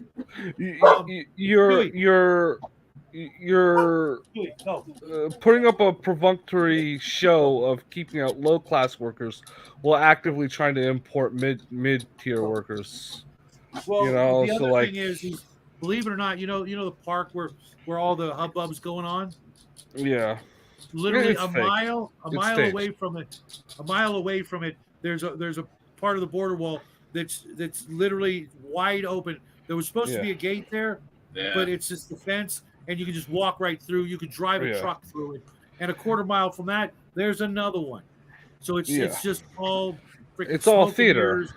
Your you're No. putting up a perfunctory show of keeping out low class workers while actively trying to import mid tier workers. Well, You know, the so other like, thing is, believe it or not, you know the park where all the hubbub's going on. yeah, Literally it's fake. a It's mile staged. away from it, there's a part of the border wall that's literally wide open. There was supposed to Yeah. be a gate there, Yeah. but it's just the fence, and you can just walk right through. You could drive a Yeah. truck through it, and a quarter mile from that, there's another one. So it's just all freaking It's all smoke and theater. mirrors,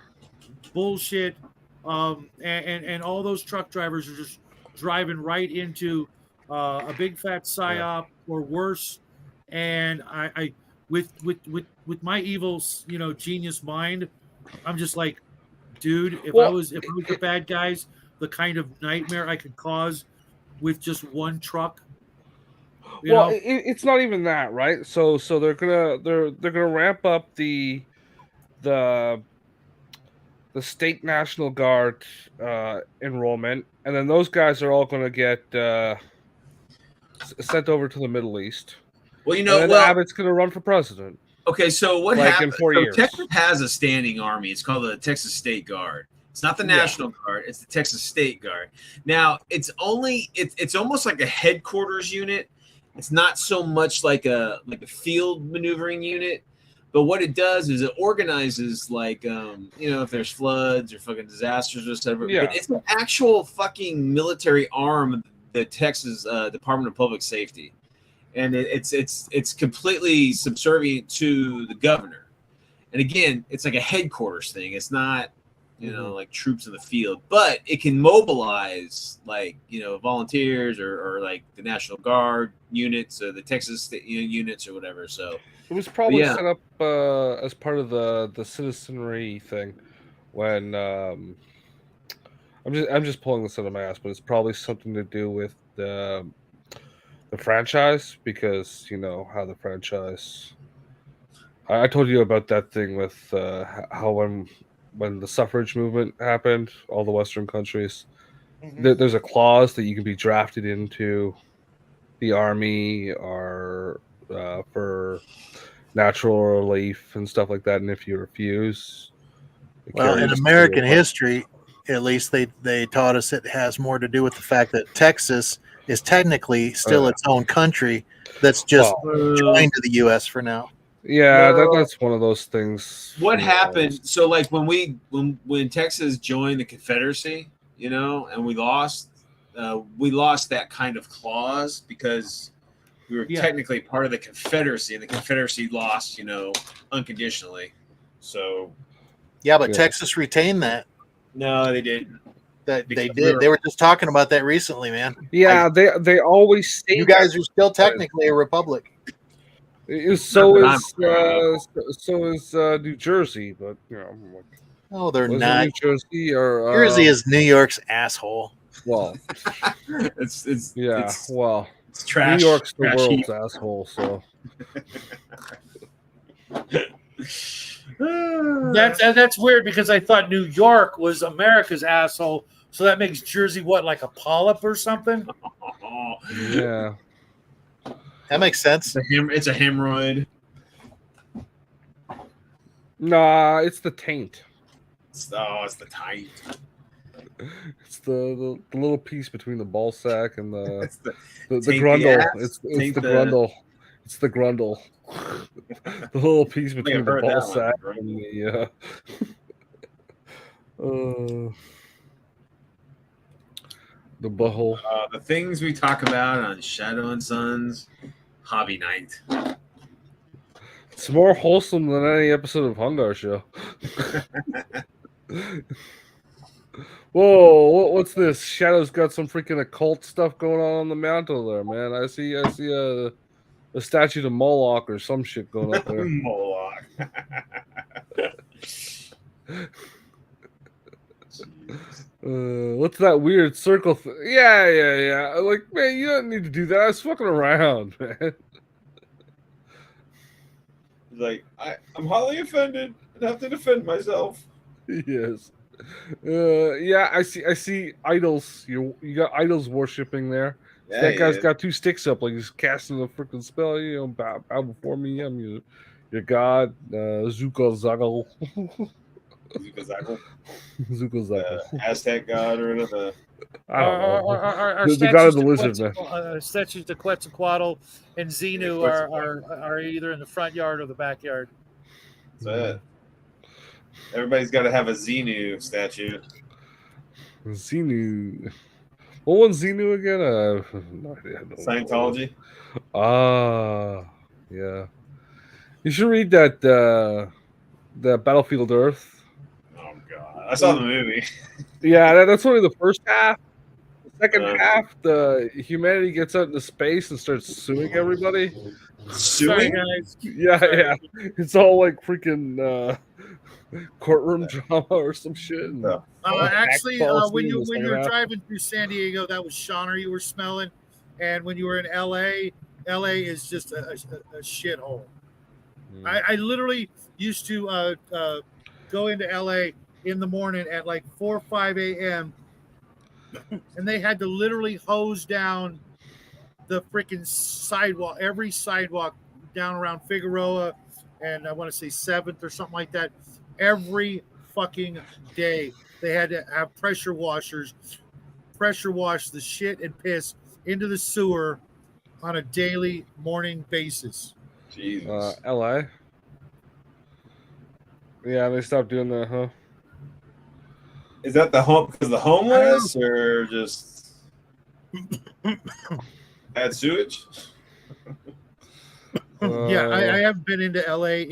bullshit, and all those truck drivers are just driving right into a big fat psyop or worse. And I with my evil, genius mind, I'm just like, dude, if I was the bad guys, the kind of nightmare I could cause with just one truck. It's not even that, right? So they're gonna ramp up the state National Guard enrollment, and then those guys are all gonna get sent over to the Middle East. Well, and then Abbott's gonna run for president. Okay, so what like happened? in 4 years. Texas has a standing army. It's called the Texas State Guard. It's not the National Guard. It's the Texas State Guard. Now, it's almost like a headquarters unit. It's not so much like a field maneuvering unit, but what it does is it organizes if there's floods or fucking disasters or whatever. Yeah. But it's an actual fucking military arm of the Texas Department of Public Safety. And it's completely subservient to the governor. And again, it's like a headquarters thing. It's not, like troops in the field, but it can mobilize volunteers or like the National Guard units or the Texas State units or whatever. So it was probably set up as part of the citizenry thing when I'm just pulling this out of my ass, but it's probably something to do with the franchise, because you know how the franchise. I told you about that thing with how when the suffrage movement happened, all the Western countries, there's a clause that you can be drafted into the army or for natural relief and stuff like that, and if you refuse, well, in American history, at least they taught us it has more to do with the fact that Texas is technically still its own country that's just joined to the U.S. for now. Yeah, that's one of those things. What happened? So, like when Texas joined the Confederacy, and we lost that kind of clause because we were technically part of the Confederacy, and the Confederacy lost, unconditionally. So, but Texas retained that. No, they didn't. They did. They were just talking about that recently, man. Yeah, they always say you guys are still technically a republic. So is New Jersey, but they're not. New Jersey or Jersey is New York's asshole. Well, it's trash. New York's the world's asshole. So that's weird, because I thought New York was America's asshole. So that makes Jersey what, like a polyp or something? Yeah. That makes sense. It's a hemorrhoid. Nah, it's the taint. It's the taint. It's the little piece between the ball sack and the grundle. It's the grundle. It's the grundle. The little piece between the ball sack and the butthole. The things we talk about on Shadow and Sons Hobby Night. It's more wholesome than any episode of Hungar Show. Whoa, what's this? Shadow's got some freaking occult stuff going on the mantle there, man. I see a statue of Moloch or some shit going up there. Moloch. What's that weird circle? Yeah. Like, man, you don't need to do that. I was fucking around, man. Like, I'm highly offended and have to defend myself. Yes. I see idols. You got idols worshipping there. Yeah, That guy's yeah. got two sticks up, like he's casting a freaking spell. Bow before me. I'm your god, Zuko Zagal. Zuko Zuko Zagal. Aztec god or whatever. I don't know. Our The god of statues the to lizard man. statues to Quetzalcoatl and Xenu are either in the front yard or the backyard. That's it. Everybody's got to have a Xenu statue. Xenu. What one's Xenu again? No idea. No. Scientology. Yeah. You should read that Battlefield Earth. Oh god, I saw the movie. Yeah, that's only the first half. The second Uh. half, the humanity gets out into space and starts suing everybody. Sorry, Suing? guys. Yeah, Sorry. yeah. It's all like freaking courtroom drama or some shit. And No. Actually, policy when in you the second were half. driving through San Diego, that was Shawner you were smelling, and when you were in LA, LA is just a shithole. I literally used to go into LA in the morning at like 4 or 5 a.m. and they had to literally hose down the freaking sidewalk, every sidewalk down around Figueroa and I want to say 7th or something like that. Every fucking day they had to have pressure washers pressure wash the shit and piss into the sewer on a daily morning basis. Jesus. LA. Yeah, they stopped doing that, huh? Is that the home because the homeless or just bad sewage? Yeah, I haven't been into LA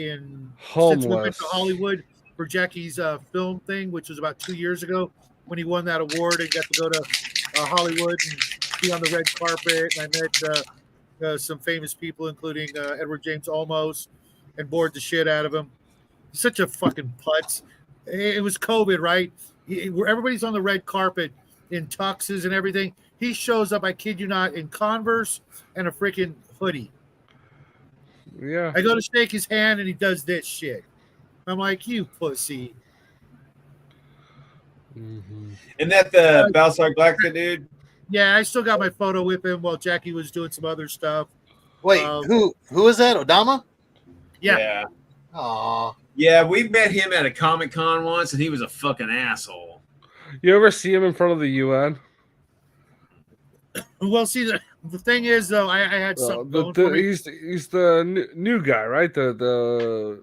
since we went to Hollywood for Jackie's film thing, which was about 2 years ago when he won that award and got to go to Hollywood and be on the red carpet. And I met some famous people, including Edward James Olmos, and bored the shit out of him. He's such a fucking putz. It was COVID, right? Where everybody's on the red carpet in tuxes and everything. He shows up, I kid you not, in Converse and a freaking hoodie. Yeah. I go to shake his hand and he does this shit. I'm like, you pussy. Mm-hmm. Isn't that the Balsar Galactica dude? Yeah, I still got my photo with him while Jackie was doing some other stuff. Wait, who is that? Odama? Yeah. Aw. Yeah, we met him at a Comic Con once, and he was a fucking asshole. You ever see him in front of the UN? Well, see, the thing is, though, I had something going for me. He's the new guy, right? The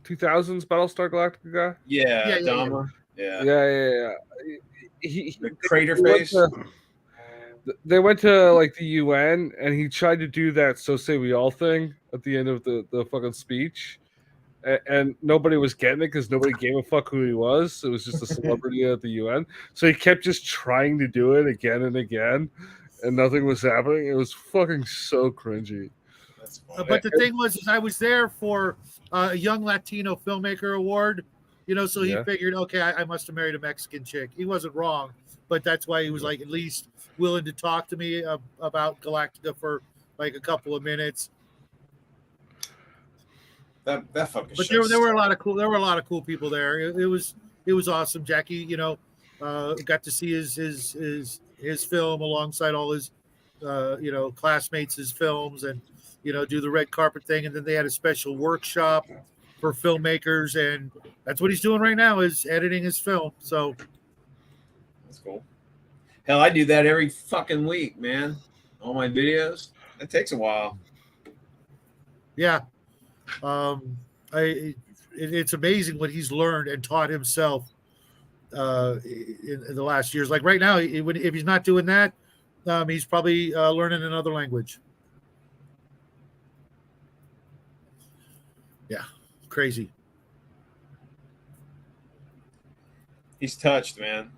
2000s Battlestar Galactica guy? Yeah, Dama. Yeah. He the crater face. They went to like the UN, and he tried to do that "So Say We All" thing at the end of the fucking speech, and nobody was getting it because nobody gave a fuck who he was. It was just a celebrity at the UN, so he kept just trying to do it again and again, and nothing was happening. It was fucking so cringy. But the thing was, is I was there for a Young Latino Filmmaker Award, so he figured, okay, I must have married a Mexican chick. He wasn't wrong, but that's why he was like at least willing to talk to me about Galactica for like a couple of minutes. That fucking. But there were a lot of cool people there. It was awesome. Jackie, got to see his film alongside all his classmates' films and do the red carpet thing, and then they had a special workshop for filmmakers, and that's what he's doing right now is editing his film. So that's cool. Hell, I do that every fucking week, man. All my videos. It takes a while. Yeah. It's amazing what he's learned and taught himself in the last years. Like right now, if he's not doing that, he's probably learning another language. Yeah, crazy. He's touched, man,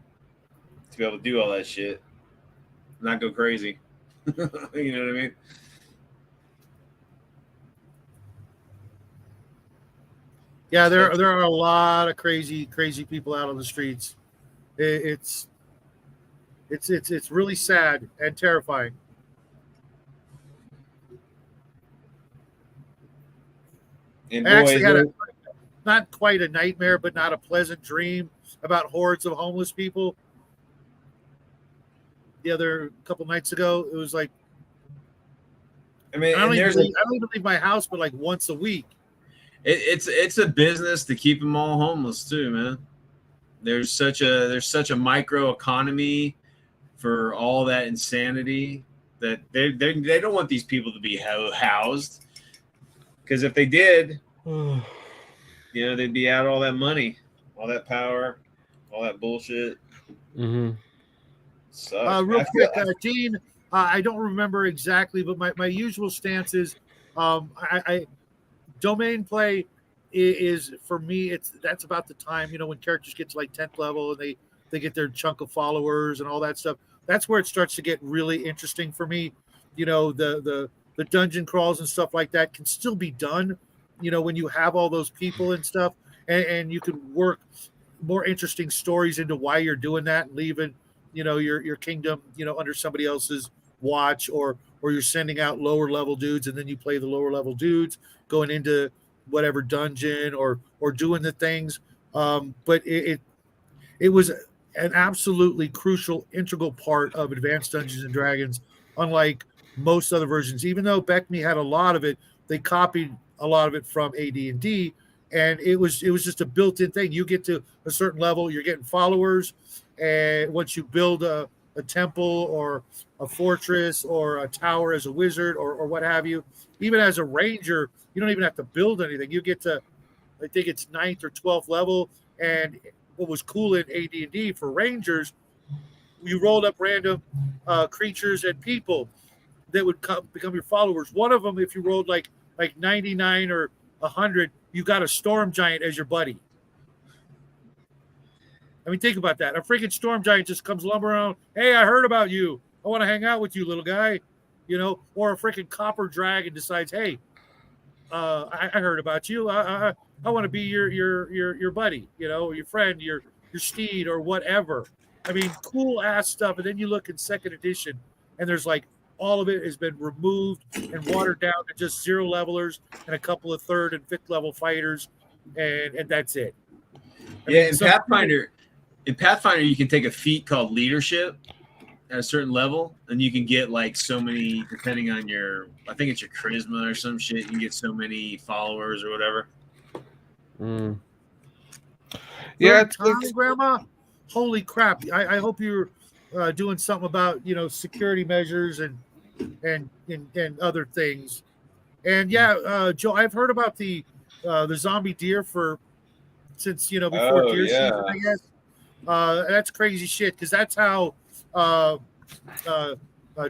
to be able to do all that shit, not go crazy. You know what I mean? Yeah, there are a lot of crazy people out on the streets. It's really sad and terrifying. And I actually had not quite a nightmare, but not a pleasant dream about hordes of homeless people. the other couple nights ago. It was like I mean, I don't, and even there's leave, I don't even leave my house, but like once a week. it's a business to keep them all homeless too, man. There's such a micro economy for all that insanity that they don't want these people to be housed, because if they did, they'd be out all that money, all that power, all that bullshit. Mm-hmm. Sucks. Real quick, Dean, I don't remember exactly, but my usual stance is I domain play is for me. That's about the time when characters get to like 10th level and they get their chunk of followers and all that stuff. That's where it starts to get really interesting for me. The dungeon crawls and stuff like that can still be done. When you have all those people and stuff, and you can work more interesting stories into why you're doing that and leaving your kingdom under somebody else's watch, or you're sending out lower level dudes and then you play the lower level dudes going into whatever dungeon or doing the things. But it was an absolutely crucial integral part of Advanced Dungeons and Dragons, unlike most other versions. Even though Beckme had a lot of it, they copied a lot of it from AD&D, and it was just a built-in thing. You get to a certain level, you're getting followers, and once you build a temple or a fortress or a tower as a wizard or what have you, even as a ranger, you don't even have to build anything. You get to, I think it's 9th or 12th level, and what was cool in AD&D for rangers, you rolled up random creatures and people that would become your followers. One of them, if you rolled like 99 or 100, you got a storm giant as your buddy. I mean, think about that. A freaking storm giant just comes lumbering around. Hey, I heard about you. I want to hang out with you, little guy. Or a freaking copper dragon decides, hey, I heard about you. I want to be your buddy, or your friend, your steed, or whatever. I mean, cool ass stuff. And then you look in second edition, and there's like all of it has been removed and watered down to just 0 levelers and a couple of 3rd and 5th level fighters, and that's it. In Pathfinder, you can take a feat called leadership at a certain level, and you can get like so many, depending on I think it's your charisma or some shit. You can get so many followers or whatever. Yeah, it's Grandma. Holy crap! I hope you're doing something about security measures and other things. And yeah, Joe, I've heard about the zombie deer since before deer season, I guess. That's crazy shit, because that's how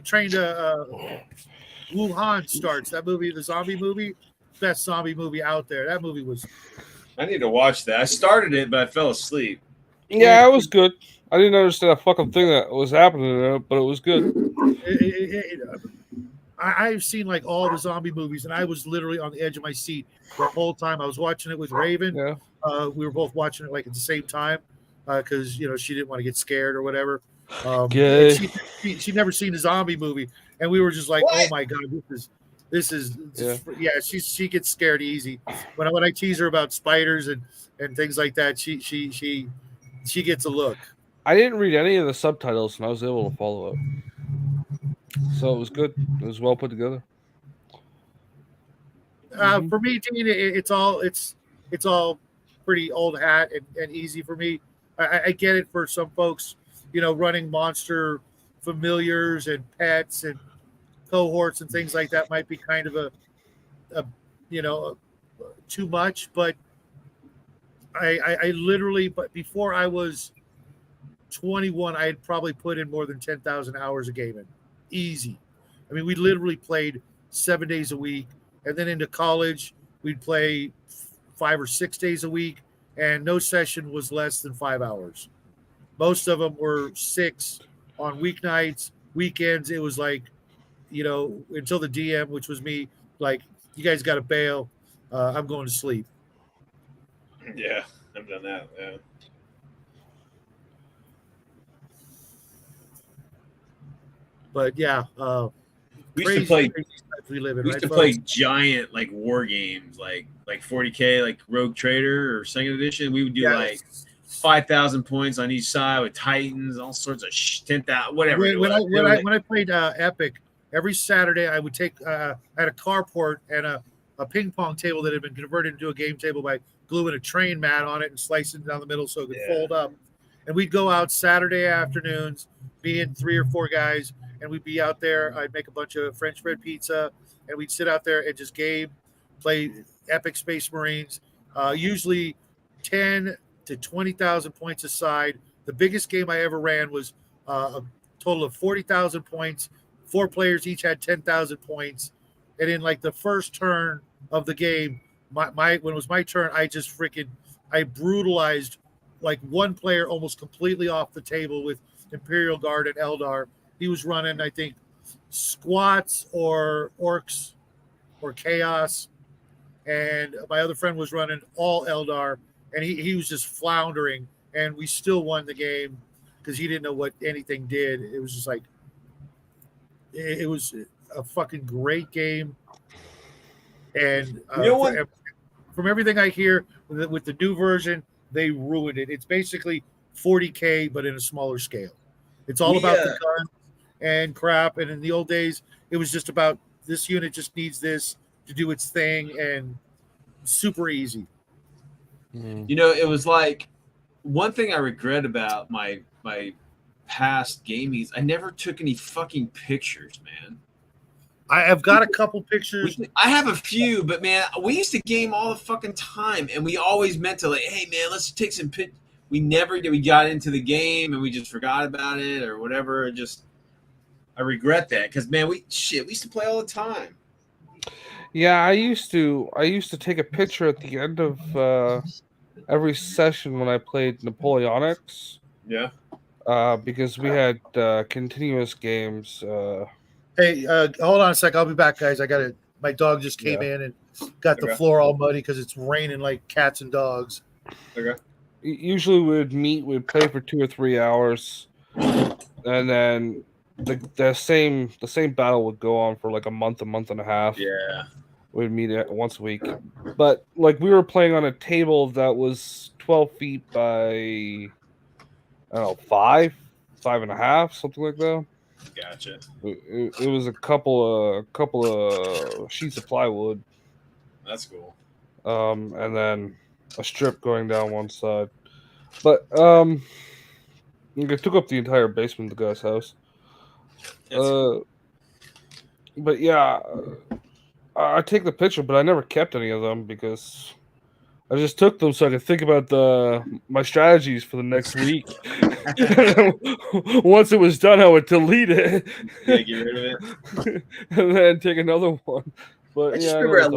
Train to Wuhan starts. That movie, the zombie movie, best zombie movie out there. That movie was. I need to watch that. I started it, but I fell asleep. Yeah, it was good. I didn't understand a fucking thing that was happening in it, but it was good. I've seen like all the zombie movies, and I was literally on the edge of my seat the whole time. I was watching it with Raven. Yeah. We were both watching it like at the same time because she didn't want to get scared or whatever. She'd never seen a zombie movie, and we were just like, "Oh my god, this is yeah." She gets scared easy. When I tease her about spiders and things like that, she gets a look. I didn't read any of the subtitles, and I was able to follow it. So it was good. It was well put together. For me, Dean, it's all pretty old hat and easy for me. I get it for some folks, running monster familiars and pets and cohorts and things like that might be kind of a too much. But I literally, but before I was 21, I had probably put in more than 10,000 hours of gaming. Easy. I mean, we literally played 7 days a week, and then into college, we'd play 5 or 6 days a week, and no session was less than 5 hours. Most of them were 6 on weeknights. Weekends, it was like, until the DM, which was me, like, you guys got to bail. I'm going to sleep. Yeah, I've done that. Yeah. But yeah, we used to play. We live in, we used to play giant war games, like 40K, like Rogue Trader or Second Edition. We would do 5,000 points on each side with Titans, all sorts of 10,000, whatever. When I played Epic, every Saturday I would take I had a carport and a ping pong table that had been converted into a game table by gluing a train mat on it and slicing it down the middle so it could fold up. And we'd go out Saturday afternoons, me and 3 or 4 guys, and we'd be out there. I'd make a bunch of French bread pizza, and we'd sit out there and just game, play Epic Space Marines, usually 10 to 20,000 points aside. The biggest game I ever ran was a total of 40,000 points. 4 players each had 10,000 points. And in like the first turn of the game, when it was my turn, I brutalized like one player almost completely off the table with Imperial Guard and Eldar. He was running, I think, squats or orcs or chaos. And my other friend was running all Eldar, and he was just floundering. And we still won the game because he didn't know what anything did. It was just like, it was a fucking great game. And from everything I hear with the new version, they ruined it. It's basically 40K, but in a smaller scale. It's all about the guns and crap. And in the old days, it was just about this unit just needs this to do its thing, and super easy. You know, it was like one thing I regret about my past gamings. I never took any fucking pictures, man. I've got a couple pictures. I have a few, but man, we used to game all the fucking time, and we always meant to like, hey man, let's take some pictures. We never did. We got into the game and we just forgot about it or whatever. I regret that because man, we used to play all the time. Yeah, I used to take a picture at the end of every session when I played Napoleonics. Yeah. Because we had continuous games. Hey, hold on a sec. I'll be back, guys. My dog just came in and got the floor all muddy because it's raining like cats and dogs. Okay. Usually we'd play for 2 or 3 hours, and then the same battle would go on for like a month and a half. Yeah. We'd meet once a week. But like we were playing on a table that was 12 feet by, I don't know, 5.5, something like that. Gotcha. It was a couple of sheets of plywood. That's cool. And then a strip going down one side. But it took up the entire basement of the guy's house. But yeah, I take the picture, but I never kept any of them because I just took them so I could think about my strategies for the next week. Once it was done, I would delete it. Yeah, get rid of it, and then take another one. But I yeah, just remember a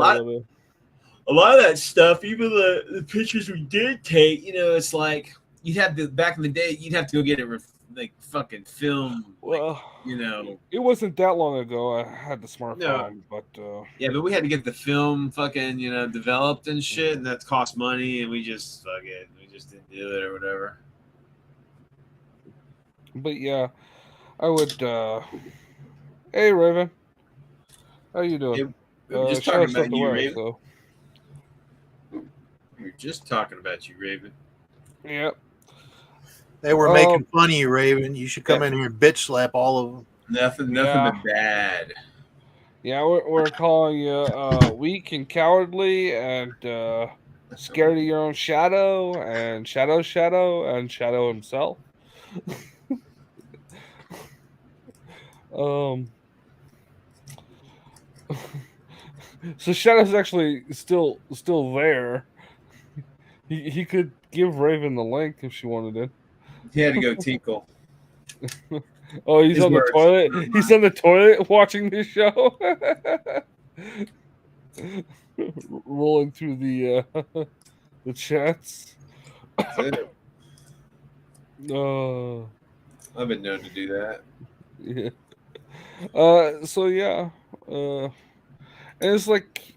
lot of that stuff. Even the pictures we did take, you know, it's like you'd have to back in the day. You'd have to go get it like fucking film. Well, you know, it wasn't that long ago. I had the smartphone, but yeah, but we had to get the film fucking developed and shit, and that cost money, and we just didn't do it or whatever. But yeah, I would. Hey, Raven, how you doing? We were just talking about you, Raven. We were just talking about you, Raven. Yep. They were making fun of you, Raven. You should come in here and bitch slap all of them. Nothing but bad. Yeah, we're calling you weak and cowardly and scared of your own shadow and shadow and shadow himself. So Shadow's actually still there. He could give Raven the link if she wanted it. He had to go tinkle. Oh, he's on the toilet. He's on the toilet watching this show. Rolling through the chats. I've been known to do that. Yeah. So yeah. And it's like,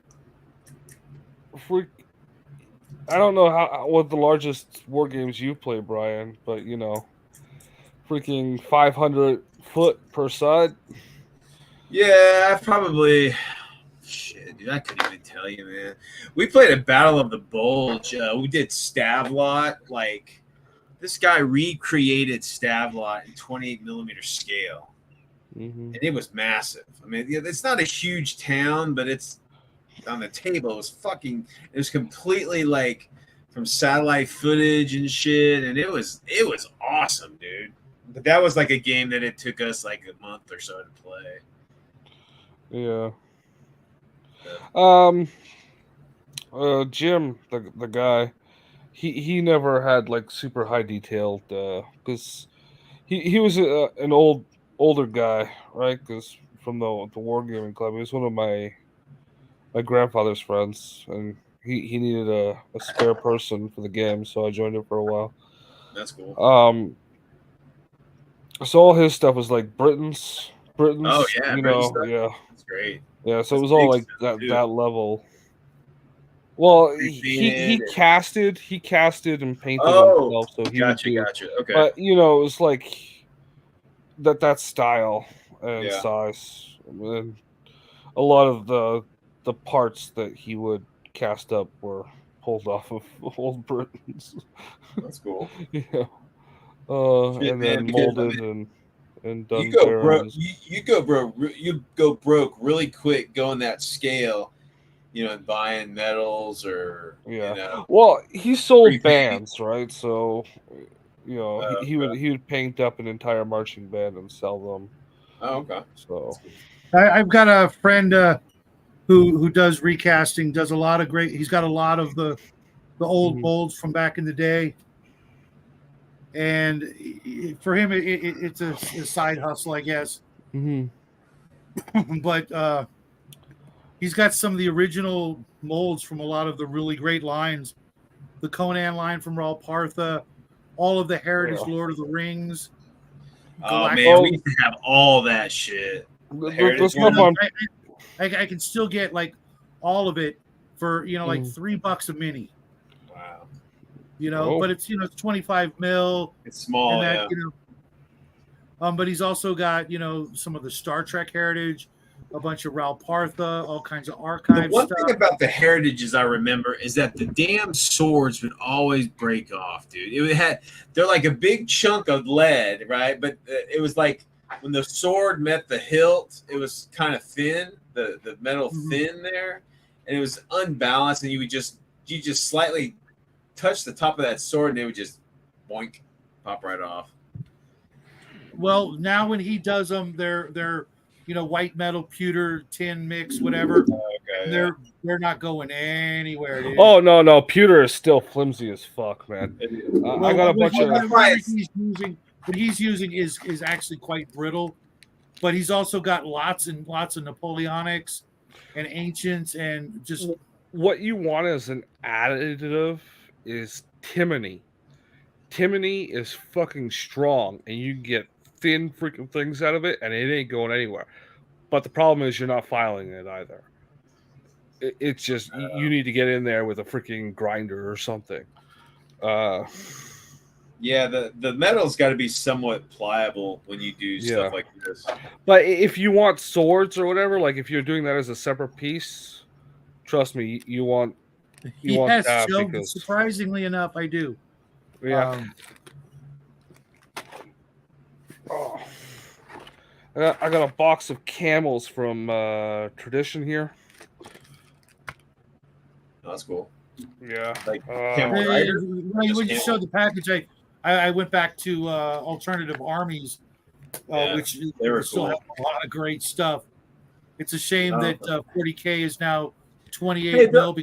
I don't know what the largest war games you've played, Brian, but freaking 500 foot per side. Yeah, I probably. Shit, dude, I couldn't even tell you, man. We played a Battle of the Bulge. We did Stavlot, like this guy recreated Stavlot in 28 millimeter scale, Mm-hmm. and it was massive. I mean, it's not a huge town, but it's on the table. It was completely like from satellite footage and shit, and it was awesome, dude. But that was like a game that it took us like a month or so to play. Yeah. Jim, the guy, he never had like super high detailed because he was an older guy, right? Because from the wargaming club, he was one of my grandfather's friends, and he needed a spare person for the game, so I joined it for a while. That's cool. So all his stuff was like Britain's, Oh yeah, you British know, stuff. yeah, That's great. yeah. So it That's was all big like stuff, too. that level. Well, Pre-painted he casted and painted Oh, himself, so he would gotcha. do. Okay. But you know, it was like that style and Yeah. size, and a lot of the parts that he would cast up were pulled off of old Britons. That's cool. Yeah, Shit, and man, then because, I molded and You done go broke. bearings. You go broke. You go broke really quick going that scale. You know, buying metals or Yeah. You know, Well, he sold Pre-painted. bands, right? So, you know, Oh, he would paint up an entire marching band and sell them. oh, okay. So, I've got a friend who does recasting, does a lot of great. He's got a lot of the old Mhm. molds from back in the day, and for him, it's a side hustle, I guess. mhm. But he's got some of the original molds from a lot of the really great lines, the Conan line from Raul Partha, all of the Heritage Yeah. Lord of the Rings. Oh Galactic- man, we used to have all that shit. The Heritage stuff one. on I can still get like all of it for like $3 a mini. Wow, Oh. But it's it's 25 mil it's small. and that Yeah. but he's also got some of the Star Trek heritage, a bunch of Raul Partha, all kinds of The archive one stuff. thing about the heritages I remember is that the damn swords would always break off, dude. They're like a big chunk of lead, right? But it was like when the sword met the hilt, it was kind of thin, the metal thin there, and it was unbalanced, and you just slightly touch the top of that sword, and it would just boink, pop right off. Well, now when he does them, they're white metal, pewter, tin mix, whatever. Okay, They're not going anywhere, dude. Oh no, pewter is still flimsy as fuck, man. I got a bunch of what he's using is actually quite brittle, but he's also got lots and lots of Napoleonics and ancients and just what you want as an additive is timony. Timony is fucking strong, and you can get thin freaking things out of it, and it ain't going anywhere. But the problem is you're not filing it either. It's just you need to get in there with a freaking grinder or something. Yeah, the metal's got to be somewhat pliable when you do stuff like this. But if you want swords or whatever, like if you're doing that as a separate piece, trust me, you want yes, that Joe. because Surprisingly enough, I do. Yeah. I got a box of camels from Tradition here. That's cool. Yeah. Like Camel Rider? When you showed the package, I went back to Alternative Armies, which still have a lot of great stuff. It's a shame that 40K is now 28 mil.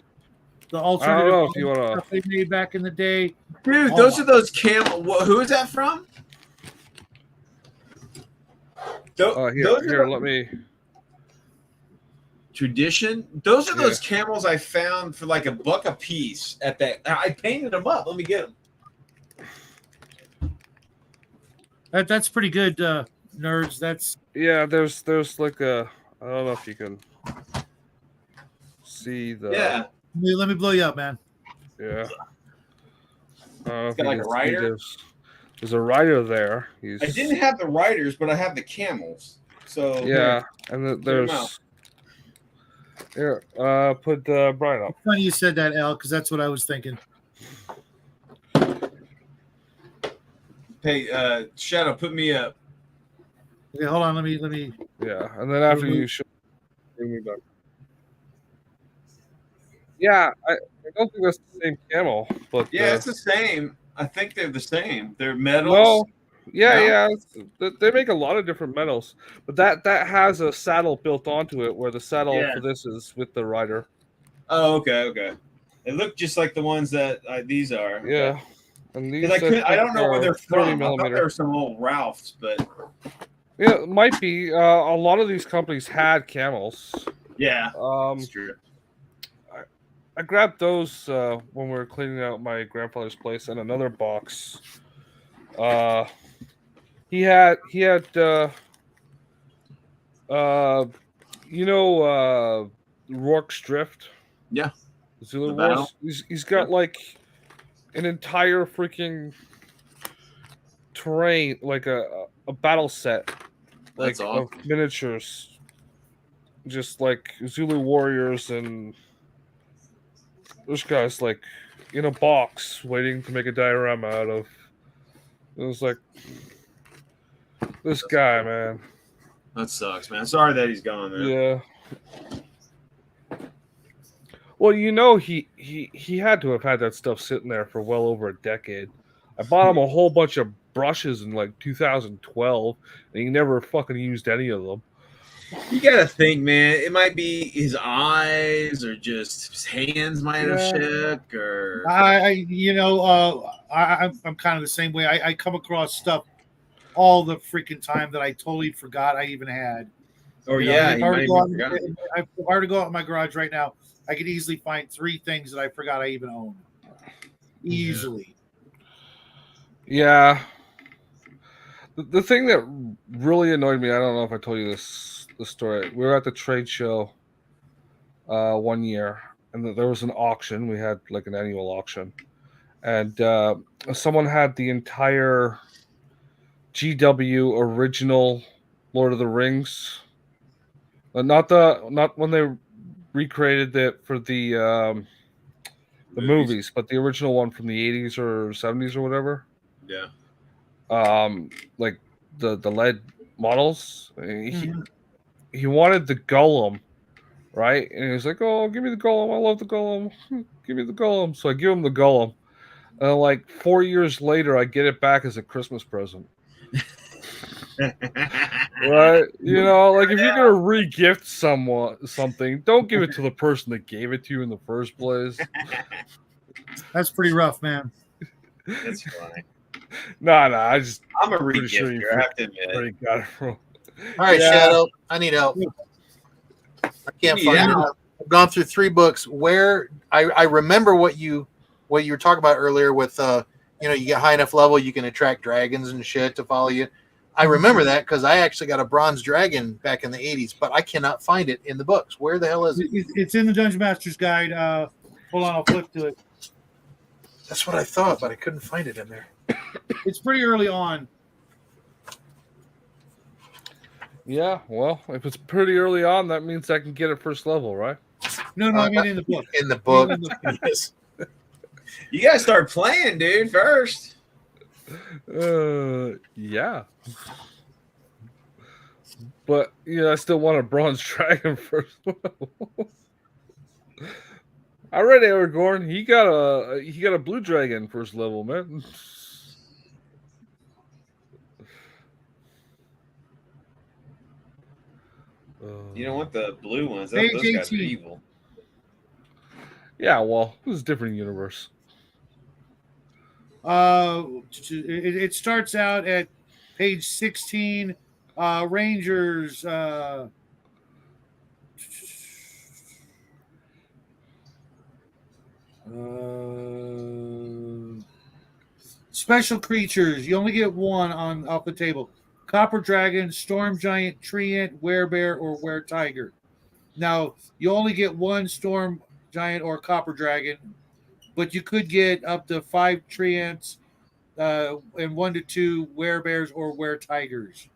The alternative stuff they made back in the day. Dude, those are those camel. Who is that from? Here, let me. Tradition. Those are those camels I found for like $1 a piece at that. I painted them up. Let me get them. That's pretty good, nerds. That's there's like a, I don't know if you can see the. Yeah. Let me blow you up, man. Yeah. It's got like a rider. There's a rider there. I didn't have the riders, but I have the camels. So yeah, and then there's. Here, put Brian up. It's funny you said that, Al, because that's what I was thinking. Hey, Shadow, put me up. Okay, hold on. Let me. Yeah, and then after you show, bring me back. Yeah, I don't think that's the same camel, but Yeah, it's the same. I think they're the same. They're metals. no, yeah, No? yeah, they make a lot of different metals, but that has a saddle built onto it, where the saddle Yeah. for this is with the rider. Oh, okay. They look just like the ones that these are. Yeah, and these Because I don't know where they're 30 from. I thought millimeter. they were some old Ralphs, but Yeah, it might be. A lot of these companies had camels. yeah, Um, that's true. I grabbed those when we were cleaning out my grandfather's place, and another box. He had Rourke's Drift. Yeah. Zulu The Wars. battle? He's got like an entire freaking terrain, like a battle set, like That's awesome. of miniatures, just like Zulu warriors, and this guy's like in a box waiting to make a diorama out of. It was like this guy, man. That sucks, man. Sorry that he's gone, man. Yeah. Well, he had to have had that stuff sitting there for well over a decade. I bought him a whole bunch of brushes in like 2012, and he never fucking used any of them. You gotta think, man. It might be his eyes, or just his hands might have shook, or I'm kind of the same way. I come across stuff all the freaking time that I totally forgot I even had. or You know, yeah, if he I were might to have go out, even forgotten. if I were to go out in my garage right now, I could easily find 3 things that I forgot I even owned. Easily. Yeah. The thing that really annoyed me, I don't know if I told you this story. We were at the trade show one year, and there was an auction. We had like an annual auction, and someone had the entire GW original Lord of the Rings. Not when they recreated it for the movies, but the original one from the 80s or 70s or whatever. Yeah. Like the lead models. He wanted the Golem, right? And he was like, "Oh, give me the Golem! I love the Golem! Give me the Golem!" So I give him the Golem, and like 4 years later, I get it back as a Christmas present. Right? You know, like if you're gonna re-gift someone something, don't give it to the person that gave it to you in the first place. That's pretty rough, man. That's funny. No, I'm a pretty re-gifter. sure you I have to admit. already got it from. All right, Yeah. Shadow, I need help. I can't find it. I've gone through 3 books where I remember what you were talking about earlier with you get high enough level you can attract dragons and shit to follow you. I remember that because I actually got a bronze dragon back in the 80s, but I cannot find it in the books. Where the hell is it? It's in the Dungeon Master's Guide. Hold on, I'll flip to it. That's what I thought, but I couldn't find it in there. It's pretty early on. Yeah, well, if it's pretty early on, that means I can get it first level, right? No, I mean in the book. In the book. Yes. You gotta start playing, dude, first. Yeah. But I still want a bronze dragon first level. I read Aragorn. He got a blue dragon first level, man. You don't want the blue ones. Page Those guys are 18. evil. Yeah, well, this is a different universe. It starts out at page 16. Rangers. Special creatures. You only get one off the table. Copper dragon, storm giant, treant, werebear, or were-tiger. Now you only get one storm giant or copper dragon, but you could get up to 5 treants and 1 to 2 werebears or were-tigers.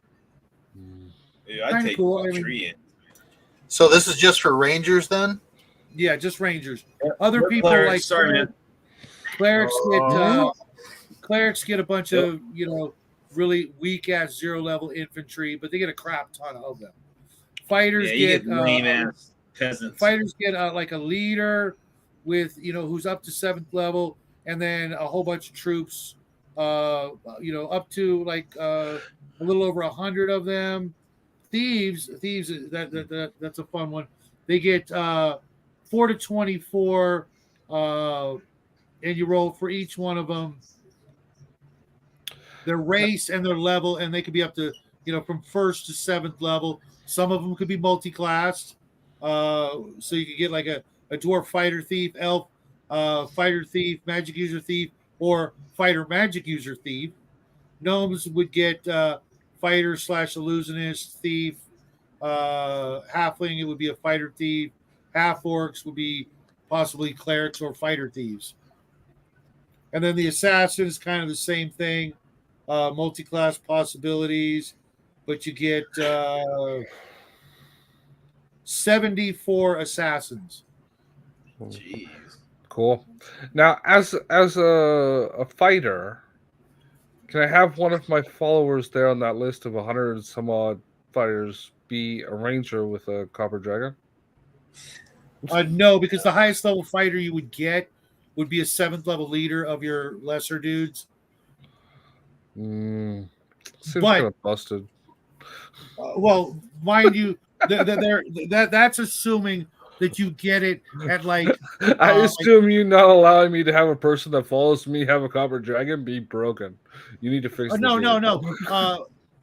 Yeah, I'd Kinda take cool. a I mean- tree in. So this is just for Rangers then? Yeah, just rangers. Other We're people clerics. like Sorry, man. clerics Clerics get a bunch of really weak ass 0-level infantry, but they get a crap ton of them. Fighters Yeah, you get lame ass peasants. fighters get like a leader with who's up to 7th level, and then a whole bunch of troops, up to like a little over 100 of them. Thieves, that's a fun one. They get 4 to 24, and you roll for each one of them their race and their level, and they could be up to from 1st to 7th level. Some of them could be multi-classed, so you could get like a dwarf fighter thief, elf fighter thief, magic user thief, or fighter magic user thief. Gnomes would get fighter / illusionist thief. Halfling, it would be a fighter thief. Half orcs would be possibly clerics or fighter thieves. And then the assassin is kind of the same thing, multi-class possibilities, but you get 74 assassins. Jeez. Cool. Now, as a fighter, can I have one of my followers there on that list of 100 and some odd fighters be a ranger with a copper dragon? No, because the highest level fighter you would get would be a 7th level leader of your lesser dudes. Seems But- kind of busted. Well, mind you, that's assuming that you get it at like. I assume you not allowing me to have a person that follows me have a copper dragon be broken. You need to fix. No.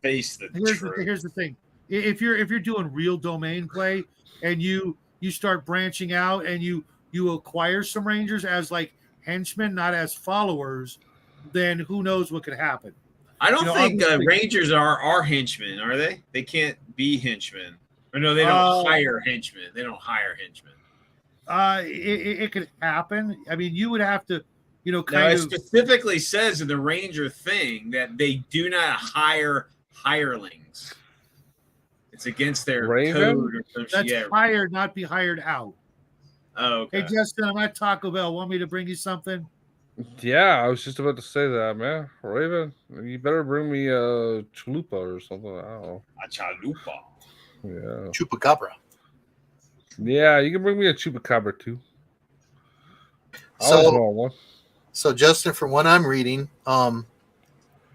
Face the truth. Here's the thing: if you're doing real domain play and you start branching out and you acquire some rangers as like henchmen, not as followers, then who knows what could happen. I don't think obviously- rangers are henchmen, are they? They can't be henchmen. Or no, they don't hire henchmen. They don't hire henchmen. It could happen. I mean, you would have to, No, kind it of. specifically says in the ranger thing that they do not hire hirelings. It's against their Raven? code or some That's shit. hired, not be hired out. Oh, okay. Hey, Justin, I'm at Taco Bell. Want me to bring you something? Yeah, I was just about to say that, man. Raven, you better bring me a chalupa or something. I don't know. A chalupa. Yeah, Chupacabra. yeah, you can bring me a chupacabra too. I always So, want one. so Justin, from what I'm reading,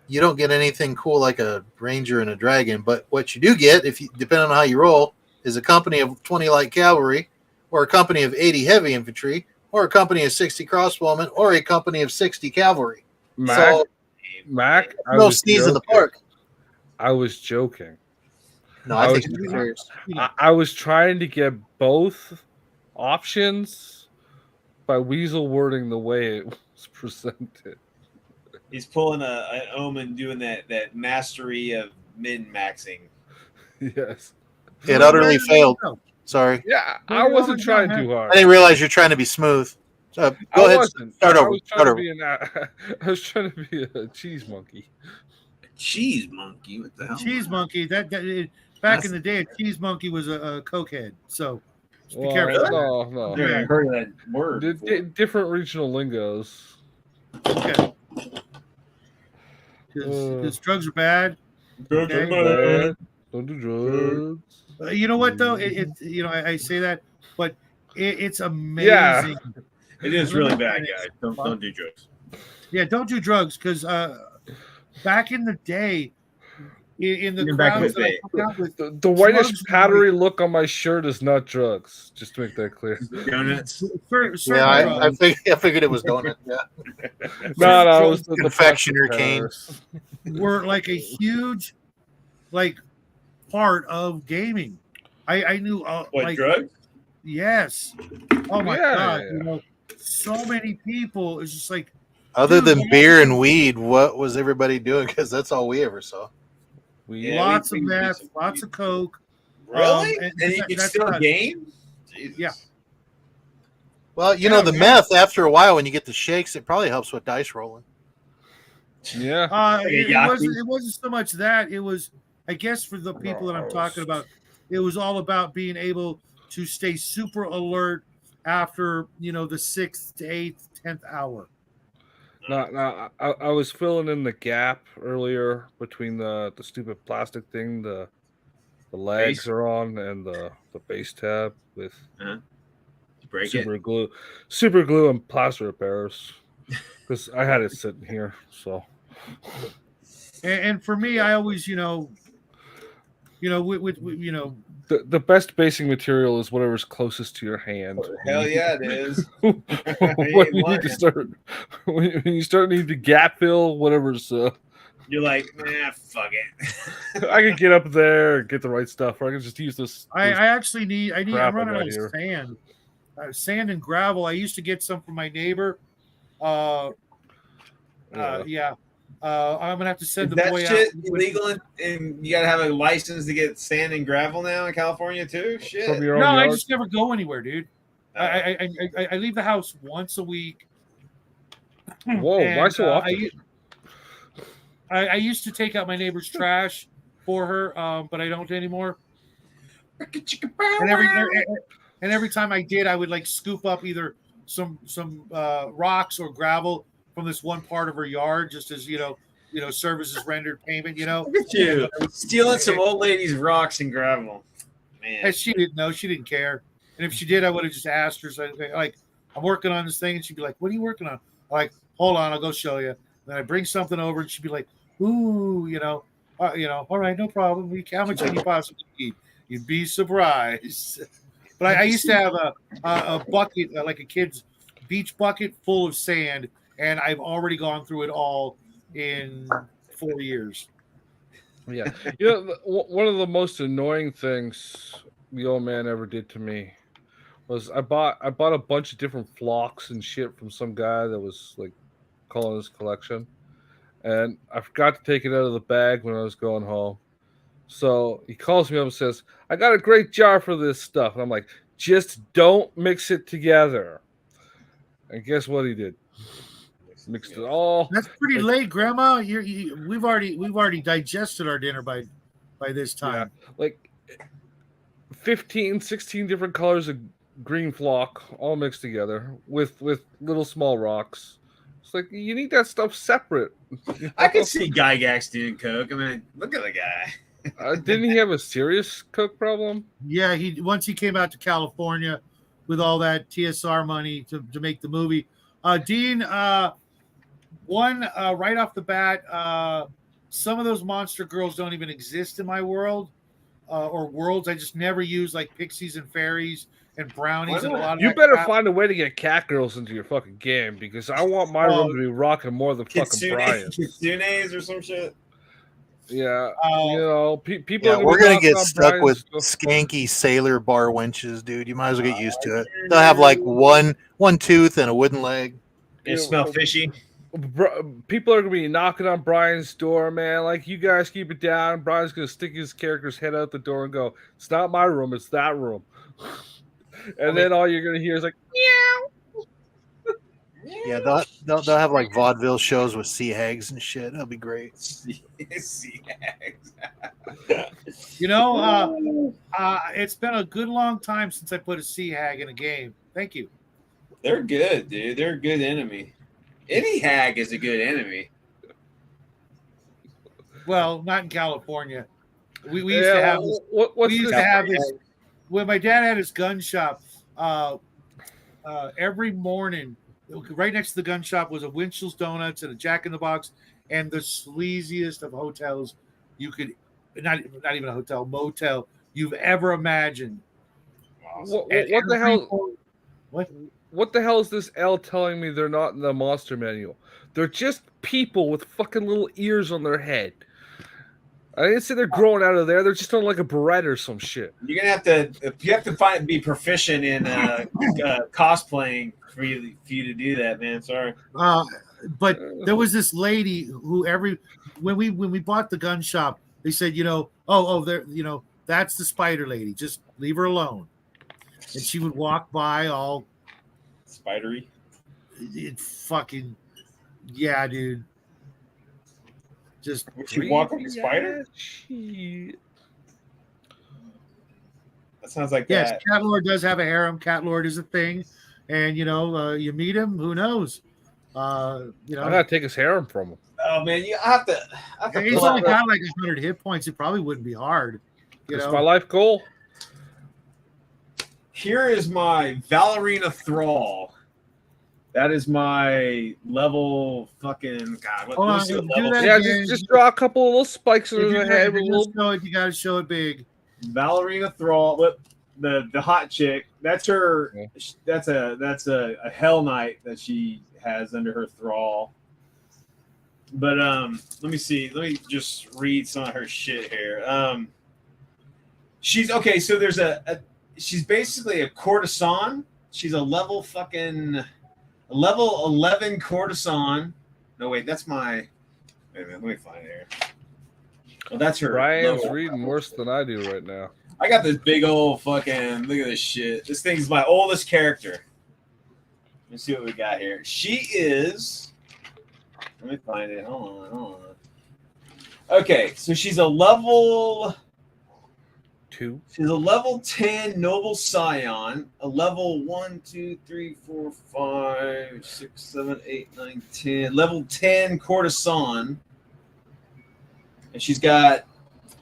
you don't get anything cool like a ranger and a dragon, but what you do get, if you depending on how you roll, is a company of 20 light cavalry, or a company of 80 heavy infantry, or a company of 60 crossbowmen, or a company of 60 cavalry. Mac, I No was sneeze in the joking. park. I was joking. No, I I was- think it's serious. I was trying to get both options by weasel wording the way it was presented. He's pulling an omen, doing that mastery of min maxing. Yes. It utterly failed. Sorry. Yeah, Well, I you're wasn't always trying gonna too I hard. didn't realize you're trying to be smooth. Go I ahead. wasn't. Start I over. was trying Start to over. be I was trying to be a cheese monkey. Cheese monkey. What the hell? Cheese monkey. Back in the day, a cheese monkey was a cokehead. So just be Well, careful. no. I've never heard of that word. before. Different regional lingos. Okay. Because drugs are bad. Okay. Bad. Don't do drugs. You know what though? I say that, but it's amazing. Yeah. It is really bad, guys. Don't do drugs. Yeah, don't do drugs because back in the day, in the Even back in crowds the that I day. hung out with, The whitish Drugs are powdery look on my shirt is not drugs. Just to make that clear. Donuts. certain Yeah, I drugs, figured it was donut. Yeah. No, it was the Confectioner plastic cane. powders. were like a huge, like, part of gaming. I knew What, like drugs? yes. Oh my Yeah, god! yeah. So many people. It's just like Other Dude, than beer and weed, what was everybody doing? Because that's all we ever saw. Yeah, lots we of can do meth, some lots of coke. Really? and and you that- can that's still not- game? Jesus. Yeah. Well, you Yeah, know, the yeah. meth, after a while, when you get the shakes, it probably helps with dice rolling. Yeah. It Yahtzee. wasn't so much that. It was, I guess, for the people that I'm talking about, it was all about being able to stay super alert after the 6th to 8th, 10th hour. No, I was filling in the gap earlier between the stupid plastic thing the legs Base? are on and the base tab with Uh-huh. You break it. super glue and plaster repairs because I had it sitting here. So And for me, I always, with the best basing material is whatever's closest to your hand. Hell yeah, it is. When ain't you need to lying. start when you start needing to gap fill, whatever's You're like, nah, fuck it. I can get up there and get the right stuff, or I can just use this. I actually I'm crap I running got out of here. sand. Sand and gravel. I used to get some from my neighbor. Yeah. I'm gonna have to send Is the that boy shit out. illegal and you gotta have a license to get sand and gravel now in California too? Shit. From your No, own I yard. just never go anywhere, dude. I leave the house once a week. Whoa, why so often? I used to take out my neighbor's trash for her, but I don't anymore. And every time I did, I would like scoop up either some rocks or gravel from this one part of her yard, just as services rendered payment. Look at you stealing some old lady's rocks and gravel. Man, And she didn't know. She didn't care. And if she did, I would have just asked her. So, like, I'm working on this thing, and she'd be like, "What are you working on?" I'm like, hold on, I'll go show you. Then I bring something over, and she'd be like, "Ooh, all right, no problem. How much can you possibly need?" You'd be surprised. But I used to have a bucket, like a kid's beach bucket, full of sand, and I've already gone through it all in 4 years. Yeah, one of the most annoying things the old man ever did to me was I bought a bunch of different flocks and shit from some guy that was like calling his collection, and I forgot to take it out of the bag when I was going home. So he calls me up and says, "I got a great jar for this stuff," and I'm like, "Just don't mix it together." And guess what he did? Mixed it all. That's pretty late, Grandma. We've already digested our dinner by this time. Yeah, like 15, 16 different colors of green flock all mixed together with little small rocks. It's like you need that stuff separate. I could see Gygax doing coke. I mean, look at the guy. Didn't he have a serious coke problem? Yeah, once he came out to California with all that TSR money to make the movie. Dean, one right off the bat, some of those monster girls don't even exist in my world or worlds. I just never use like pixies and fairies and brownies and a lot of You that better crap. find a way to get cat girls into your fucking game because I want my room to be rocking more than fucking Brian's. Kitsunes or some shit. Yeah, people. Yeah, are we're gonna knocking get on stuck Brian's with skanky sailor bar winches, dude. You might as well get used to it. They'll have like one tooth and a wooden leg. It smell fishy. People are gonna be knocking on Brian's door, man. Like, you guys keep it down. Brian's gonna stick his character's head out the door and go, "It's not my room, it's that room." And then all you're gonna hear is like, "Meow." Yeah, they'll have like vaudeville shows with sea hags and shit. That'll be great. Sea hags. It's been a good long time since I put a sea hag in a game. Thank you. They're good, dude. They're a good enemy. Any hag is a good enemy. Well, not in California. We used to have this. What's We used this? to have this when my dad had his gun shop. Every morning, right next to the gun shop was a Winchell's Donuts and a Jack in the Box, and the sleaziest of hotels you could not even a hotel, motel you've ever imagined. What the hell? What? What the hell is this L telling me they're not in the monster manual? They're just people with fucking little ears on their head. I didn't say they're growing out of there. They're just on like a beret or some shit. You're gonna have to be proficient in cosplaying for you to do that, man. Sorry. But there was this lady who when we bought the gun shop, they said, there, that's the spider lady. Just leave her alone. And she would walk by all spidery. It fucking yeah, dude. Just would you walk like a spider? That sounds like yes. that. Cat Lord does have a harem. Cat Lord is a thing, and you meet him. Who knows? You I know, gotta take his harem from him. Oh man, I have to he's pull only up. got like 100 hit points. It probably wouldn't be hard. You It's know, my life goal. Here is my Valerina Thrall. That is my level fucking God. Hold on, what's the do level? that Yeah, again. just draw a couple of little spikes in If his you're head gonna with a little. show it, you got to show it big. Ballerina Thrall. What the hot chick? That's her. Yeah. That's a Hell Knight that she has under her thrall. But let me see. Let me just read some of her shit here. She's okay. So there's she's basically a courtesan. She's a level 11 courtesan. No wait, that's my. Wait a minute. Let me find it here. Well, that's her. Brian's level. reading worse than I do right now. I got this big old fucking look at this shit. This thing's my oldest character. Let's see what we got here. She is. Let me find it. Hold on. Okay, so she's a level 2. She's a level 10 noble scion, a level 1, 2, 3, 4, 5, 6, 7, 8, 9, 10. Level 10 courtesan. And she's got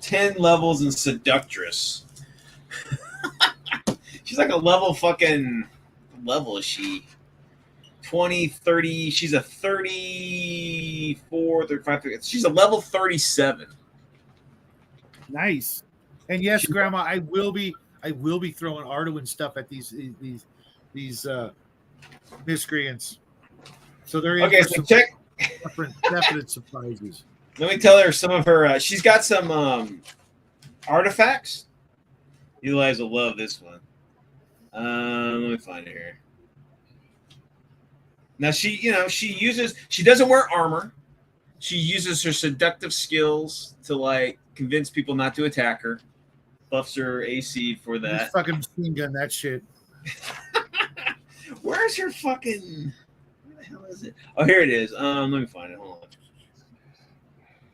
10 levels in seductress. She's like a level fucking what level is she? 20, 30. She's a 34, 35. She's a level 37. Nice. And yes, Grandma, I will be throwing Arduin stuff at these miscreants. So they're in Okay, for so some check. definite surprises. Let me tell her some of her. She's got some artifacts. You guys will love this one. Let me find it here. Now she doesn't wear armor. She uses her seductive skills to like convince people not to attack her. Buffs her AC for Just that. fucking machine gun that shit. Where's her fucking? Where the hell is it? Oh, here it is. Let me find it. Hold on.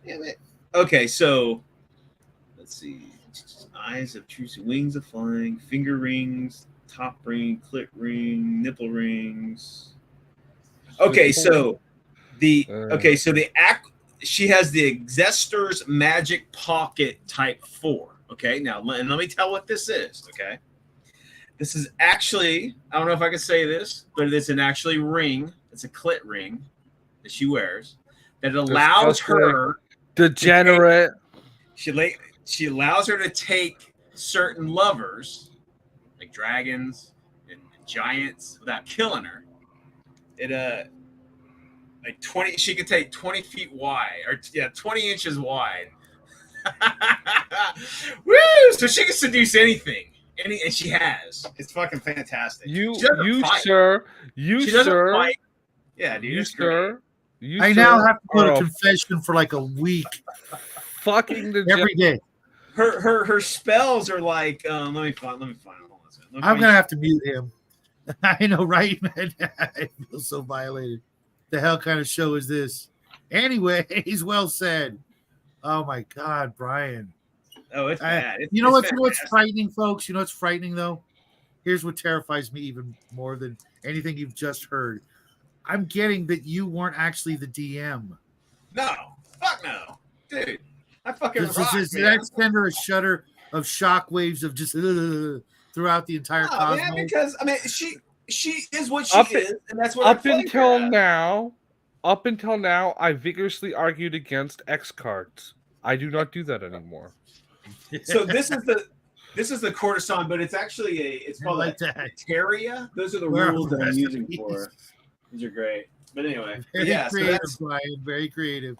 Damn it. Okay, so let's see. Eyes of truth, wings of flying, finger rings, top ring, clit ring, nipple rings. Okay, so she has the Exester's Magic Pocket Type 4. Okay, now and let me tell what this is. Okay, this is actually, I don't know if I can say this, but it's an actually ring. It's a clit ring that she wears that allows her degenerate. She allows her to take certain lovers, like dragons and giants, without killing her. It like 20. She could take 20 feet wide, 20 inches wide. Woo! So she can seduce anything, and she has. It's fucking fantastic. You fight. sir. Fight. Yeah, dude. You sir. You I sir now have to go to are confession for like a week fucking every day. Her spells are like. Let me find. Hold on a second. I'm gonna have to mute him. I know, right, man? I feel so violated. The hell kind of show is this? Anyways, well said. Oh my God, Brian. Oh, it's bad. You know what's frightening, folks? You know what's frightening though? Here's what terrifies me even more than anything you've just heard. I'm getting that you weren't actually the DM. No, fuck no, dude. I fucking rock, man. That send her a shudder of shockwaves of just throughout the entire cosmos. Man, because I mean, she is what she is, and that's what up until now. Up until now, I vigorously argued against X cards. I do not do that anymore. So this is the courtesan, but it's actually it's called like a Teria. Those are the rules that I'm using for. These are great. But anyway, very creative, Brian. Very creative.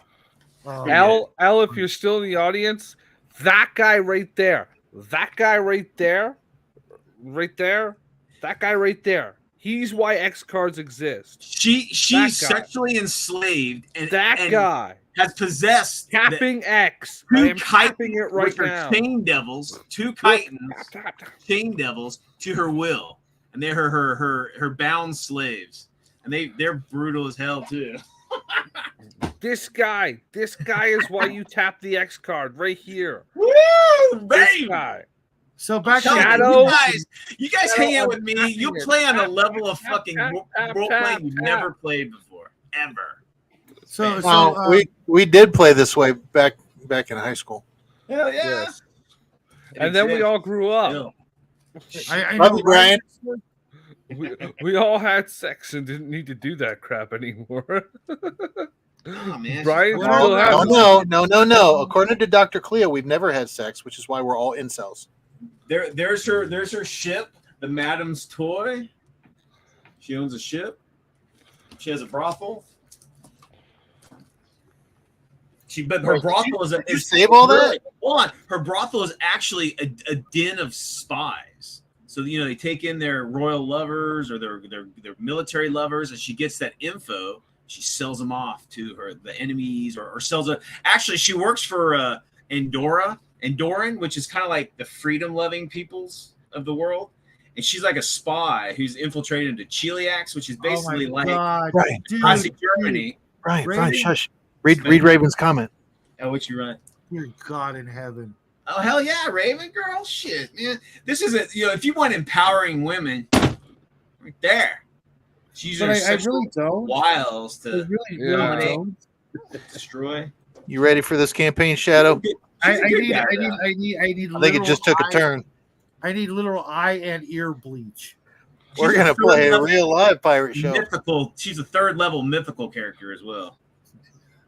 Al, if you're still in the audience, that guy right there, that guy right there, that guy right there. He's why X cards exist. She's sexually enslaved, and that guy has possessed tapping X. I am tapping it right now. Chain devils, two chitons, chain devils to her will, and they're her bound slaves, and they're brutal as hell too. This guy is why you tap the X card right here. Woo, this guy. So back to Shadow. You guys hang out with me. You play on a level of fucking role playing you've never played before. ever. So Now, we did play this way back in high school. Hell yeah. Yes. And then we all grew up. I Love know, you, Brian. We all had sex and didn't need to do that crap anymore. Oh, man, Brian she's still has. No. According to Dr. Cleo, we've never had sex, which is why we're all incels. There's her ship, the Madam's Toy. She owns a ship. She has a brothel. But her brothel is save all that? Hold on. Her brothel is actually a den of spies. So they take in their royal lovers or their military lovers, and she gets that info. She sells them off to the enemies, or sells a. Actually, she works for Andoran, which is kind of like the freedom-loving peoples of the world. And she's like a spy who's infiltrated into Chiliacs, which is basically classic Germany. Brian, shush. Read Raven's comment. Oh, what you write? Dear God in heaven. Oh, hell yeah, Raven girl. Shit, man. This is if you want empowering women, right there. She's using I really don't. wiles to dominate, destroy. You ready for this campaign, Shadow? I need. I think it just took a turn. I need literal eye and ear bleach. We're gonna play a real live pirate show. Mythical. She's a third level mythical character as well.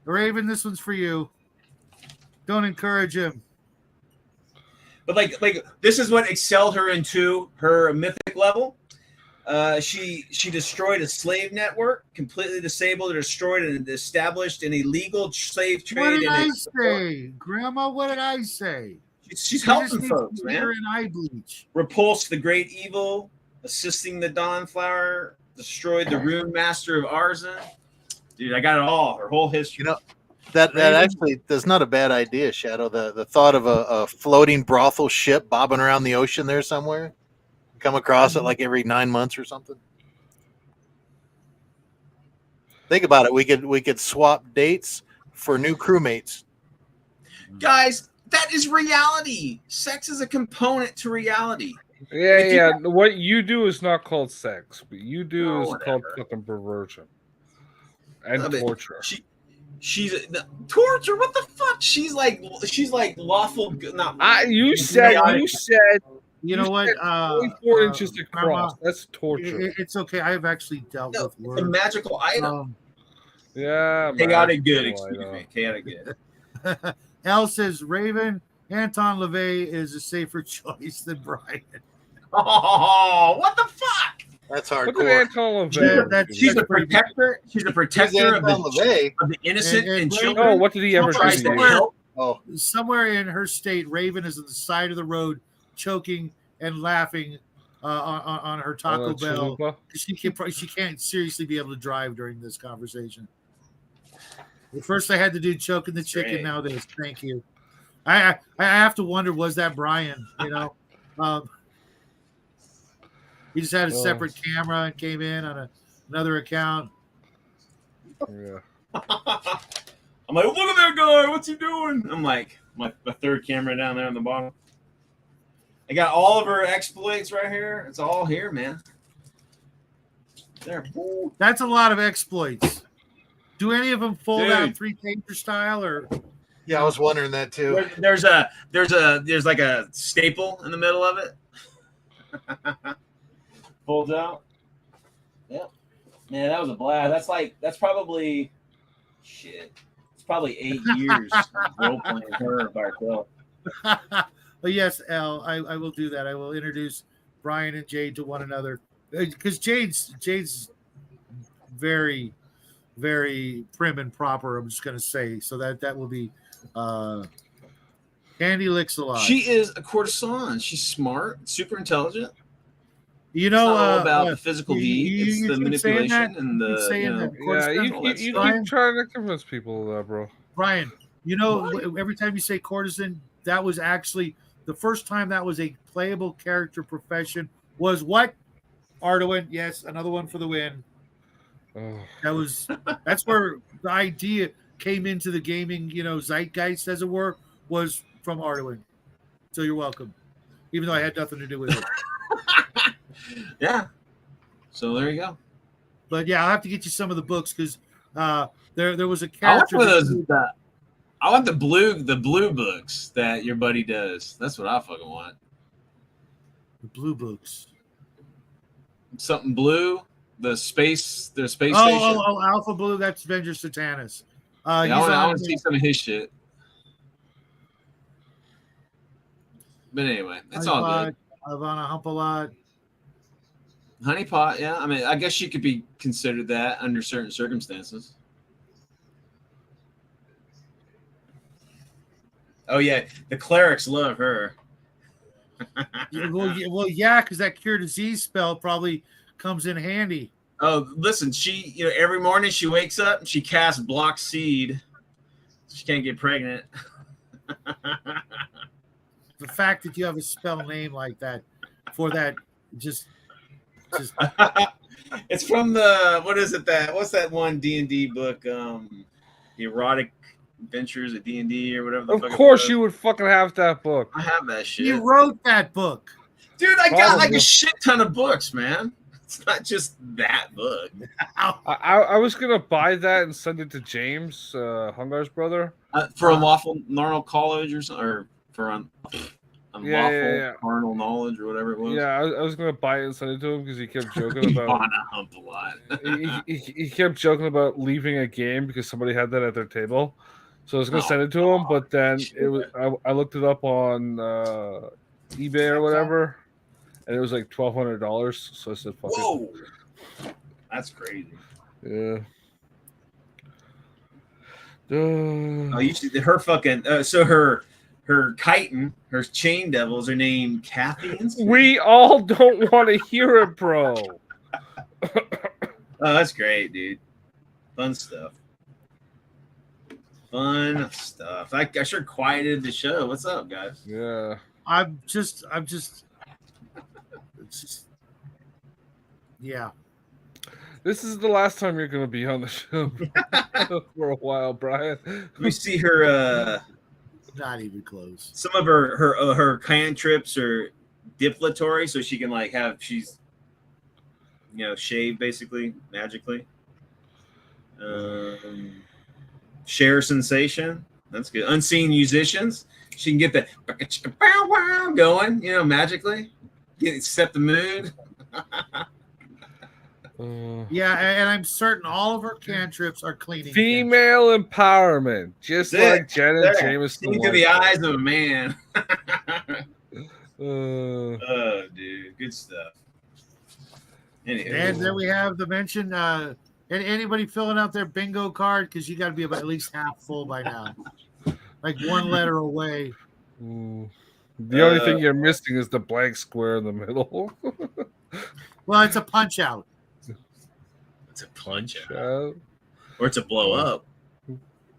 Raven, this one's for you. Don't encourage him. But like this is what excelled her into her mythic level. She destroyed a slave network, completely disabled or destroyed and established an illegal slave trade. What did I say, Grandma? What did I say? She's helping folks, man. Ear and eye bleach. Repulsed the great evil, assisting the Dawnflower, destroyed the Rune Master of Arzen. Dude, I got it all. Her whole history. That actually is not a bad idea, Shadow. The thought of a floating brothel ship bobbing around the ocean there somewhere. Come across it like every 9 months or something. Think about it. We could swap dates for new crewmates. Guys, that is reality. Sex is a component to reality. Yeah. What you do is not called sex. What you do is called fucking perversion and torture. She's torture. What the fuck? She's like lawful. You said. You know what? 24 inches across. That's torture. It's okay. I have actually dealt with words. It's a magical item. Yeah. Chaotic good. Excuse me. Chaotic good. Al says Raven Anton LaVey is a safer choice than Brian. Oh, what the fuck? That's hardcore. Look at Anton LaVey. She's a protector. She's a protector of the innocent and children. Oh, what did he ever do? Somewhere in her state, Raven is at the side of the road, choking and laughing on her Taco Bell. She can't seriously be able to drive during this conversation. At first, I had to do choking the chicken. Great. Now this. Thank you. I have to wonder, was that Brian? He just had a separate camera and came in on another account. Yeah. I'm like, look at that guy. What's he doing? I'm like, my third camera down there on the bottom. I got all of her exploits right here. It's all here, man. There. That's a lot of exploits. Do any of them fold out 3-pager style or? Yeah, I was wondering that too. There's like a staple in the middle of it. Folds out. Yep. Man, that was a blast. That's probably shit. It's probably 8 years role playing her by herself. Well, yes, Al, I will do that. I will introduce Brian and Jade to one another because Jade's very, very prim and proper. I'm just going to say so that will be Candy Licks a lot. She is a courtesan. She's smart, super intelligent. You know, it's not all about the physical needs. It's the manipulation and the. You keep trying to convince people, bro. Brian, every time you say courtesan, that was actually the first time that was a playable character profession. Was what? Arduin, yes, another one for the win. That's where the idea came into the gaming, zeitgeist, as it were, was from Arduin. So you're welcome, even though I had nothing to do with it. Yeah. So there you go. But yeah, I'll have to get you some of the books because There was a I want character. one of those. I want the blue books that your buddy does. That's what I fucking want. The blue books. Something blue. The space station. Oh, Alpha Blue. That's Avenger Satanis. Yeah, I want to see some of his shit. But anyway, it's all good. Ivana Humpalot. Honeypot, yeah. I mean, I guess she could be considered that under certain circumstances. Oh yeah, the clerics love her. Well, yeah, because that cure disease spell probably comes in handy. Oh, listen, she, every morning she wakes up and she casts block seed. She can't get pregnant. The fact that you have a spell name like that for that just it's from what's that one D&D book, the erotic adventures of D&D or whatever the fuck. Of course you would fucking have that book. I have that shit. You wrote that book. Dude, I got like a shit ton of books, man. It's not just that book. I was gonna buy that and send it to James, Hungar's brother, for unlawful normal college or something, or for unlawful carnal knowledge or whatever it was. Yeah, I was gonna buy it and send it to him because he kept joking about. Hump a lot. he kept joking about leaving a game because somebody had that at their table. So I was gonna send it to him, but then I looked it up on eBay or whatever, and it was like $1,200. So I said, "Fuck Whoa, that's crazy." Yeah. Oh, you see her fucking so her chitin, her chain devils are named Kathy. We all don't want to hear it, bro. Oh, that's great, dude. Fun stuff. I sure quieted the show. What's up, guys? Yeah. Yeah. This is the last time you're going to be on the show for a while, Brian. Let me see her. Not even close. Some of her cantrips are deflatory, so she can she's shaved basically magically. Share sensation. That's good. Unseen musicians. She can get that going, magically. Set the mood. Yeah, and I'm certain all of her cantrips are cleaning. Female empowerment, just like Jenna Jameson. Into the eyes of a man. Oh, dude, good stuff. Anyway. And then we have the mention. Anybody filling out their bingo card? Because you got to be about at least half full by now. Like one letter away. The only thing you're missing is the blank square in the middle. Well, it's a punch out. It's a punch out. Or it's a blow up.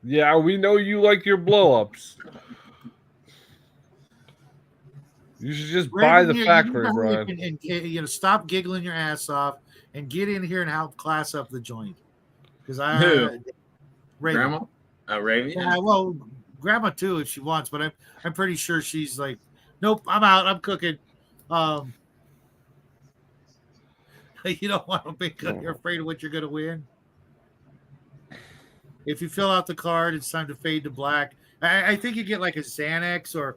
Yeah, we know you like your blow ups. You should just buy the factory, Brian. And stop giggling your ass off and get in here and help class up the joint. Because Grandma? Raven? Yeah, well, Grandma too if she wants, but I'm pretty sure she's like, nope, I'm out. I'm cooking. You don't want to be you're afraid of what you're going to win. If you fill out the card, it's time to fade to black. I think you get like a Xanax or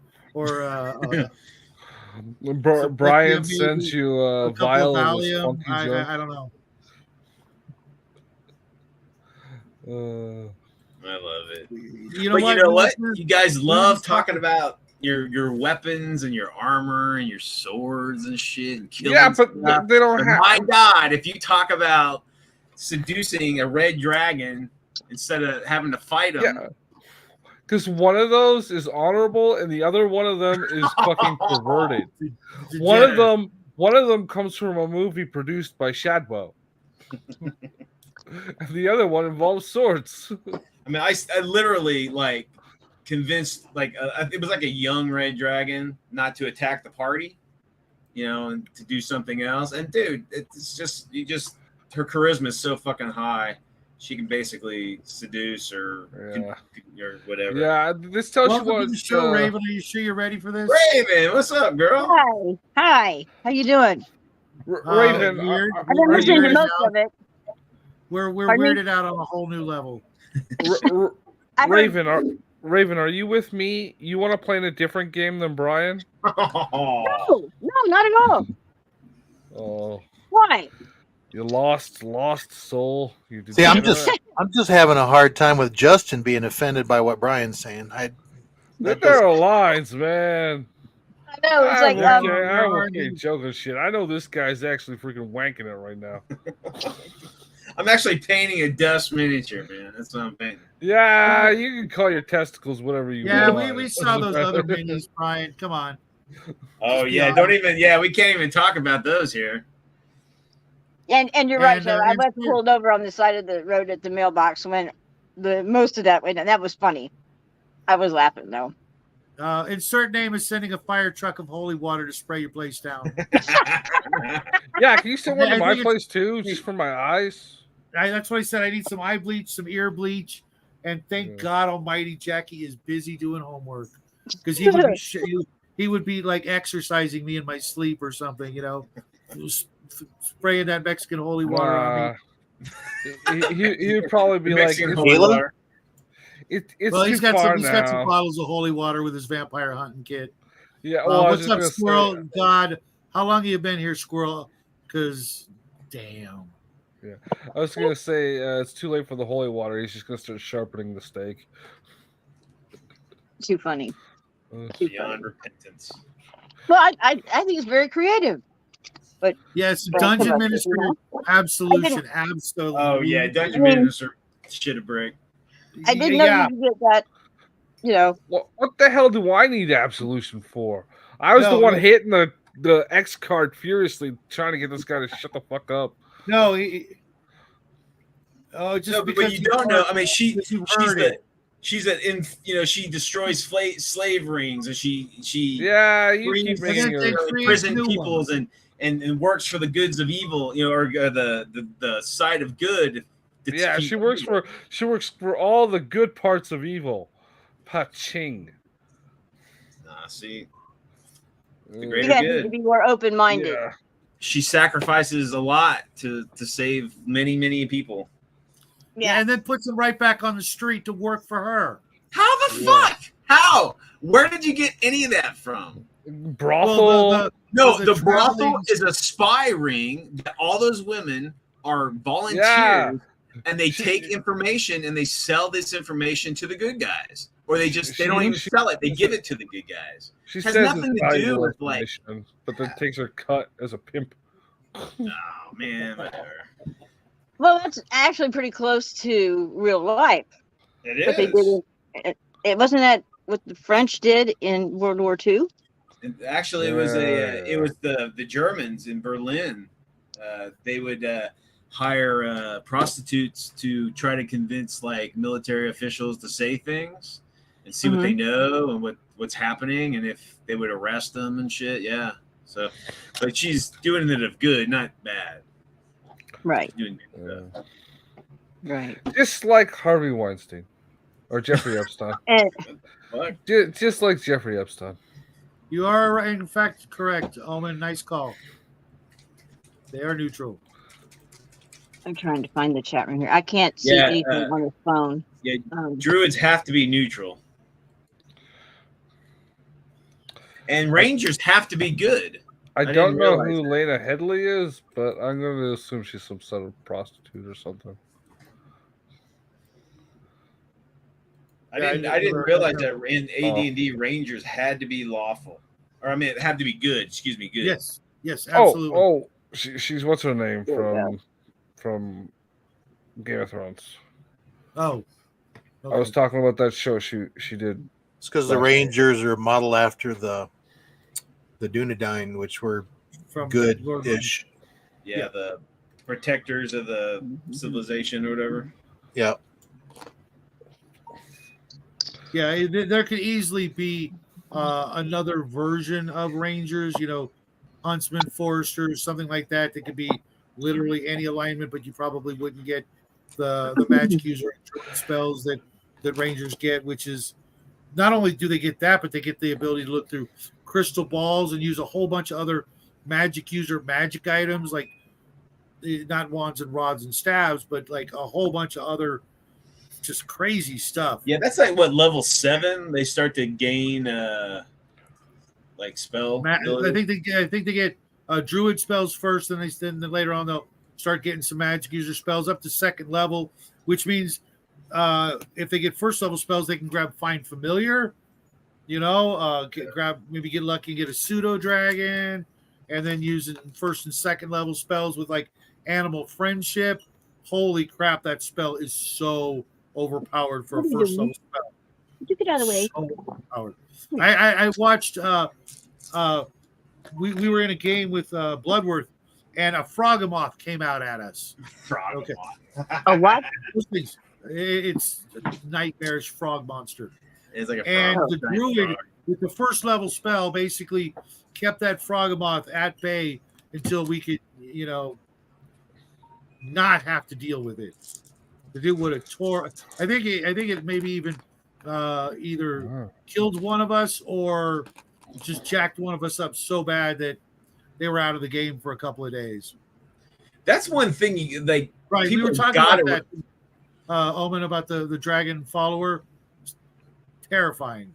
Brian sends you a vial of Valium. I don't know. I love it. You know what? You guys love talking about your weapons and your armor and your swords and shit and killing. Yeah, but stuff. they don't have. My God, if you talk about seducing a red dragon instead of having to fight them. Yeah. Because one of those is honorable and the other one of them is fucking perverted. One of them comes from a movie produced by Shadwell. And the other one involves swords. I mean, I literally convinced it was like a young red dragon not to attack the party, and to do something else. And dude, it's just her charisma is so fucking high. She can basically seduce or whatever. Yeah, this tells you what. The show, Raven. Are you sure you're ready for this? Raven, what's up, girl? Hi. How you doing? Raven, I've been listening to most of it. We're Pardon me? weirded out on a whole new level. I've heard- Raven, are you with me? You want to play in a different game than Brian? No, not at all. Oh, Why? you lost soul. You See, I'm degenerate. just having a hard time with Justin being offended by what Brian's saying. There are lines, man. I know it's like I'm there are okay joking shit. I know this guy's actually freaking wanking it right now. I'm actually painting a dust miniature, man. That's what I'm painting. Yeah, you can call your testicles whatever you Yeah, want. we saw those other minis, Brian. Come on. Oh Just be yeah, honest. we can't even talk about those here. and you're right, And, Joe. I was and- pulled over on the side of the road at the mailbox when the most of that went, and that was funny. I was laughing though. Insert name is sending a fire truck of holy water to spray your place down. Yeah, can you send one I to my think place too, just for my eyes? That's what I said. I need some eye bleach, some ear bleach, and thank Yeah. God Almighty Jackie is busy doing homework because he would be he would be like exercising me in my sleep or something, you know, spraying that Mexican holy water on me. He would probably be like, Mexican it's, holy Galen? water. it's Well, too he's got far some now. bottles of holy water with his vampire hunting kit. Yeah, well, I was What's just up, gonna Squirrel? say, God, how long have you been here, Squirrel? Because, damn. I was gonna say it's too late for the holy water. He's just gonna start sharpening the steak. Too funny. Too Beyond funny. repentance. Well, I think it's very creative. Yes, Well, Dungeon come on, Ministry you absolution, absolutely. Oh yeah, Dungeon I mean- Minister shit a brick. I didn't know you could get that. You know, What the hell do I need absolution for? I was the No, one no. hitting the X card furiously, trying to get this guy to shut the fuck up. No, just No, but because you don't know. I mean, because you heard it. she destroys slave rings, and she Yeah, you brings keep And making then your. they create prison new peoples ones. and works for the goods of evil, or the side of good. to Yeah, keep she works for all the good parts of evil. Paching. Nah, see, Mm, greater you guys good. need to be more open-minded. Yeah. she sacrifices a lot to save many people. Yeah, and then puts them right back on the street to work for her. How the Yeah. fuck? How? Where did you get any of that from? Brothel. Well, No, the the brothel traveling- is a spy ring that all those women are volunteers, Yeah. and they She- take information and they sell this information to the good guys, or they She- don't even she- sell it; they give it to the good guys. She has says nothing it's to do valuable with, like- information, but then takes her cut as a pimp. Oh man, whatever. Well, that's actually pretty close to real life. It What they did. It wasn't that what the French did in World War II. And actually, it was the Germans in Berlin. They would hire prostitutes to try to convince like military officials to say things and see what they know and what's happening, and if they would arrest them and shit. Yeah. So, but she's doing it of good, not bad. Right. Doing good stuff. Right. Just like Harvey Weinstein or Jeffrey Epstein. And What? Just like Jeffrey Epstein. You are, in fact, correct. Omen, nice call. They are neutral. I'm trying to find the chat room here. I can't see Yeah, anything on the phone. Yeah, Druids have to be neutral, and Rangers have to be good. I didn't don't know realize who that. Lena Headley is, but I'm going to assume she's some sort of prostitute or something. I didn't realize that in AD&D Rangers had to be lawful, or I mean, it had to be good. Excuse me, good. Yes, absolutely. Oh, she's what's her name Yeah. from Game of Thrones. Oh. I was talking about that show she did. It's because the Rangers are modeled after the Dunedain, which were from Lord of the Rings. good-ish. Yeah, the protectors of the civilization or whatever. Yeah. Yeah, there could easily be another version of Rangers, Huntsman, Foresters, something like that. That could be literally any alignment, but you probably wouldn't get the magic user spells that Rangers get, which is not only do they get that, but they get the ability to look through crystal balls and use a whole bunch of other magic user magic items. Like not wands and rods and stabs, but like a whole bunch of other just crazy stuff. Yeah, that's like what level 7 they start to gain like spell. I ability. think they get druid spells first, and then later on they'll start getting some magic user spells up to second level, which means if they get first level spells, they can grab find familiar, get lucky and get a pseudo dragon, and then using first and second level spells with like animal friendship. Holy crap, that spell is so overpowered for a first level spell. Did you get out of the way? So overpowered. I watched we were in a game with Bloodworth, and a Froghemoth came out at us. Okay. A what? It's a nightmarish frog monster. It's like a And frog. the druid with the first level spell basically kept that Froghemoth at bay until we could, not have to deal with it. The dude would have tore. I think it maybe even either killed one of us or just jacked one of us up so bad that they were out of the game for a couple of days. That's one thing like Right, we people were talking gotta about that, Omen, about the dragon follower. Terrifying.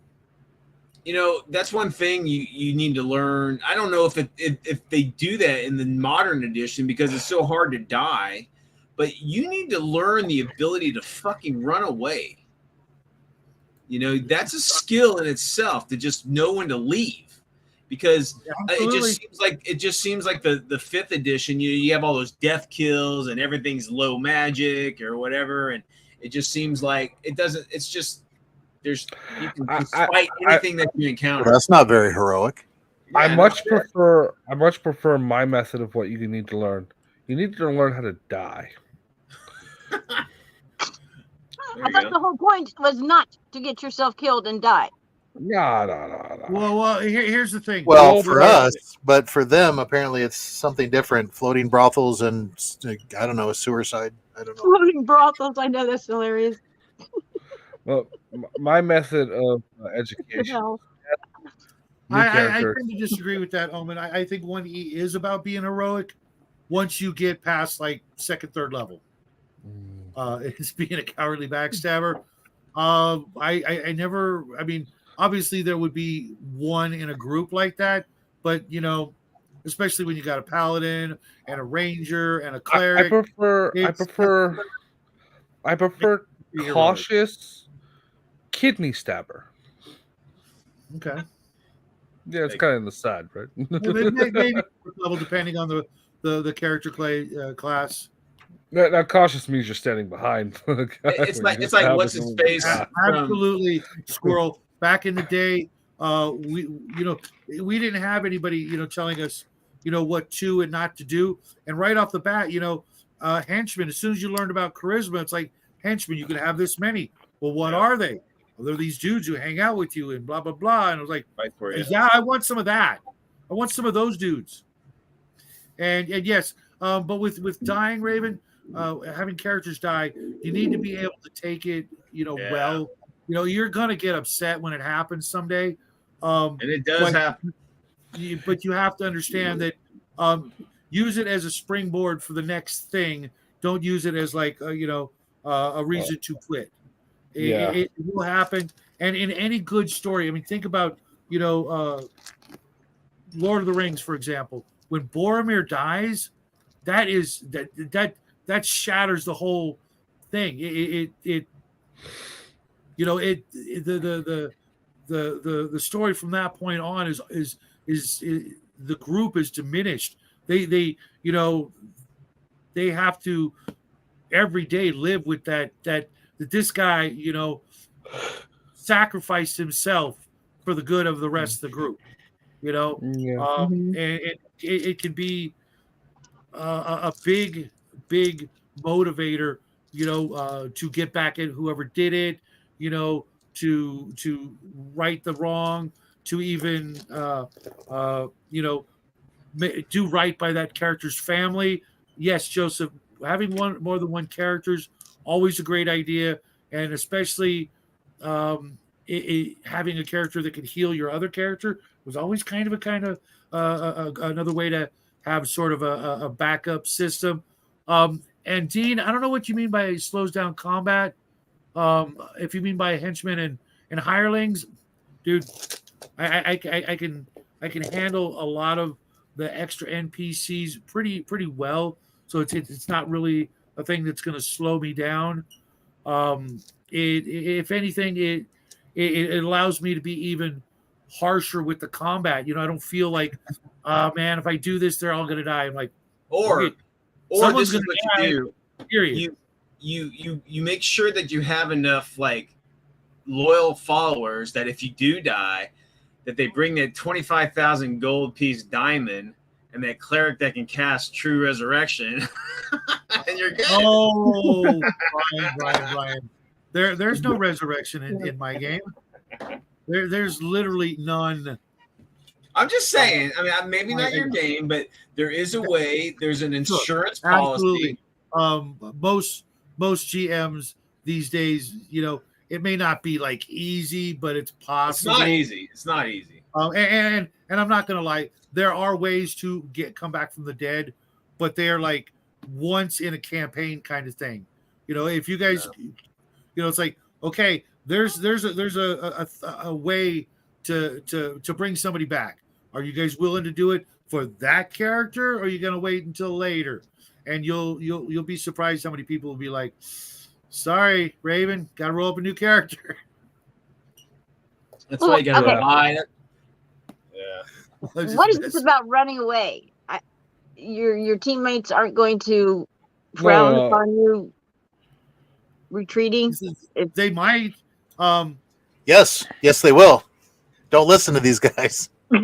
That's one thing you need to learn. I don't know if they do that in the modern edition because it's so hard to die, but you need to learn the ability to fucking run away. That's a skill in itself, to just know when to leave, because it just seems like the 5th edition, you have all those death kills and everything's low magic or whatever, and it just seems like it doesn't. It's just you can just fight anything that you encounter. Well, that's not very heroic. Yeah, I much prefer my method of what you need to learn. You need to learn how to die. I thought the whole point was not to get yourself killed and die. No. Well, here's the thing. Well, for us, but for them, apparently it's something different. Floating brothels and I don't know, a suicide. I don't know. Floating brothels. I know that's hilarious. Well, my method of education. I tend to disagree with that, Omen. I think 1E is about being heroic once you get past like second, third level. It's being a cowardly backstabber. I never. I mean, obviously there would be one in a group like that, but especially when you got a paladin and a ranger and a cleric. I prefer cautious kidney stabber. Okay. Yeah, it's kind of in the side, right? Maybe level depending on the character class. Now, cautious means you're standing behind. It's like what's his face? Absolutely, Squirrel. Back in the day, we didn't have anybody telling us what to and not to do. And right off the bat, henchmen. As soon as you learned about charisma, it's like henchmen. You can have this many. Well, what are they? Well, they're these dudes who hang out with you and blah blah blah. And I was like, yeah, I want some of that. I want some of those dudes. And yes, but with dying, Raven, having characters die, you need to be able to take it, well. You're gonna get upset when it happens someday. And it does happen. But you have to understand that use it as a springboard for the next thing. Don't use it as like a reason to quit. It will happen. And in any good story, I mean, think about Lord of the Rings, for example. When Boromir dies, that shatters the whole thing. The story from that point on is the group is diminished. They have to every day live with that this guy sacrificed himself for the good of the rest of the group. And it can be a big motivator, to get back at whoever did it, to right the wrong, to even do right by that character's family. Yes, Joseph, having more than one character is always a great idea, and especially having a character that can heal your other character was always kind of another way to have sort of a backup system. And Dean, I don't know what you mean by slows down combat. If you mean by henchmen and hirelings, dude, I can handle a lot of the extra NPCs pretty well. So it's not really a thing that's going to slow me down. If anything, it allows me to be even harsher with the combat. I don't feel like, man, if I do this, they're all going to die. I'm like, Or okay, or someone's this is gonna what you die, do. period. You make sure that you have enough like loyal followers that if you do die, that they bring that 25,000 gold piece diamond and that cleric that can cast true resurrection, and you're good. Oh, Brian. There's no resurrection in my game. There's literally none. I'm just saying. I mean, maybe not your game, but there is a way. There's an insurance policy. Absolutely. Most GMs these days, it may not be like easy, but it's possible. It's not easy. It's not easy. And I'm not gonna lie, there are ways to come back from the dead, but they're like once in a campaign kind of thing. If you guys, it's like, okay, there's a way to bring somebody back. Are you guys willing to do it for that character, or are you gonna wait until later? And you'll be surprised how many people will be like, sorry, Raven, gotta roll up a new character. That's why you gotta buy it. Yeah. What is this about running away? Your teammates aren't going to frown upon you retreating? They might. Yes, they will. Don't listen to these guys. We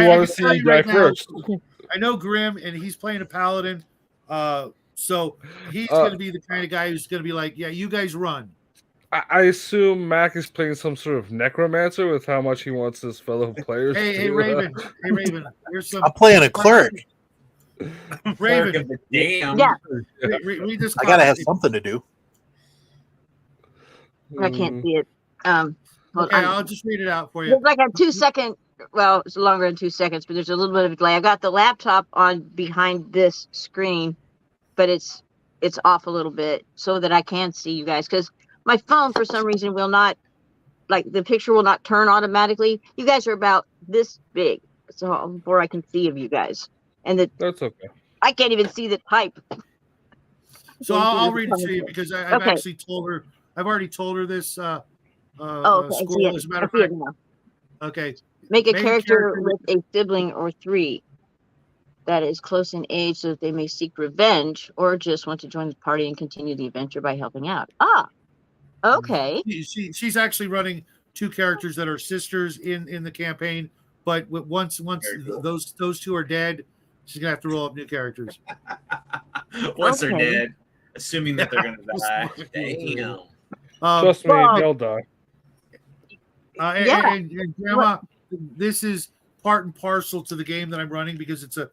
want to see you die first. I know Grim, and he's playing a paladin. So he's going to be the kind of guy who's going to be like, yeah, you guys run. I assume Mac is playing some sort of necromancer with how much he wants his fellow players. Hey, Raven. Here's some. I'm playing a clerk. Raven. Damn. Yeah. Read this. I gotta have something to do. I can't see it. Okay, I'll just read it out for you. There's like a 2-second. Well, it's longer than 2 seconds, but there's a little bit of a delay. I got the laptop on behind this screen, but it's off a little bit so that I can see you guys, because my phone for some reason will not, like, the picture will not turn automatically. You guys are about this big, so before I can see of you guys, and that's okay. I can't even see the type. So I'll read it to you because I've actually told her. I've already told her this. Okay. Squirrel, as a matter of fact. Okay. Make a character with a sibling or 3 that is close in age so that they may seek revenge or just want to join the party and continue the adventure by helping out. Okay. She's actually running 2 characters that are sisters in the campaign, but once those 2 are dead, she's gonna have to roll up new characters. Once they're dead, assuming that they're gonna die. Damn. Trust me, they'll die. And Grandma, this is part and parcel to the game that I'm running because it's a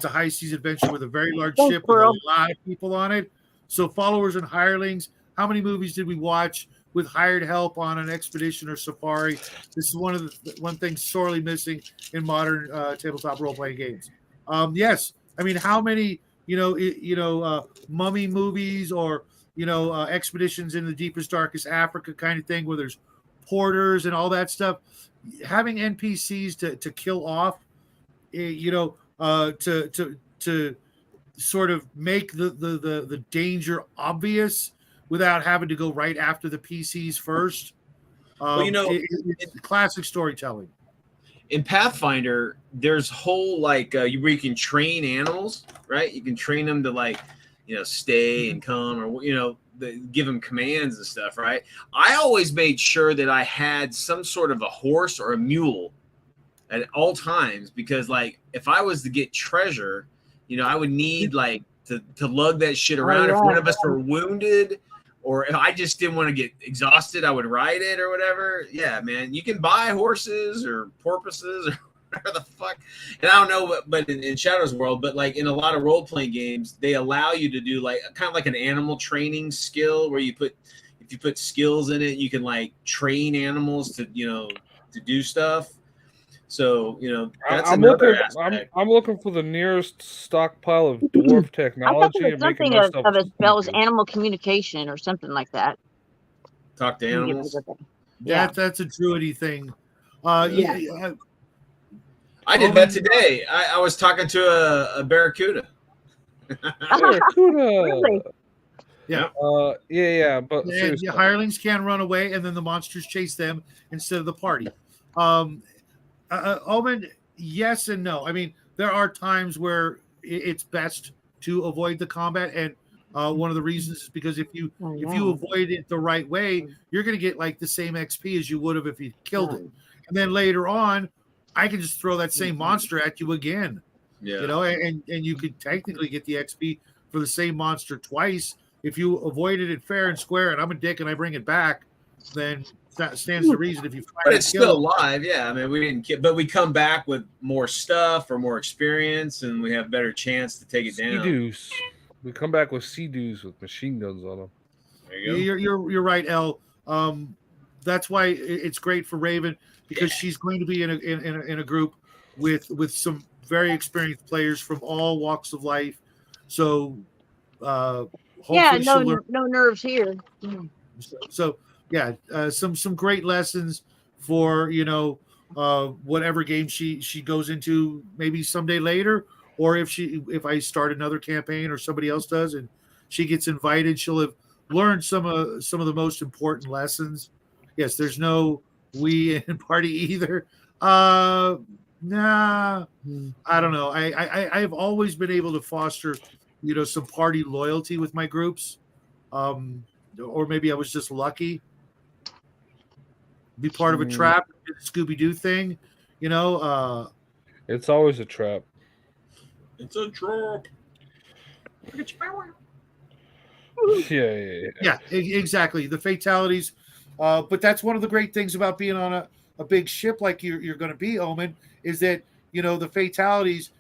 high seas adventure with a very large ship with a lot of people on it. So followers and hirelings, how many movies did we watch with hired help on an expedition or safari? This is one thing sorely missing in modern tabletop role playing games. Yes, I mean, how many mummy movies or expeditions in the deepest darkest Africa kind of thing where there's porters and all that stuff, having NPCs to kill off, to sort of make the danger obvious without having to go right after the PCs first. It's classic storytelling. In Pathfinder, there's whole where you can train animals, right? You can train them to stay and come, or give them commands and stuff, right? I always made sure that I had some sort of a horse or a mule at all times, because if I was to get treasure, I would need to lug that shit around. If one of us were wounded, or if I just didn't want to get exhausted, I would ride it or whatever. Yeah, man, you can buy horses or porpoises or whatever the fuck. And I don't know, but in Shadow's world, but in a lot of role-playing games, they allow you to do kind of like an animal training skill where if you put skills in it, you can train animals to do stuff. So that's I'm another looking. aspect. I'm looking for the nearest stockpile of dwarf I thought technology there was and making something myself of a a spell as sea-doo. animal communication or something like that. Talk to Let me get animals. rid of that. Yeah. That's a druidy thing. Yeah. I did Omen- that today. I was talking to a barracuda. Barracuda. Really? Yeah. But and seriously, the hirelings can run away, and then the monsters chase them instead of the party. Omen, yes and no. I mean, there are times where it's best to avoid the combat, and one of the reasons is because if you avoid it the right way, you're going to get like the same XP as you would have if you killed it. And then later on, I can just throw that same monster at you again. Yeah. You know, and you could technically get the XP for the same monster twice. If you avoided it fair and square, and I'm a dick and I bring it back, then that stands to reason. If you find But it it's killed, still alive. Yeah. I mean, we didn't kill, but we come back with more stuff or more experience, and we have better chance to take it down. sea-doos. We come back with sea-doos with machine guns on them. There you go. you're right, El. That's why it's great for Raven because she's going to be in a group with some very experienced players from all walks of life. So hopefully she'll learn. No nerves here. So yeah, some great lessons for whatever game she goes into maybe someday later, or if I start another campaign or somebody else does and she gets invited, she'll have learned some of the most important lessons. Yes, there's no we in party either. Nah, I don't know. I've always been able to foster some party loyalty with my groups. Or maybe I was just lucky. Be part of a trap, Scooby-Doo thing, It's always a trap. It's a trap. Yeah. Exactly. The fatalities, but that's one of the great things about being on a big ship like you're going to be, Omen, is that the fatalities.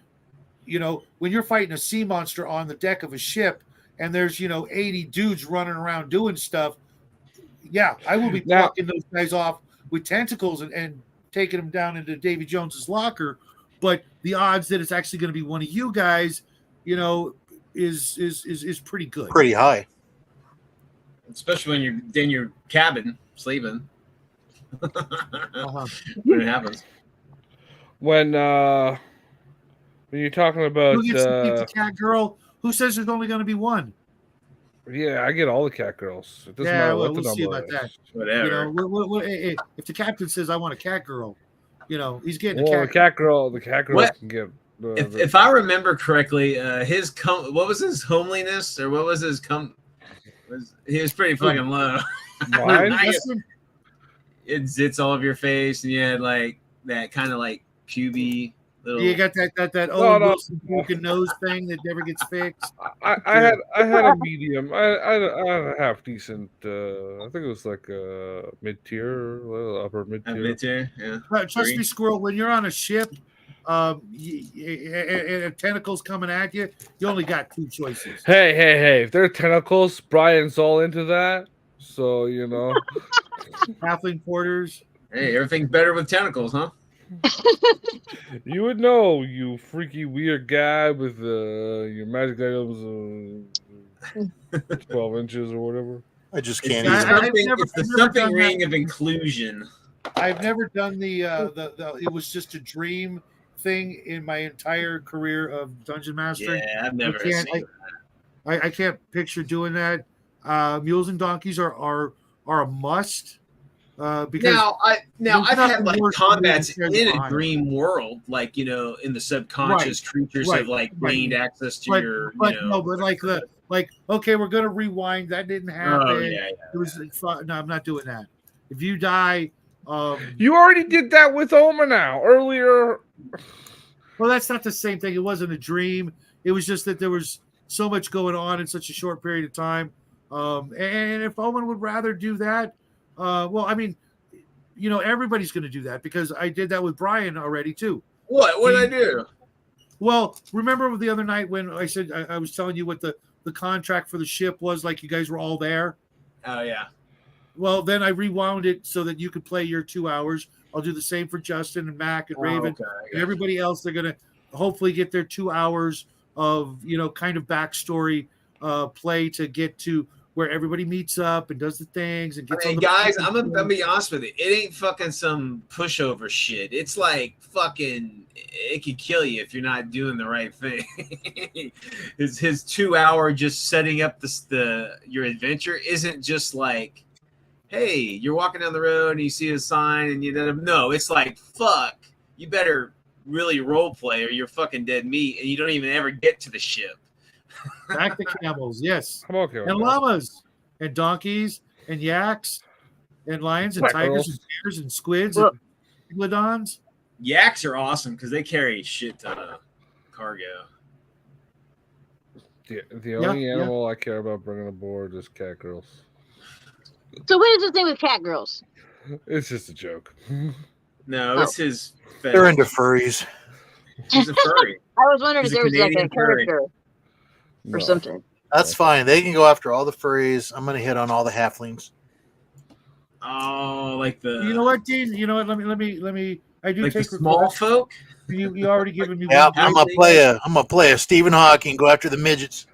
When you're fighting a sea monster on the deck of a ship, and there's 80 dudes running around doing stuff. Yeah, I will be plucking those guys off with tentacles and taking them down into Davy Jones's locker. But the odds that it's actually going to be one of you guys, is pretty good. Pretty high. Especially when you're in your cabin sleeping. When it happens. When you're talking about Who gets to keep the cat girl? Who says there's only going to be one? Yeah, I get all the cat girls. It doesn't matter what the we'll see number about is. that. Whatever. If the captain says I want a cat girl, he's getting Well, a the cat girl What? can get. If I remember correctly, what was his homeliness or what was his he was pretty fucking low. Mine? It's all over your face, and you had like that kind of like puby little. You got that Owen Wilson broken nose thing that never gets fixed. I had a medium. I had a half decent. I think it was like a mid tier, upper mid tier. Mid tier, yeah. Trust me, Squirrel. When you're on a ship, and tentacles coming at you, you only got two choices. Hey! If they're tentacles, Brian's all into that. So halfling porters. Hey, everything's better with tentacles, huh? You would know, you freaky weird guy with your magic items 12 inches or whatever. I just can't it's the something ring of inclusion. I've never done the it was just a dream thing in my entire career of dungeon mastering. Yeah, I've never seen that. I can't picture doing that. Mules and donkeys are a must. Because I've had like combats in a dream world, like in the subconscious creatures have like gained access to okay, we're gonna rewind. That didn't happen. Oh, yeah. It was no, I'm not doing that. If you die, you already did that with Omen now earlier. Well, that's not the same thing. It wasn't a dream. It was just that there was so much going on in such a short period of time. And if Omen would rather do that. Well, I mean, everybody's going to do that because I did that with Brian already too. What did I do? Well, remember the other night when I said I was telling you what the contract for the ship was, like you guys were all there? Oh, yeah. Well, then I rewound it so that you could play your 2 hours, I'll do the same for Justin and Mac and Oh, Raven okay, I and got everybody else. They're gonna hopefully get their 2 hours of kind of backstory play to get to where everybody meets up and does the things and gets I on mean, the guys, I'm gonna be honest with you. It ain't fucking some pushover shit. It's like fucking. It could kill you if you're not doing the right thing. his 2 hour just setting up your adventure isn't just like, hey, you're walking down the road and you see a sign and you no. It's like fuck. You better really role play or you're fucking dead meat and you don't even ever get to the ship. back to camels, yes, I'm okay with and that. llamas and donkeys and yaks and lions and Black tigers girls. and bears and squids Well- and megalodons. Yaks are awesome because they carry shit ton of cargo. The only yeah. animal I care about bringing aboard is cat girls. So what is the thing with cat girls? It's just a joke. No, Oh. it's his. They're into fetish. furries. He's a furry. I was wondering He's if a there was like a Canadian furry. character No. or something. That's fine. They can go after all the furries. I'm gonna hit on all the halflings. Oh, like the. You know what, Dean? You know what? Let me. I do Like the take small requests. folk. You already given me Yeah, one. I'm great- gonna play a Stephen Hawking. Go after the midgets.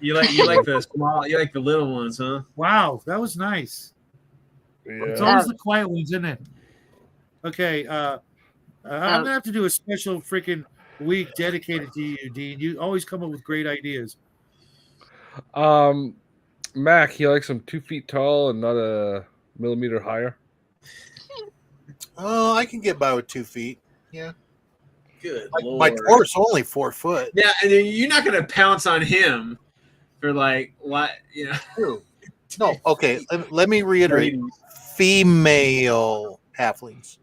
You like the small. You like the little ones, huh? Wow, that was nice. It's Yeah. always the quiet ones, isn't it? Okay, I'm gonna have to do a special freaking week dedicated to you, Dean. You always come up with great ideas. Mac, he likes them 2 feet tall and not a millimeter higher. Oh, I can get by with 2 feet. Yeah, Good my lord. torso only 4 foot. Yeah, and then you're not gonna pounce on him for like what you know. True. No, okay. Let me reiterate: female halflings.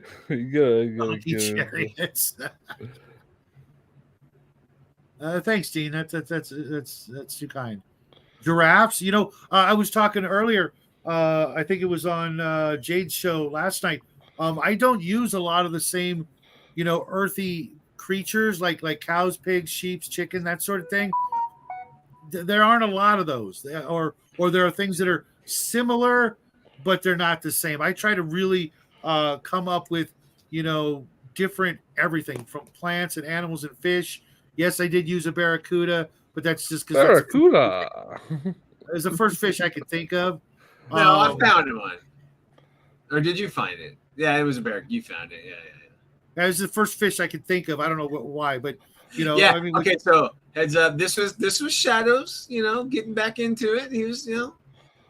Donkey chariots. Thanks, Dean. That's too kind. Giraffes. I was talking earlier. I think it was on Jade's show last night. I don't use a lot of the same, earthy creatures like cows, pigs, sheep, chicken, that sort of thing. There aren't a lot of those, or there are things that are similar, but they're not the same. I try to really come up with, different everything from plants and animals and fish. Yes, I did use a barracuda, but that's just because Barracuda. it's the first fish I could think of. No, I found one. Or did you find it? Yeah, it was a bear. You found it. Yeah. That was the first fish I could think of. I don't know why, but Yeah. I mean, Okay. So heads up. This was Shadows. Getting back into it. He was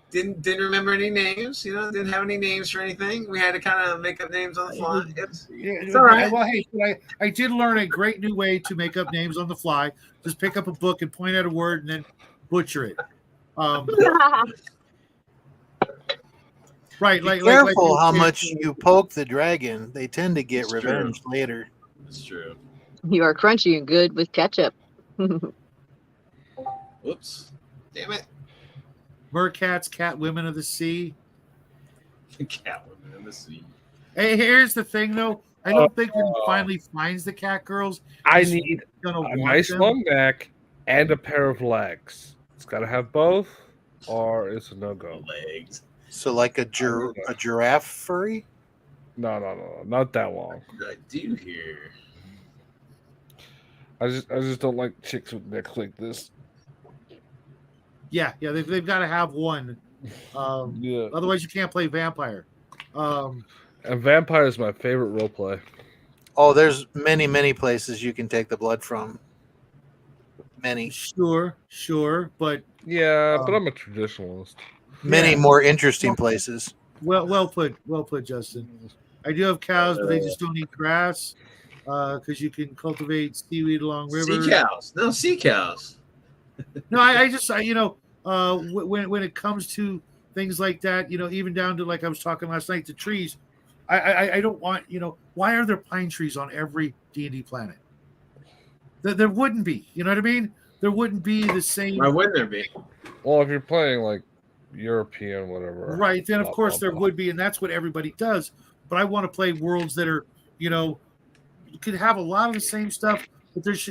didn't remember any names. Didn't have any names for anything. We had to kind of make up names on the fly. It's all right. Well, hey, I did learn a great new way to make up names on the fly. Just pick up a book and point out a word and then butcher it. Right, Be careful how much you poke the dragon. They tend to get It's revenge true. later. That's true. You are crunchy and good with ketchup. Whoops. Damn it. Mercats, cat women of the sea. Catwoman in the sea. Hey, here's the thing, though. I don't think when he finally finds the cat girls, I he's need gonna a want nice them. long neck and a pair of legs. It's got to have both, or it's a no-go. Legs. So, like a giraffe furry. No, not that long. What did I do here? I just don't like chicks with necks like this. Yeah, they've got to have one. Yeah, Otherwise, you can't play vampire. and vampire is my favorite role play. Oh, there's many places you can take the blood from. Many Sure, but Yeah, but I'm a traditionalist. many more interesting places. well put, Justin. I do have cows, but they just don't eat grass because you can cultivate seaweed along rivers. Sea cows. No, sea cows. No, when it comes to things like that, even down to like I was talking last night, the trees, I don't want, why are there pine trees on every D&D planet? There wouldn't be, you know what I mean? There wouldn't be the same. Why wouldn't there be? Well, if you're playing like European, whatever. Right, then of blah, course blah, there blah. would be, and that's what everybody does. But I want to play worlds that are, could have a lot of the same stuff, but there's,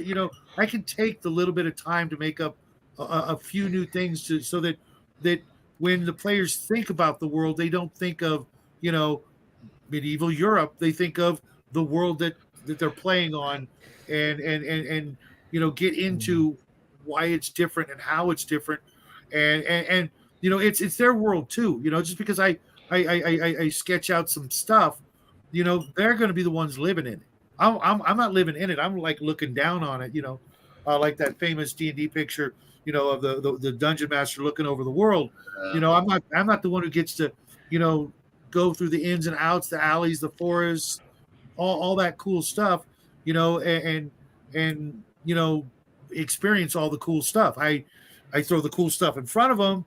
I can take the little bit of time to make up a few new things so that when the players think about the world, they don't think of medieval Europe. They think of the world that they're playing on, and get into why it's different and how it's different, and it's their world too. Just because I sketch out some stuff, they're going to be the ones living in it. I'm not living in it. I'm like looking down on it. Like that famous D&D picture, of the dungeon master looking over the world. I'm not the one who gets to, go through the ins and outs, the alleys, the forests, all that cool stuff, and experience all the cool stuff. I throw the cool stuff in front of them,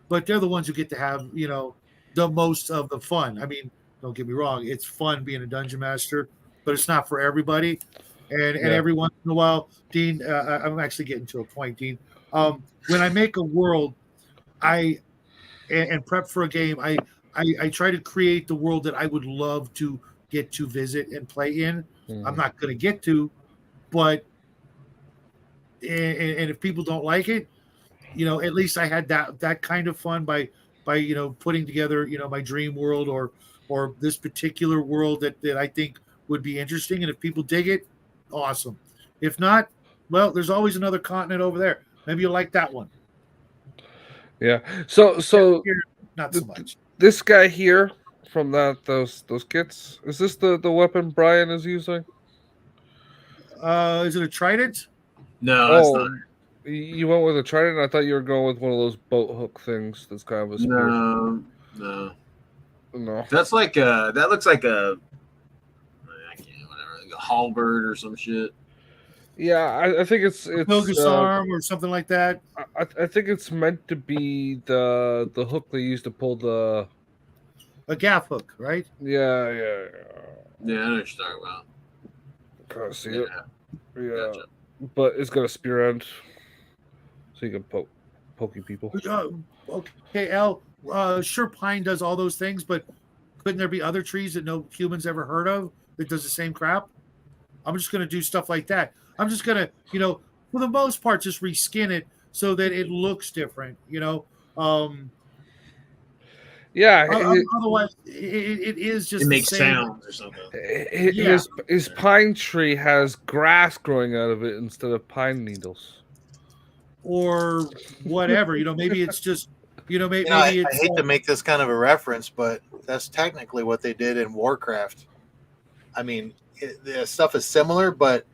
but they're the ones who get to have, the most of the fun. I mean, don't get me wrong, it's fun being a dungeon master, but it's not for everybody. And every once in a while, Dean, I'm actually getting to a point, Dean. When I make a world, and prep for a game, I try to create the world that I would love to get to visit and play in. I'm not going to get to, but and if people don't like it, at least I had that kind of fun by putting together my dream world or this particular world that I think would be interesting. And if people dig it, awesome. If not, well, there's always another continent over there. Maybe you'll like that one. Yeah. So Here, not so much. This guy here from those kits, is this the weapon Brian is using? Is it a trident? No, it's not. You went with a trident? I thought you were going with one of those boat hook things that's kind of a spear. No. That's like that looks like a like a halberd or some shit. Yeah, I think it's Pilgrim's arm or something like that. I think it's meant to be the hook they use to pull a gaff hook, right? Yeah. Yeah, I know what you're talking about. Can I see it? Yeah. Gotcha. But it's got a spear end, so you can poking people. Okay, Al. Sure, pine does all those things, but couldn't there be other trees that no humans ever heard of that does the same crap? I'm just going to do stuff like that. I'm just going to, for the most part, just reskin it so that it looks different. Otherwise, it is just it makes the same. Sounds or something. His pine tree has grass growing out of it instead of pine needles, or whatever. Maybe it's just maybe I it's, hate to make this kind of a reference, but that's technically what they did in Warcraft. I mean, the stuff is similar, but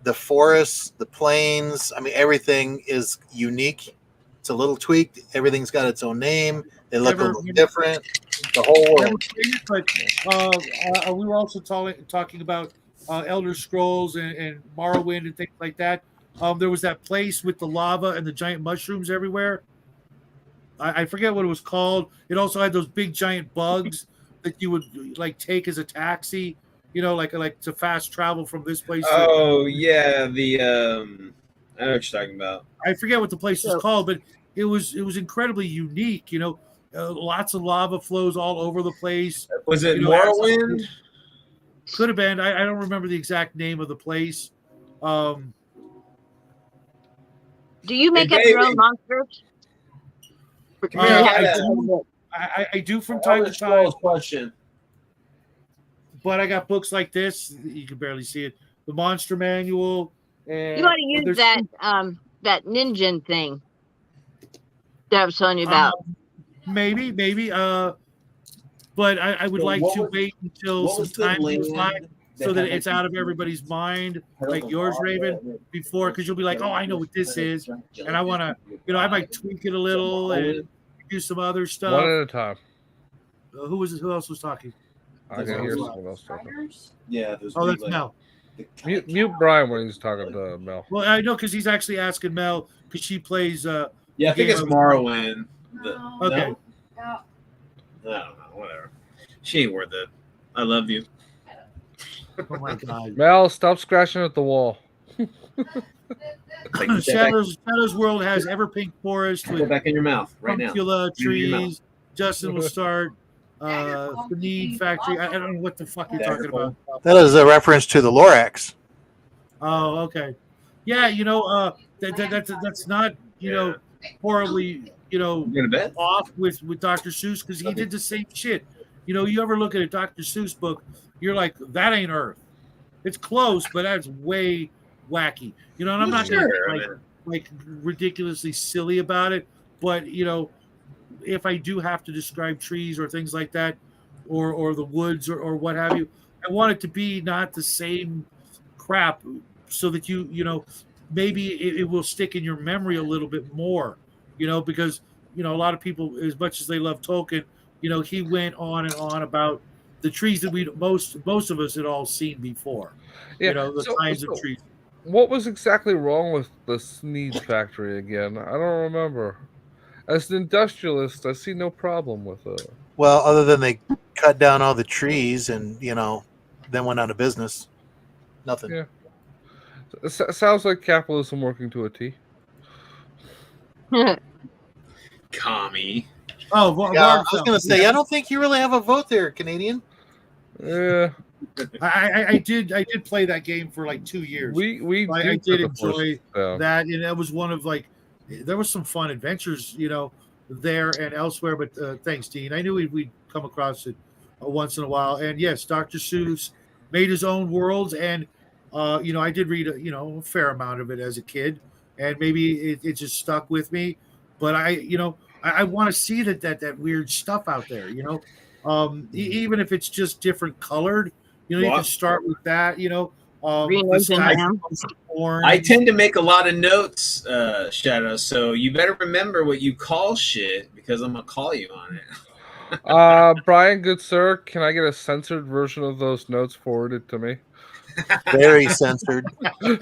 the forests, the plains, I mean, everything is unique. It's a little tweaked. Everything's got its own name. They look a little different. The whole world. But we were also talking about Elder Scrolls and Morrowind and things like that. There was that place with the lava and the giant mushrooms everywhere. I forget what it was called. It also had those big giant bugs that you would like take as a taxi. Like to fast travel from this place. Yeah, the I know what you're talking about. I forget what the place is called, but it was incredibly unique. Lots of lava flows all over the place. Was it Morrowind? Could have been. I don't remember the exact name of the place. Do you make up your own monsters? I do from time to time. Question. But I got books like this. You can barely see it. The Monster Manual. And you want to use that ninja thing that I was telling you about. Maybe. But I would like to wait until some time goes by so that it's out of everybody's mind, like yours, Raven, before, because you'll be like, oh, I know what this is. And I want to, I might tweak it a little and do some other stuff. One at a time. Who else was talking? I can hear someone else talking. Yeah. That's Mel. Mute Brian when he's talking to Mel. Well, I know because he's actually asking Mel because she plays. I think it's Morrowind. Okay. No? I don't know. Whatever. She ain't worth it. I love you. Oh my God. Mel, stop scratching at the wall. Shadow's World has Everpink Forest with back in your mouth right now. Trees. Justin will start. The Need Factory. I don't know what the fuck you're talking about. That is a reference to the Lorax. Oh, okay. Yeah, that's not horribly, Going to bed? off with Dr. Seuss because he did the same shit. You ever look at a Dr. Seuss book, you're like, that ain't Earth. It's close, but that's way wacky. And I'm not going to be like ridiculously silly about it, but if I do have to describe trees or things like that, or the woods or what have you, I want it to be not the same crap, so that maybe it will stick in your memory a little bit more, because a lot of people, as much as they love Tolkien, he went on and on about the trees that most of us had all seen before. Yeah. The kinds of trees. What was exactly wrong with the Sneed factory again? I don't remember. As an industrialist, I see no problem with it. Well, other than they cut down all the trees and then went out of business. Nothing. Yeah. It sounds like capitalism working to a T. Commie. Oh, yeah, I was going to say, I don't think you really have a vote there, Canadian. Yeah. I did play that game for like 2 years. I did enjoy that, and that was one of there was some fun adventures, there and elsewhere. But thanks, Dean. I knew we'd come across it once in a while. And yes, Dr. Seuss made his own worlds, and I did read a fair amount of it as a kid, and maybe it just stuck with me. But I want to see that weird stuff out there, even if it's just different colored. You can start with that. I tend to make a lot of notes, Shadow. So you better remember what you call shit, because I'm gonna call you on it. Brian, good sir, can I get a censored version of those notes forwarded to me? Very censored.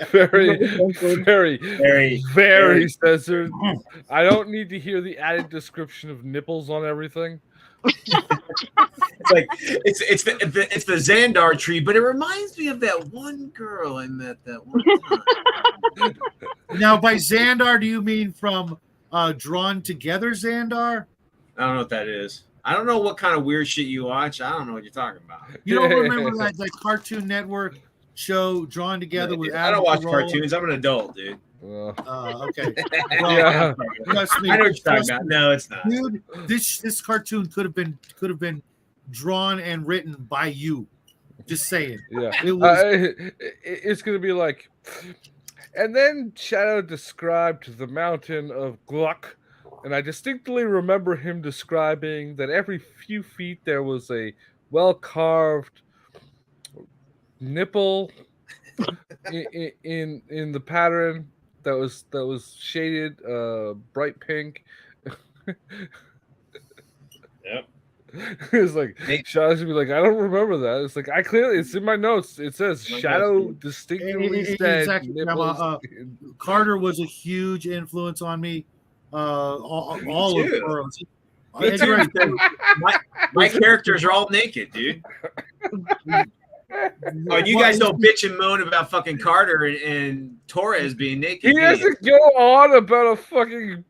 very censored. I don't need to hear the added description of nipples on everything. It's like it's the Xandar tree, but it reminds me of that one girl I met that one time. Now, by Xandar, do you mean from Drawn Together Xandar? I don't know what that is. I don't know what kind of weird shit you watch. I don't know what you're talking about. You don't remember that Cartoon Network show Drawn Together with Adam I don't watch Carolla? Cartoons. I'm an adult, dude. Okay. Well, yeah. Trust me, I know what you're talking about. No, it's not. Dude, this cartoon could have been drawn and written by you. Just saying. Yeah. It was it's gonna be like, and then Shadow described the mountain of Gluck, and I distinctly remember him describing that every few feet there was a well-carved nipple in the pattern that was shaded bright pink. Yep. It's like Shadow should be like, I don't remember that. It's like, it's in my notes. It says Shadow distinctly said exactly. nipples. Carter was a huge influence on me. All of Burroughs. Me too. My characters are all naked, dude. Oh, you guys don't bitch and moan about fucking Carter and Torres being naked. He doesn't go on about a fucking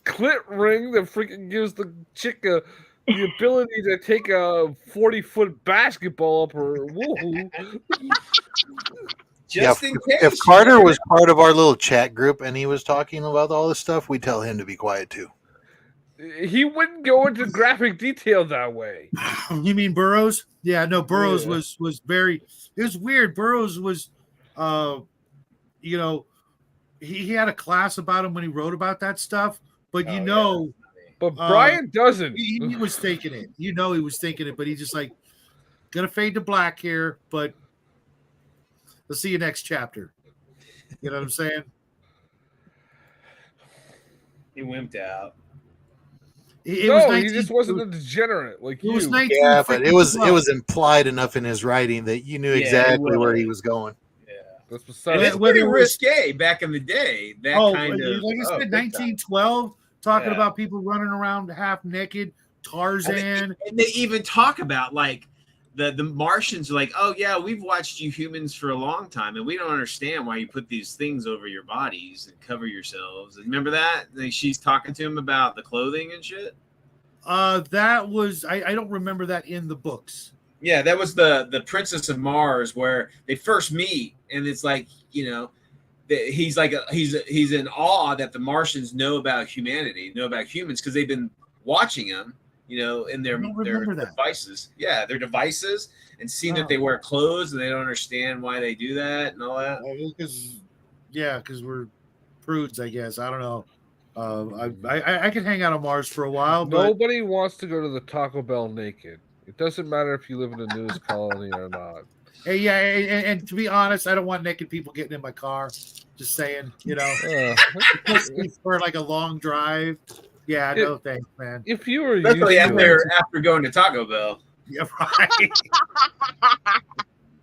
clit ring that freaking gives the chick the ability to take a 40-foot basketball up her woohoo. Just in case. If Carter was part of our little chat group and he was talking about all this stuff, we'd tell him to be quiet too. He wouldn't go into graphic detail that way. You mean Burroughs? Yeah, no, Burroughs was very. It was weird. Burroughs was, he had a class about him when he wrote about that stuff. But but Brian doesn't. He was thinking it. He was thinking it, but he just gonna fade to black here. But let's see you next chapter. You know what I'm saying? He wimped out. He just wasn't a degenerate like you. Yeah, but it was implied enough in his writing that you knew exactly where he was going. Yeah, that's besides. It's pretty risque back in the day. That kind of, like I said, 1912, talking about people running around half naked, Tarzan. And they even talk about the Martians are like, oh yeah, we've watched you humans for a long time, and we don't understand why you put these things over your bodies and cover yourselves. Remember that? She's talking to him about the clothing and shit. That was I don't remember that in the books. Yeah, that was the Princess of Mars, where they first meet, and it's like, he's like he's in awe that the Martians know about humanity, know about humans, because they've been watching them, you know, in their I don't remember that. devices. Yeah, their devices, and seeing that Oh. they wear clothes and they don't understand why they do that and all that. Because we're prudes, I guess. I don't know. I can hang out on Mars for a while, but Nobody wants to go to the Taco Bell naked. It doesn't matter if you live in a newest colony or not. hey, yeah, and to be honest, I don't want naked people getting in my car. Just saying, you know, especially for like a long drive. Yeah, no thanks, man. If you were Especially used to it, after going to Taco Bell. Yeah, right.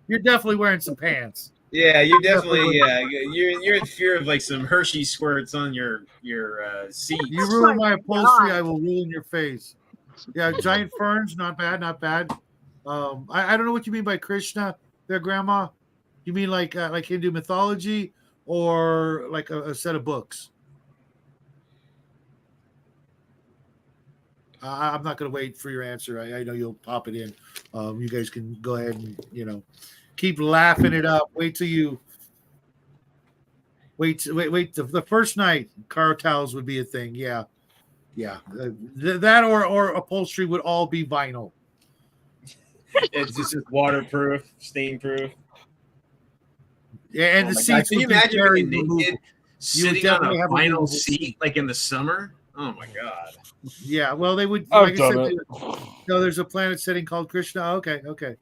You're definitely wearing some pants. Yeah, you're definitely you're in fear of like some Hershey squirts on your seat. You ruin my upholstery, I will ruin your face. Yeah, giant ferns, not bad, not bad. I don't know what you mean by Krishna there, Grandma. You mean like Hindu mythology or like a set of books? I'm not going to wait for your answer. I know you'll pop it in. You guys can go ahead and keep laughing it up. Wait till you wait. The first night, car towels would be a thing. Yeah. That or upholstery would all be vinyl. It's just waterproof, stain proof. Yeah, and the seats Can you would be imagine very being naked, removable. sitting on a definitely have a vinyl removable seat like in the summer? Oh my god! Yeah, well, they would. I've Like I done said, it. there's a planet setting called Krishna. Okay.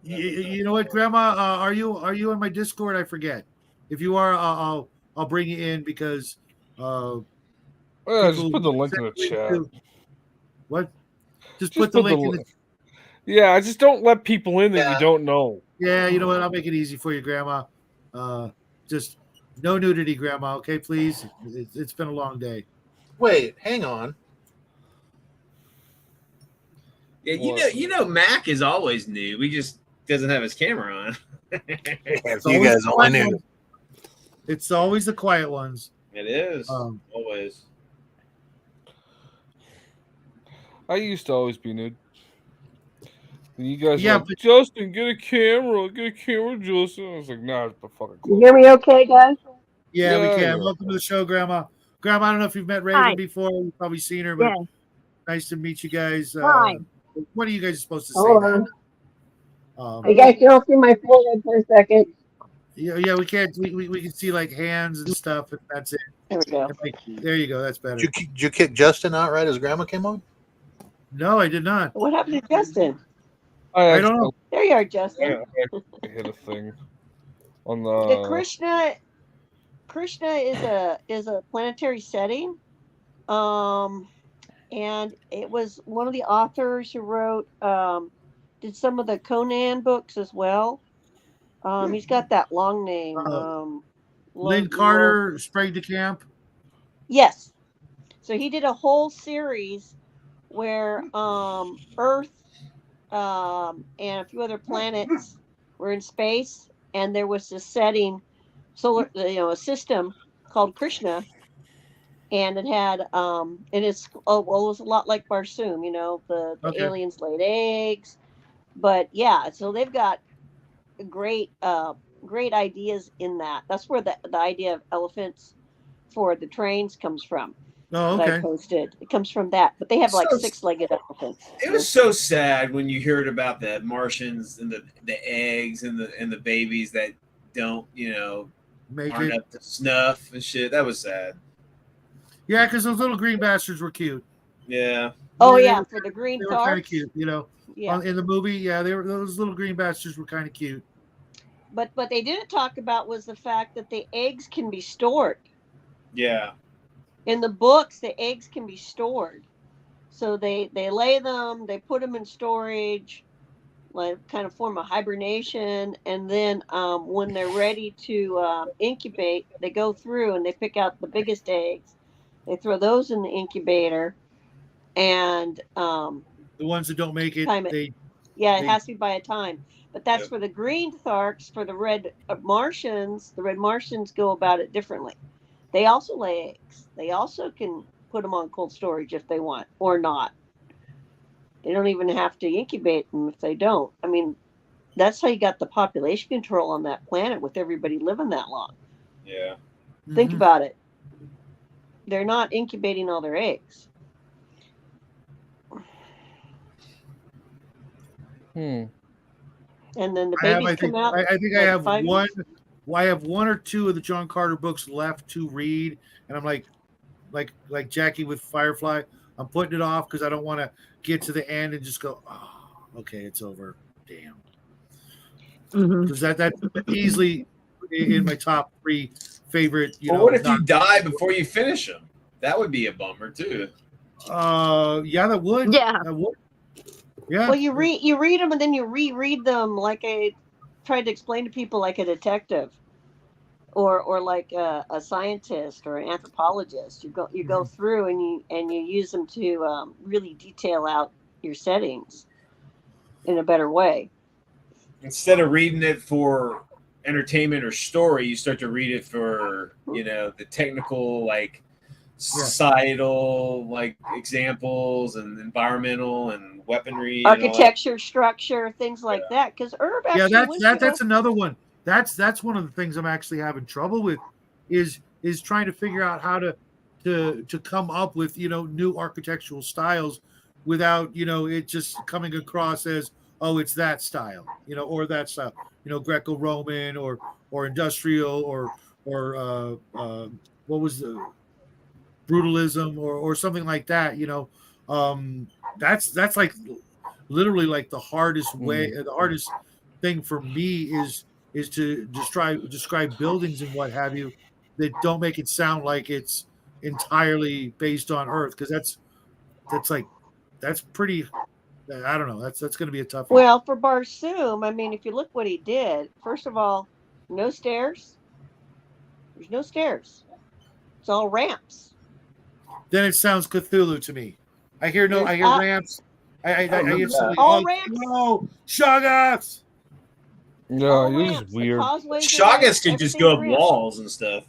You know what, Grandma? Are you on my Discord? I forget. If you are, I'll bring you in because just people put the link in the send chat. to- What? Just Just put the put link the in li- the. Yeah, just don't let people in that Yeah. you don't know. Yeah, you know what? I'll make it easy for you, Grandma. Just no nudity, Grandma. Okay, please. It's been a long day. Wait, hang on. Yeah, What? you know, Mac is always new. We just doesn't have his camera on. It's You always guys the only quiet knew. ones. It's always the quiet ones. It is Um, always. I used to always be nude. And you guys Yeah, were like, but Justin, get a camera, Justin. I was like, nah, it's fucking You close. hear me okay, guys? yeah, we Yeah, can. yeah. Welcome to the show, Grandma. Grandma, I don't know if you've met Raven Hi. before. You've probably seen her, but Yeah. nice to meet you guys. Hi. When are you guys supposed to say Hold that? on. You guys can see my forehead for a second. Yeah, we can't. We can see like hands and stuff, and that's it. There we go. And, like, there you go. That's better. Did you kick Justin out right as Grandma came on? No, I did not. What happened to Justin? I don't know. There you are, Justin. I hit a thing on Yeah, the. Krishna is a planetary setting. And it was one of the authors who wrote did some of the Conan books as well. He's got that long name. Lynn Carter, Sprague de Camp. Yes. So he did a whole series where Earth and a few other planets were in space, and there was this setting, solar, a system called Krishna, and it had it was a lot like Barsoom, the Okay. aliens laid eggs, but yeah, so they've got great ideas in that. That's where the idea of elephants for the trains comes from. Oh, That I okay. posted. It comes from that, but they have like So- 6-legged elephants. It was so sad when you heard about the Martians and the eggs and the babies that don't Make aren't it. up to snuff and shit. That was sad. Yeah, because those little green bastards were cute. Yeah. Oh They yeah, were- for the green They were kind of tharps. cute, Yeah, in the movie. Yeah, those little green bastards were kind of cute. but what they didn't talk about was the fact that the eggs can be stored. Yeah. In the books, the eggs can be stored. So they lay them, they put them in storage, like kind of form a hibernation, and then when they're ready to incubate, they go through and they pick out the biggest eggs. They throw those in the incubator, and The ones that don't make it, Time it. they yeah, it They- has to be by a time. But that's Yep. for the green tharks. For the red Martians, the red Martians go about it differently. They also lay eggs. They also can put them on cold storage if they want, or not. They don't even have to incubate them if they don't. I mean, that's how you got the population control on that planet with everybody living that long. Yeah. Think Mhm. about it. They're not incubating all their eggs. Hmm. And then the I have, babies come out. I think I like have 5 one. years. Well, I have one or two of the John Carter books left to read, and I'm like Jackie with Firefly. I'm putting it off because I don't want to get to the end and just go, oh, okay, it's over. Damn, Mhm. because that's easily in my top 3 favorite. Well, what if you die before you finish them? That would be a bummer too. Yeah, that would. Yeah. That would. Yeah. Well, you read them and then you reread them like I tried to explain to people, like a detective or like a scientist or an anthropologist. You go through and you use them to really detail out your settings in a better way. Instead of reading it for entertainment or story, you start to read it for, you know, the technical, like societal, like examples and environmental and weaponry, architecture, structure, things like that. Because Herb actually that's another one. That's one of the things I'm actually having trouble with, is trying to figure out how to come up with, you know, new architectural styles without, you know, it just coming across as, oh, it's that style, you know, or that style, you know, Greco-Roman or industrial or what was the brutalism or something like that, you know. That's like literally like the hardest way, the hardest thing for me is to describe buildings and what have you that don't make it sound like it's entirely based on Earth, because that's pretty, I don't know, that's going to be a tough one. Well, for Barsoom, I mean, if you look what he did, first of all, no stairs. There's no stairs. It's all ramps. Then it sounds Cthulhu to me. I hear ramps. I instantly, all ramps. No, Shoggoths. Yeah, All this ramps, is the weird. causeways, Shoggoths could just go up ramps. walls and stuff.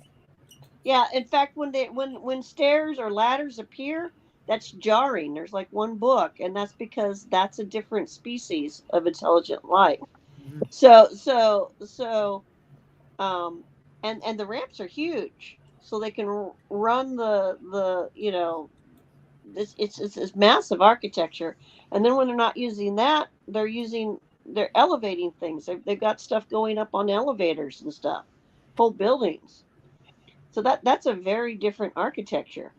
Yeah, in fact, when stairs or ladders appear, that's jarring. There's like one book, and that's because that's a different species of intelligent life. Mhm. And the ramps are huge, so they can run the you know, it's massive architecture. And then when they're not using that, they're elevating things. They've got stuff going up on elevators and stuff, whole buildings. So that's a very different architecture.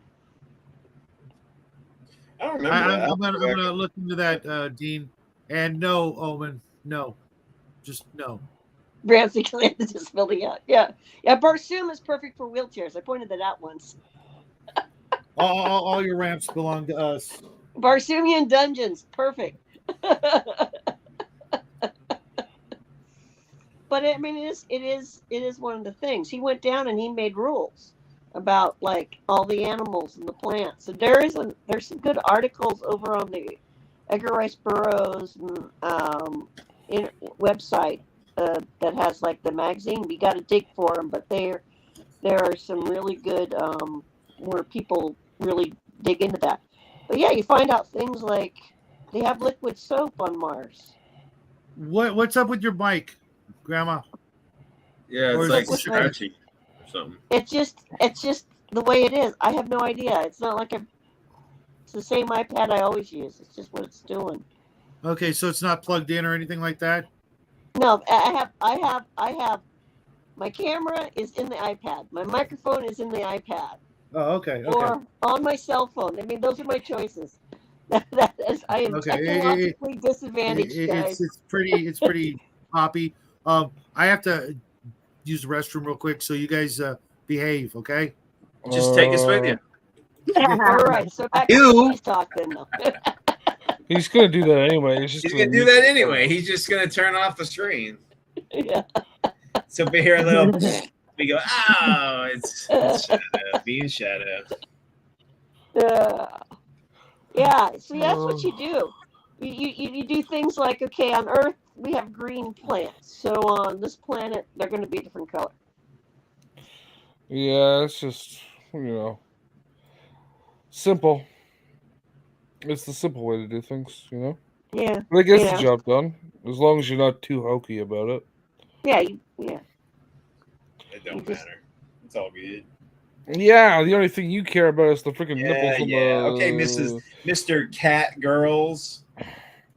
I don't remember that. I'm gonna look into that, Dean. And no, Omen, no, just no. Ramsey is just building out. Yeah. Barsoom is perfect for wheelchairs. I pointed that out once. All your ramps belong to us. Barsoomian dungeons, perfect. But I mean, it is one of the things. He went down and he made rules about like all the animals and the plants. So there's some good articles over on the Edgar Rice Burroughs website that has like the magazine. You got to dig for them, but there are some really good where people really dig into that. But yeah, you find out things like they have liquid soap on Mars. What's up with your mic, Grandma? Yeah, Or it's is like it just scratchy or something. It's just the way it is. I have no idea. It's not like it's the same iPad I always use. It's just what it's doing. Okay, so it's not plugged in or anything like that? No, I have my camera is in the iPad. My microphone is in the iPad. Oh, okay. Or on my cell phone. I mean, those are my choices. That is, I am technologically disadvantaged, guys. It's pretty poppy. I have to use the restroom real quick, so you guys behave, okay? Just take us with you. All right, so back You- to please talk then. Though. He's gonna do that anyway. He's gonna do that anyway. He's just gonna turn off the screen. Yeah. So we hear a little. We go, oh, it's Shadow, being Shadow. Yeah, so that's what you do. You do things like, okay, on Earth we have green plants, so on this planet they're going to be a different color. Yeah, it's just, simple. It's the simple way to do things, Yeah. But it gets You the know. job done as long as you're not too hokey about it. Yeah. Yeah. It don't You just- matter. It's all good. Yeah, the only thing you care about is the freaking Yeah, nipples on yeah. the. Okay, Mr. Cat Girls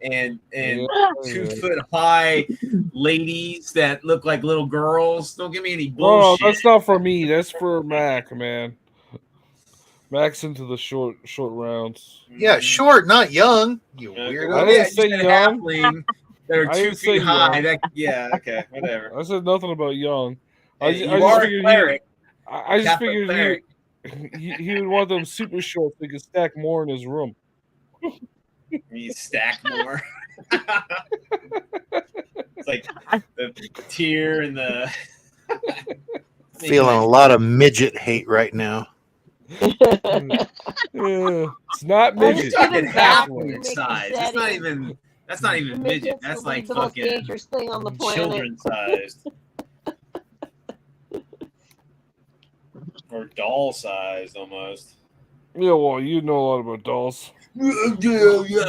and Yeah, 2 foot high ladies that look like little girls. Don't give me any No, bullshit. that's not for me. That's for Mac, man. Mac's into the short rounds. Yeah, short, not young. You Okay, weirdo. well, I didn't yeah, say you said young. halfling that are I 2 didn't say feet high. young. Yeah, okay, whatever. I said nothing about young. Hey, I you just are a figured cleric. I just Catholic figured cleric. he would want them super short so he could stack more in his room. You stack more. It's like the tear and the. Feeling a lot of midget hate right now. Yeah, it's not Well, midget. just Talking give him back halfling and make him size. sad That's again. not even midget. Midgets That's will be like the most fucking dangerous thing on the planet. children sized. Or doll sized almost. Yeah, well, you know a lot about dolls. Yeah,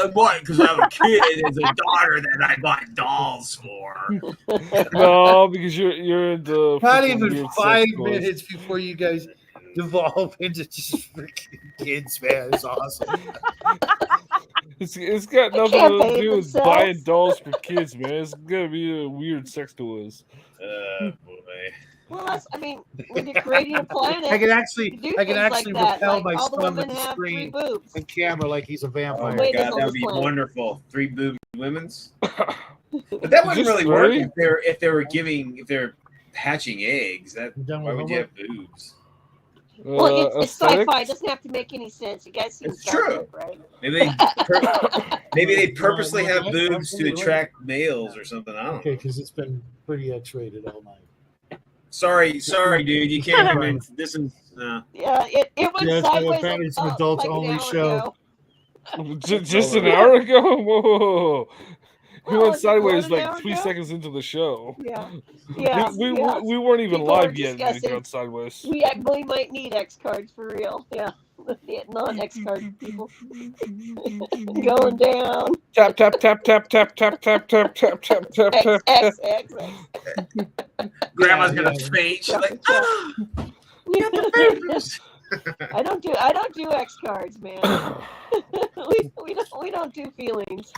I bought it because I have a kid as a daughter that I bought dolls for. No, because you're into Not freaking even weird sex 5 toys. minutes before you guys devolve into just freaking kids, man. It's awesome. It's got They nothing can't to behave do with themselves. buying dolls for kids, man. It's gonna be a weird sex toys. Boy. Well, I mean, when you're creating a planet, I can you actually, do I can things actually like that. repel Like my all the son women with the have 3 screen boobs. and camera like he's a Oh vampire. my Wait, god, on that this would be planet. wonderful. 3 boob women's. But that wouldn't Just really work three? if they're hatching eggs. That You done why with would you have homework? boobs? Well, it's Aesthetics? sci-fi. It doesn't have to make any sense. You guys seen It's Star true. Trek, right? Maybe they purposely have Right, boobs to absolutely right. attract males or something. I don't Okay, know. because it's been pretty X-rated all night. Sorry, dude. You can't come in. This is Yeah, it went Yeah, so sideways. apparently it's an like adults-only an hour show. ago. Just an hour ago? Whoa. He Well, went is it more sideways than an like hour 3 ago? seconds into the show. Yeah, yeah. We weren't even People were live yet and it discussing- got sideways. We might need X cards for real. Yeah, non-X card people going down. Tap tap tap tap tap tap tap tap tap tap tap X tap X tap. X X. grandma's Yeah, gonna yeah. faint. She's Yeah, like, yeah. ah, boobs. I don't do X cards, man. we don't do feelings.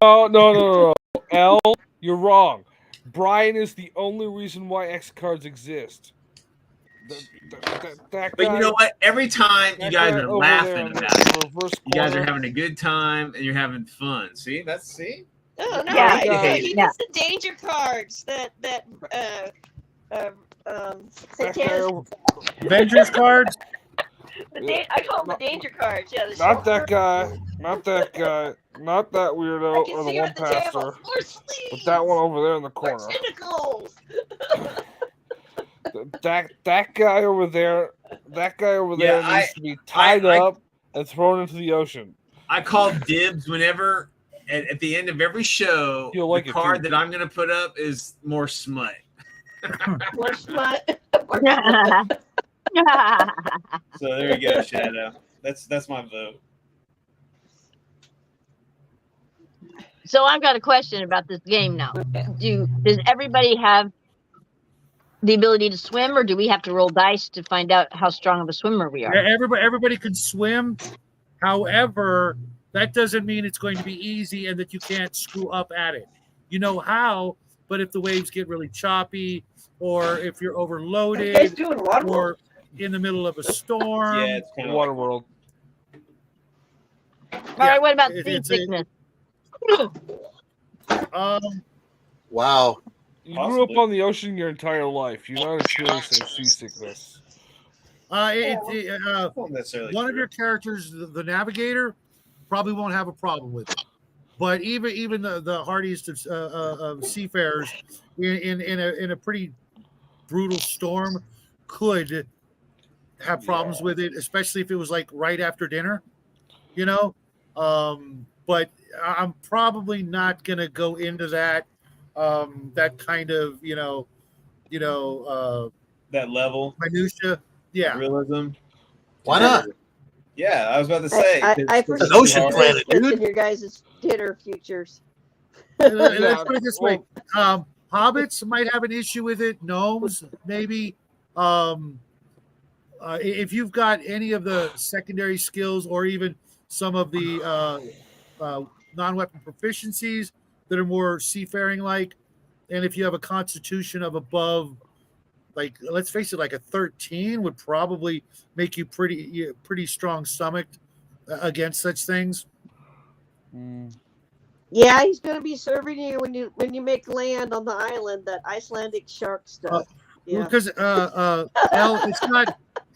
No. L, you're wrong. Brian is the only reason why X cards exist. That But guy, you know what? Every time you that guys guy are over laughing there in about the it, reverse you guys are corner. having a good time and you're having fun. See? Oh no, Yeah, he yeah. does the danger cards that That guy Santana's over- Avengers cards? I call them the danger cards. Yeah, the Not short that guy. Not that guy. Not that I weirdo can or the see her one at the table. pastor. More sleeves. But that one over there in the More corner. tentacles. That guy over there. That guy over there Yeah, needs to be tied up and thrown into the ocean. I call dibs whenever at the end of every show. You'll like the it, card too. that I'm gonna put up is more smut. More smut. So there you go, Shadow. That's my vote. So I've got a question about this game now. Does everybody have the ability to swim, or do we have to roll dice to find out how strong of a swimmer we are? Yeah, everybody can swim. However, that doesn't mean it's going to be easy and that you can't screw up at it. You know how, but if the waves get really choppy, or if you're You guys overloaded, doing water? or in the middle of a storm, Yeah, it's kind of Waterworld. All right, what about it- it's- seasickness? Wow. You grew up Possibly. on the ocean your entire life. You're not experiencing seasickness. not necessarily one of true. your characters, the navigator, probably won't have a problem with it. But even the hardiest of seafarers in a pretty brutal storm could have problems with it, especially if it was like right after dinner, you know. But I'm probably not gonna go into that that kind of that level minutia. Yeah. realism. Why not? Yeah, I was about to say. I foresee An ocean some planet, biscuits dude. in your guys' dinner futures. Let's put it this way. well, Hobbits might have an issue with it. Gnomes, maybe. If you've got any of the secondary skills or even some of the non-weapon proficiencies that are more seafaring like, and if you have a constitution of above, like, let's face it, like a 13 would probably make you pretty strong stomached against such things. Mm. Yeah, he's going to be serving you when you make land on the island, that Icelandic shark stuff. Yeah. Because L,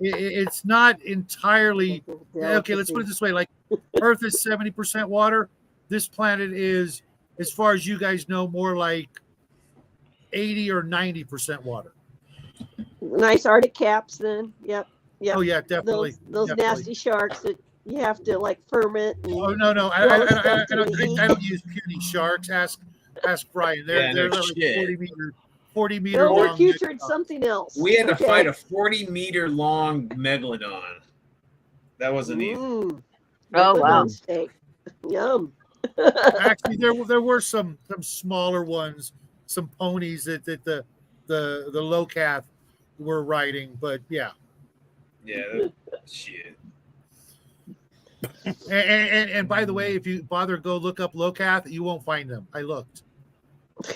it's not entirely okay. Let's put it this way: like Earth is 70% water. This planet is, as far as you guys know, more like 80 or 90% water. Nice Arctic caps, then. Yep. Oh yeah, definitely. Those definitely. nasty sharks that you have to like ferment. And Oh no, I don't use puny sharks. Ask Brian. They're like 40 meter No, they're long. putrid something else. We had to fight a 40-meter long megalodon. That wasn't easy. Oh wow. Steak. Yum. Actually, there were some smaller ones, some ponies that the Locath were riding, but yeah. Yeah, shit. And by the way, if you bother go look up Locath, you won't find them. I looked.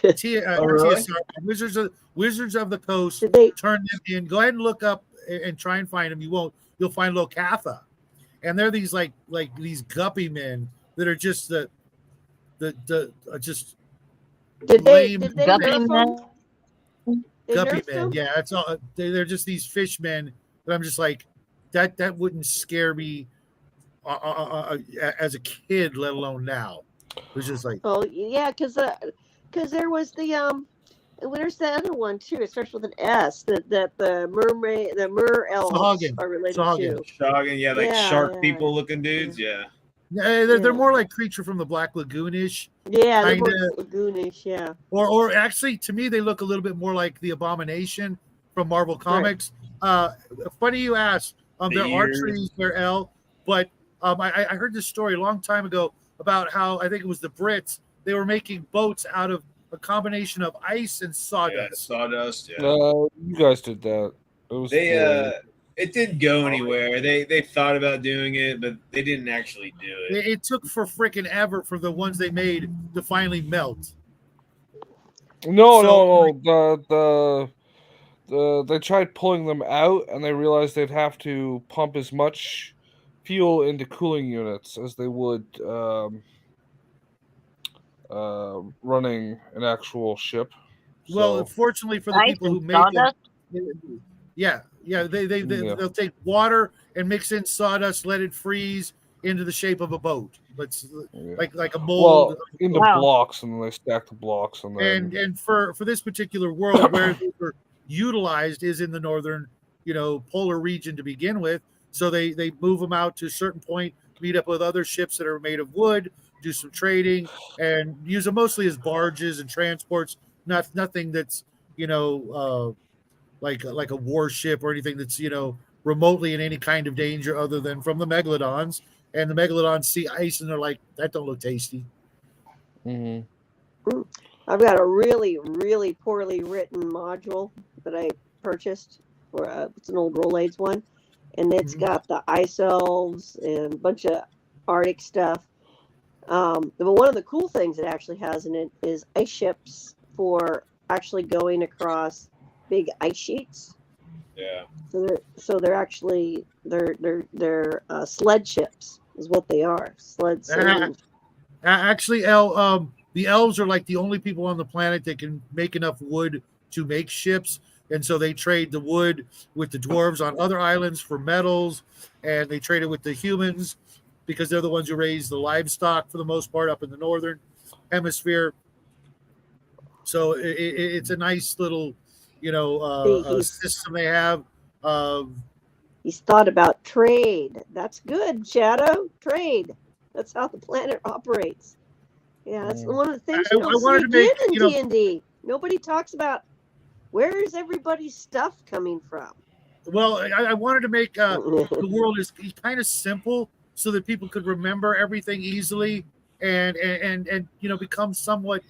Really? Wizards of the Coast. Did they? Turn them in. Go ahead and look up and try and find them. You won't. You'll find Locatha, and they're these like these guppy men that are just the just Did they lame Guppy nerf men? them? They guppy nerfed men. them? Yeah, it's all. They're just these fish men. But I'm just like that wouldn't scare me as a kid, let alone now. It was just like, Oh yeah, because there was the there's the other one too. It starts with an S. That the mer elves Sahagin. are related Sahagin. to. Shogging, yeah, like Yeah, shark yeah. people looking dudes, yeah. they're more like Creature from the Black Lagoon-ish. Yeah, they're Kinda. more lagoonish. Yeah. Or actually, to me, they look a little bit more like the Abomination from Marvel Comics. Funny you ask. There are ears. trees there, L, but I heard this story a long time ago about how I think it was the Brits. They were making boats out of a combination of ice and Yeah, sawdust. sawdust, yeah. You guys did that. It was It didn't go anywhere. They thought about doing it, but they didn't actually do it. It took for freaking ever for the ones they made to finally melt. no. They tried pulling them out, and they realized they'd have to pump as much fuel into cooling units as they would running an actual ship. Well, So, fortunately for the Ice people who and make them, sawdust? yeah, Yeah. they'll take water and mix in sawdust, let it freeze into the shape of a boat. Let's yeah. like a mold. Well, into Wow. blocks, and then they stack the blocks, and then And for this particular world where they were utilized is in the northern, polar region to begin with. So they move them out to a certain point, meet up with other ships that are made of wood, do some trading, and use them mostly as barges and transports. Nothing that's like a warship or anything that's remotely in any kind of danger other than from the megalodons. And the megalodons see ice and they're like, that don't look tasty. Mhm. I've got a really, really poorly written module that I purchased for it's an old Rolaids one, and it's got the ice elves and a bunch of Arctic stuff. But one of the cool things it actually has in it is ice ships for actually going across big ice sheets. Yeah. So they're actually they're sled ships is what they are. Sled sailing. Actually, the elves are like the only people on the planet that can make enough wood to make ships, and so they trade the wood with the dwarves on other islands for metals, and they trade it with the humans because they're the ones who raise the livestock for the most part up in the northern hemisphere. So it's a nice little, system they have. He's thought about trade. That's good, Shadow. Trade. That's how the planet operates. Yeah, that's one of the things I you don't wanted see to make, again in D&D. Nobody talks about where is everybody's stuff coming from. Well, I wanted to make the world is kind of simple so that people could remember everything easily and become somewhat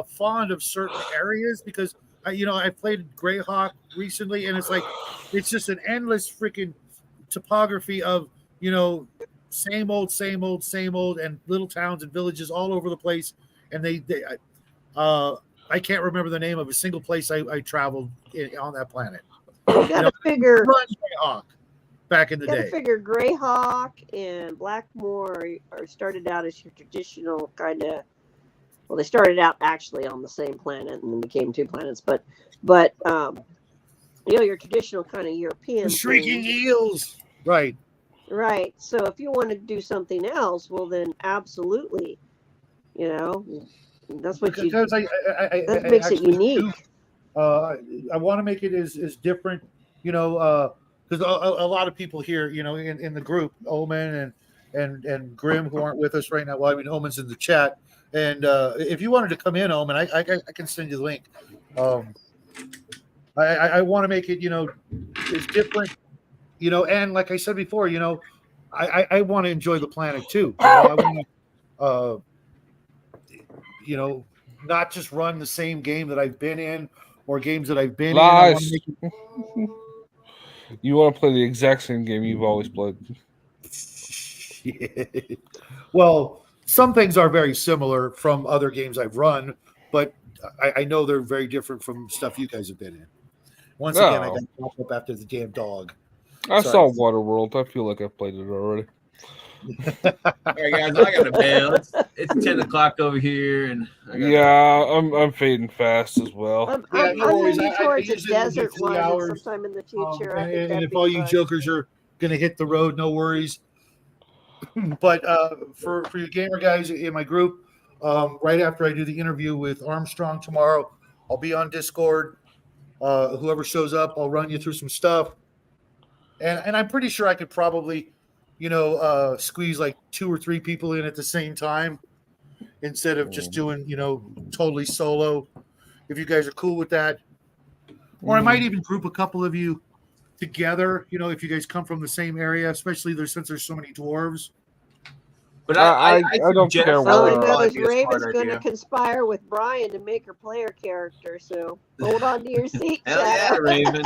fond of certain areas because I played Greyhawk recently and it's just an endless freaking topography of same old, same old, same old, and little towns and villages all over the place. And I can't remember the name of a single place I traveled on that planet. You got to figure Greyhawk back in the got to day. figure Greyhawk and Blackmore are started out as your traditional kind of. Well, they started out actually on the same planet and then became two planets, but your traditional kind of European The shrieking thing. eels, right? Right. So if you want to do something else, well, then absolutely, that's what Because that makes it actually unique. do, I want to make it as different, because a lot of people here, in the group, Omen and Grim, who aren't with us right now. Well, I mean, Omen's in the chat, and if you wanted to come in, Omen, I can send you the link. I want to make it, as different, and like I said before, I want to enjoy the planet too. I want to, not just run the same game that I've been in or games that I've been in. I want to Lies. make it... You want to play the exact same game you've always played. Well, some things are very similar from other games I've run, but I know they're very different from stuff you guys have been in. Once again, I got caught up after the damn dog. I Sorry. saw Waterworld. I feel like I've played it already. All right, guys, I got to bail. It's 10 o'clock over here, and I'm fading fast as well. I'm no worries. leaning I towards a usually will do desert 3 one hours. sometime in the future. I think And that'd if be all you fun. jokers are going to hit the road, no worries. But for you gamer guys in my group, right after I do the interview with Armstrong tomorrow, I'll be on Discord. Whoever shows up, I'll run you through some stuff. And I'm pretty sure I could probably, squeeze like 2 or 3 people in at the same time instead of just doing, totally solo. If you guys are cool with that. Or I might even group a couple of you together, if you guys come from the same area, especially since there's so many dwarves. But I don't suggest- care All I whether- know is Probably a Raven's smart going to idea. conspire with Brian to make her play her character. So hold on to your seat, Hell yeah, Shadow. Raven.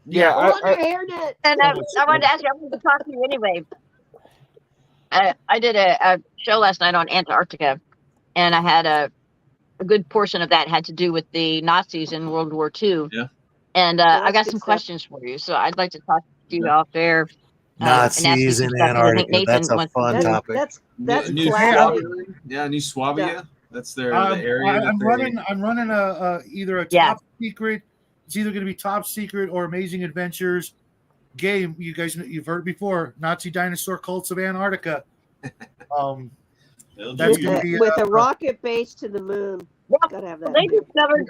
Yeah, Hold on your hairnet. And I wanted to ask you, I wanted to talk to you anyway. I did a show last night on Antarctica, and I had a good portion of that had to do with the Nazis in World War II. Yeah. And that's I got good some stuff. questions for you, so I'd like to talk to you out there. And ask you Nazis some in stuff, 'cause I think Antarctica. Nathan That's a wants- fun topic. That's New classic. Swabia. Yeah, New Swabia. Yeah. That's the area. I'm running either a Yeah. top secret. It's either going to be top secret or Amazing Adventures game. You've heard before. Nazi dinosaur cults of Antarctica. That's With, going to a, be with a rocket base to the moon. Yeah, Gotta have that. they discovered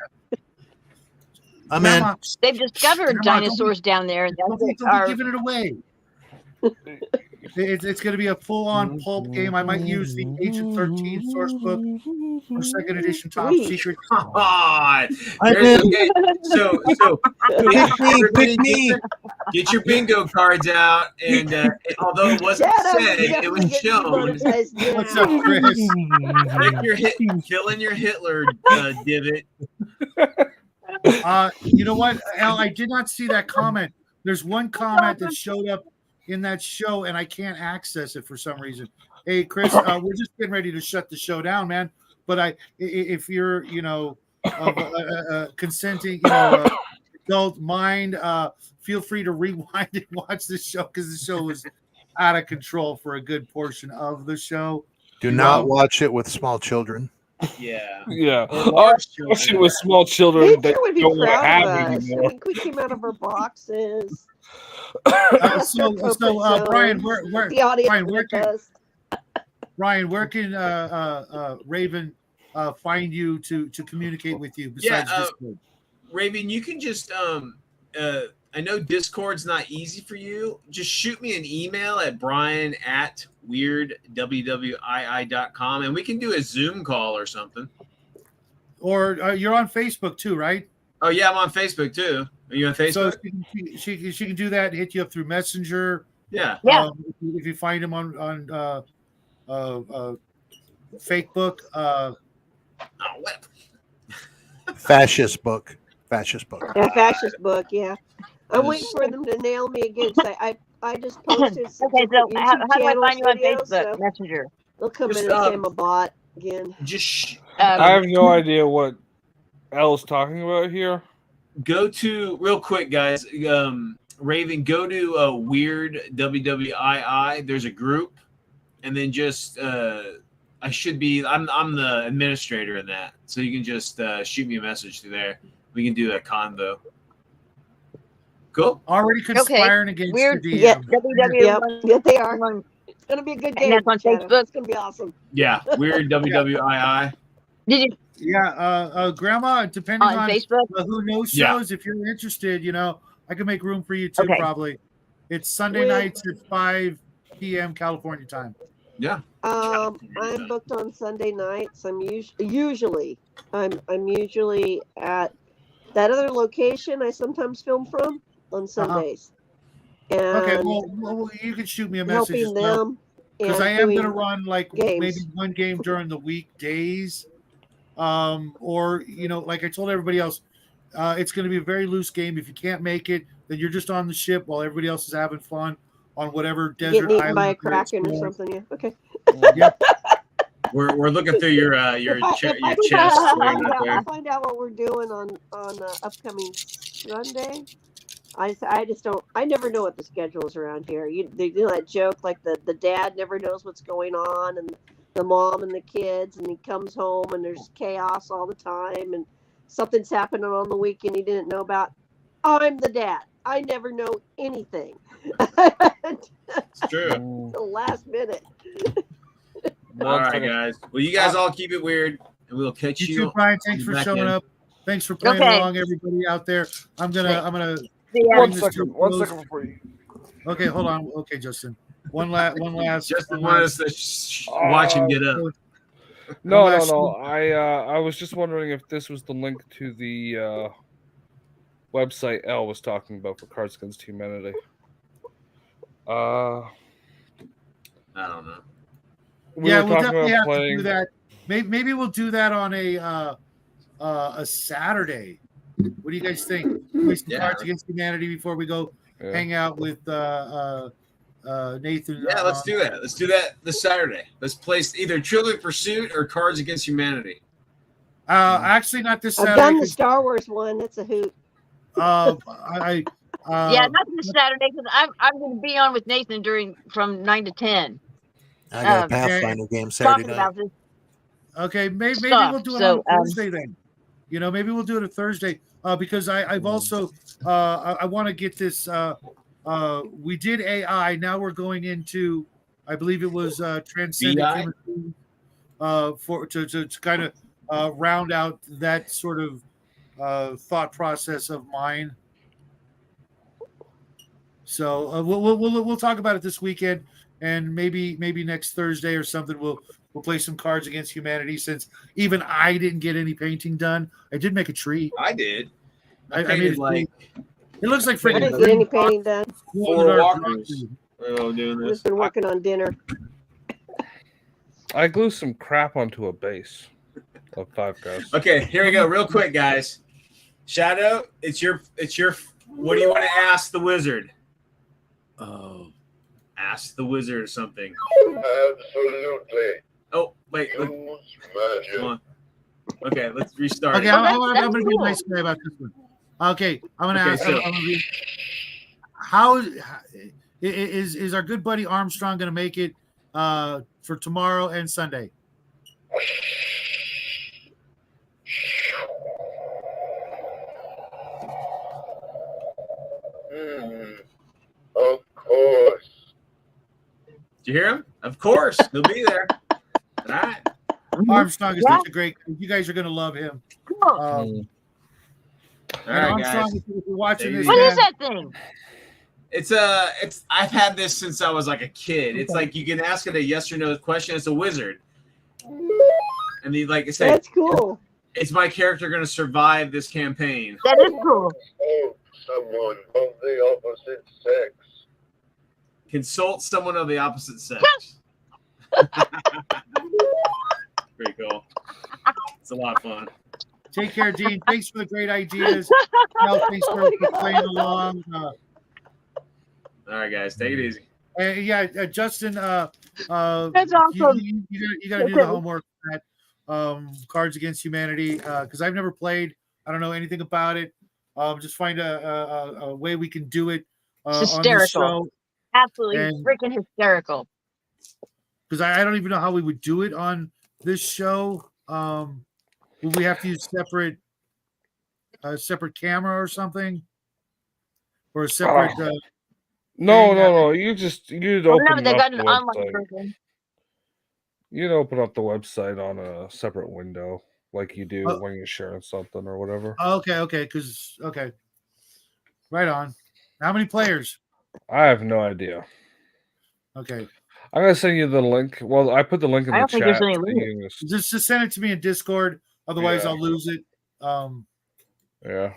I'm in. Grandma, they've discovered Grandma, don't dinosaurs down there, and don't be giving it away. It's going to be a full-on pulp game. I might use the Agent 13 source book for second edition top Sweet. secret. Come on. I'm There's- in. okay, So Pick me. get your bingo cards out, and although it wasn't Shadow, said, you it definitely was get shown. demonetized now. What's up, Chris? Fill in your Hitler divot. You know what, Al? I did not see that comment. There's one comment that showed up in that show, and I can't access it for some reason. Hey, Chris, we're just getting ready to shut the show down, man. But if you're, consenting, adult mind, feel free to rewind and watch the show because the show was out of control for a good portion of the show. Do not watch it with small children. Yeah. Yeah. Or Oh, large especially children. with small children that Nature would be don't want to proud have of it us. I anymore. mean, we came out of our boxes. So Brian, where The audience Brian, where with us. Where can Raven find you to communicate with you besides Discord? Raven, you can just I know Discord's not easy for you. Just shoot me an email at brian@weirdwwii.com and we can do a Zoom call or something. Or you're on Facebook too, right? Oh yeah, I'm on Facebook too. Are you on Facebook? So she can do that and hit you up through Messenger. Yeah. Yeah. If you find him on Facebook. Oh, what? Fascist book. Yeah, fascist book. Yeah, I'm waiting for them to nail me again. 'Cause I just posted some Okay, so different how YouTube do I channels find you on videos, Facebook so Messenger? they'll come Just, in and say I'm a bot again. Just I have no idea what Elle's talking about here. go to real quick, guys. Raven, go to Weird WWII. There's a group, and then just I'm the administrator in that, so you can just shoot me a message through there. We can do a convo. Cool. Already conspiring against Weird. the DM. Yeah. www. Yep, they are. It's gonna be a good And game. that's on Shadow. Facebook? It's gonna be awesome. Yeah, Weird WWII. Did you Yeah, Grandma, depending on on Facebook? who knows Yeah. shows, if you're interested, I can make room for you too, Okay. probably. It's Sunday nights at 5 p.m. California time. Yeah. I'm booked on Sunday nights. I'm usually at that other location I sometimes film from on Sundays. And Okay, well, you can shoot me a message helping as well. them. Because and I am going to doing run like games. maybe one game during the weekdays. Or, like I told everybody else, it's going to be a very loose game. If you can't make it, then you're just on the ship while everybody else is having fun on whatever desert getting eaten island. by a you're kraken or exploring. something. Yeah. Okay. Yep. We're looking through your If I chest find right out, there. I'll find out what we're doing on upcoming Sunday. I just don't. I never know what the schedule is around here. They do that joke like the dad never knows what's going on, and the mom and the kids, and he comes home and there's chaos all the time, and something's happening on the weekend he didn't know about. I'm the dad. I never know anything. It's true. The last minute. All right, guys. Well, you guys all keep it weird, and we'll catch You you. too, Brian. Thanks for back showing in. up. Thanks for playing Okay. along, everybody out there. I'm gonna Yeah. One bring this to a second close. before you. Okay, hold on. Okay, Justin. One last. Justin one wanted last- us to watch him get up. No. last- I was just wondering if this was the link to the website Elle was talking about for Cards Against Humanity. I don't know. We Yeah, were we'll talking definitely about have playing. to do that. Maybe we'll do that on a Saturday. What do you guys think? Play some Yeah. Cards Against Humanity before we go Yeah. hang out with Nathan. Yeah, let's do that. Let's do that this Saturday. Let's play either Trivial Pursuit or Cards Against Humanity. Actually, not this I've Saturday. done the 'cause, Star Wars one. That's a hoot. Yeah, not this Saturday because I'm going to be on with Nathan from 9 to 10 I got a Okay. Pathfinder game Saturday talking night. about this. Okay, maybe stuff. we'll do it So, on Thursday then. Maybe we'll do it a Thursday because I've also I want to get this. We did AI. Now we're going into, I believe it was transcendent BI? chemistry, to kind of round out that sort of thought process of mine. So we'll talk about it this weekend, and maybe next Thursday or something we'll play some Cards Against Humanity. Since even I didn't get any painting done, I did make a tree. I did. I I made painted a like tree. It looks like I freaking. didn't get any painting done. four walkers. Oh, doing I've this. just been working on dinner. I glued some crap onto a base of 5 guys. Okay, here we go. Real quick, guys. Shadow, it's your. What do you want to ask the wizard? Oh, Ask the wizard something. absolutely. Oh, wait. Look, Use come magic. on. Okay, let's restart. Okay, it. I'm that's going to be a cool. nice guy about this one. Okay, I'm going to Okay, ask. so- I'm gonna be, how is our good buddy Armstrong going to make it for tomorrow and Sunday? Of course. Did you hear him? Of course, he'll be there. All right. Armstrong is Yeah. such a great. You guys are going to love him. Cool. All And right, Armstrong, guys. if you're watching this, What man, is that thing? It's I've had this since I was like a kid. It's like you can ask it a yes or no question. It's a wizard. And he like I said, That's cool. Is my character going to survive this campaign? That is cool. Oh, someone of the opposite sex. Consult someone of the opposite sex. Pretty cool. It's a lot of fun. Take care, Dean. Thanks for the great ideas. Mel, thanks for playing along. All right, guys, take it easy. Justin. That's awesome. You got to do the homework for that Cards Against Humanity because I've never played. I don't know anything about it. Just find a way we can do it It's on this hysterical. show. Absolutely And- freaking hysterical. Because I don't even know how we would do it on this show. Would we have to use separate camera or something, or a separate? No. You'd Well, open no, they up got the an online website. version. You'd open up the website on a separate window, like you do Oh. when you're sharing something or whatever. Okay, right on. How many players? I have no idea. Okay, I'm gonna send you the link. Well, I put the link in I the don't think there's chat. any so limit. you can just send it to me in Discord. Otherwise, Yeah. I'll lose it. yeah.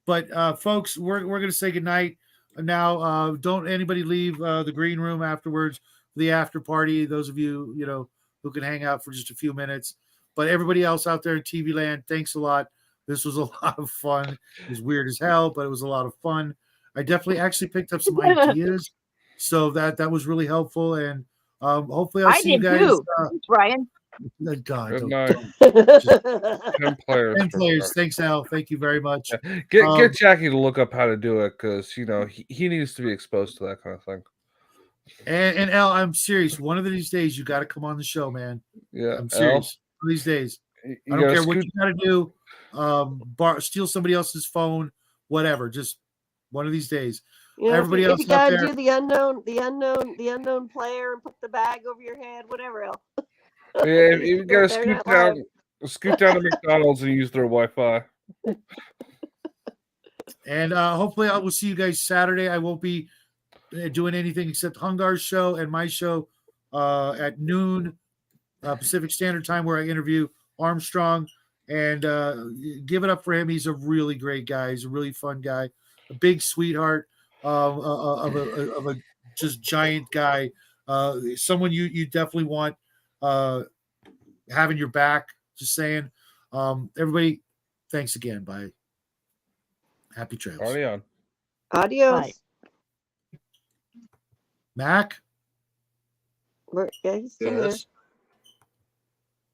But folks, we're gonna say goodnight now. Don't anybody leave the green room afterwards for the after party. Those of you who can hang out for just a few minutes. But everybody else out there in TV land, thanks a lot. This was a lot of fun. It was weird as hell, but it was a lot of fun. I definitely actually picked up some ideas, so that was really helpful. And hopefully, I'll I see you did guys. too. Thanks, Brian. God, Good don't- night. don't- 10 players. 10 for players. sure. Thanks, Al. Thank you very much. Get Jackie to look up how to do it because he needs to be exposed to that kind of thing. And Al, I'm serious. One of these days, you got to come on the show, man. Yeah, I'm serious. One of these days. You I don't gotta care what scoot- you got to do. Steal somebody else's phone, whatever. Just one of these days. Everybody if else you out gotta there- do the unknown player and put the bag over your head, whatever else. Yeah, you gotta Saturday scoot Night Live. scoot down to McDonald's and use their Wi-Fi. And hopefully, I will see you guys Saturday. I won't be doing anything except Hungar's show and my show at noon Pacific Standard Time, where I interview Armstrong. And give it up for him. He's a really great guy. He's a really fun guy, a big sweetheart of a just giant guy. Someone you definitely want having your back. Just saying. Everybody, thanks again. Bye. Happy trails. Party on. Adios. Bye. Mac? Yeah, he's still there. Yes.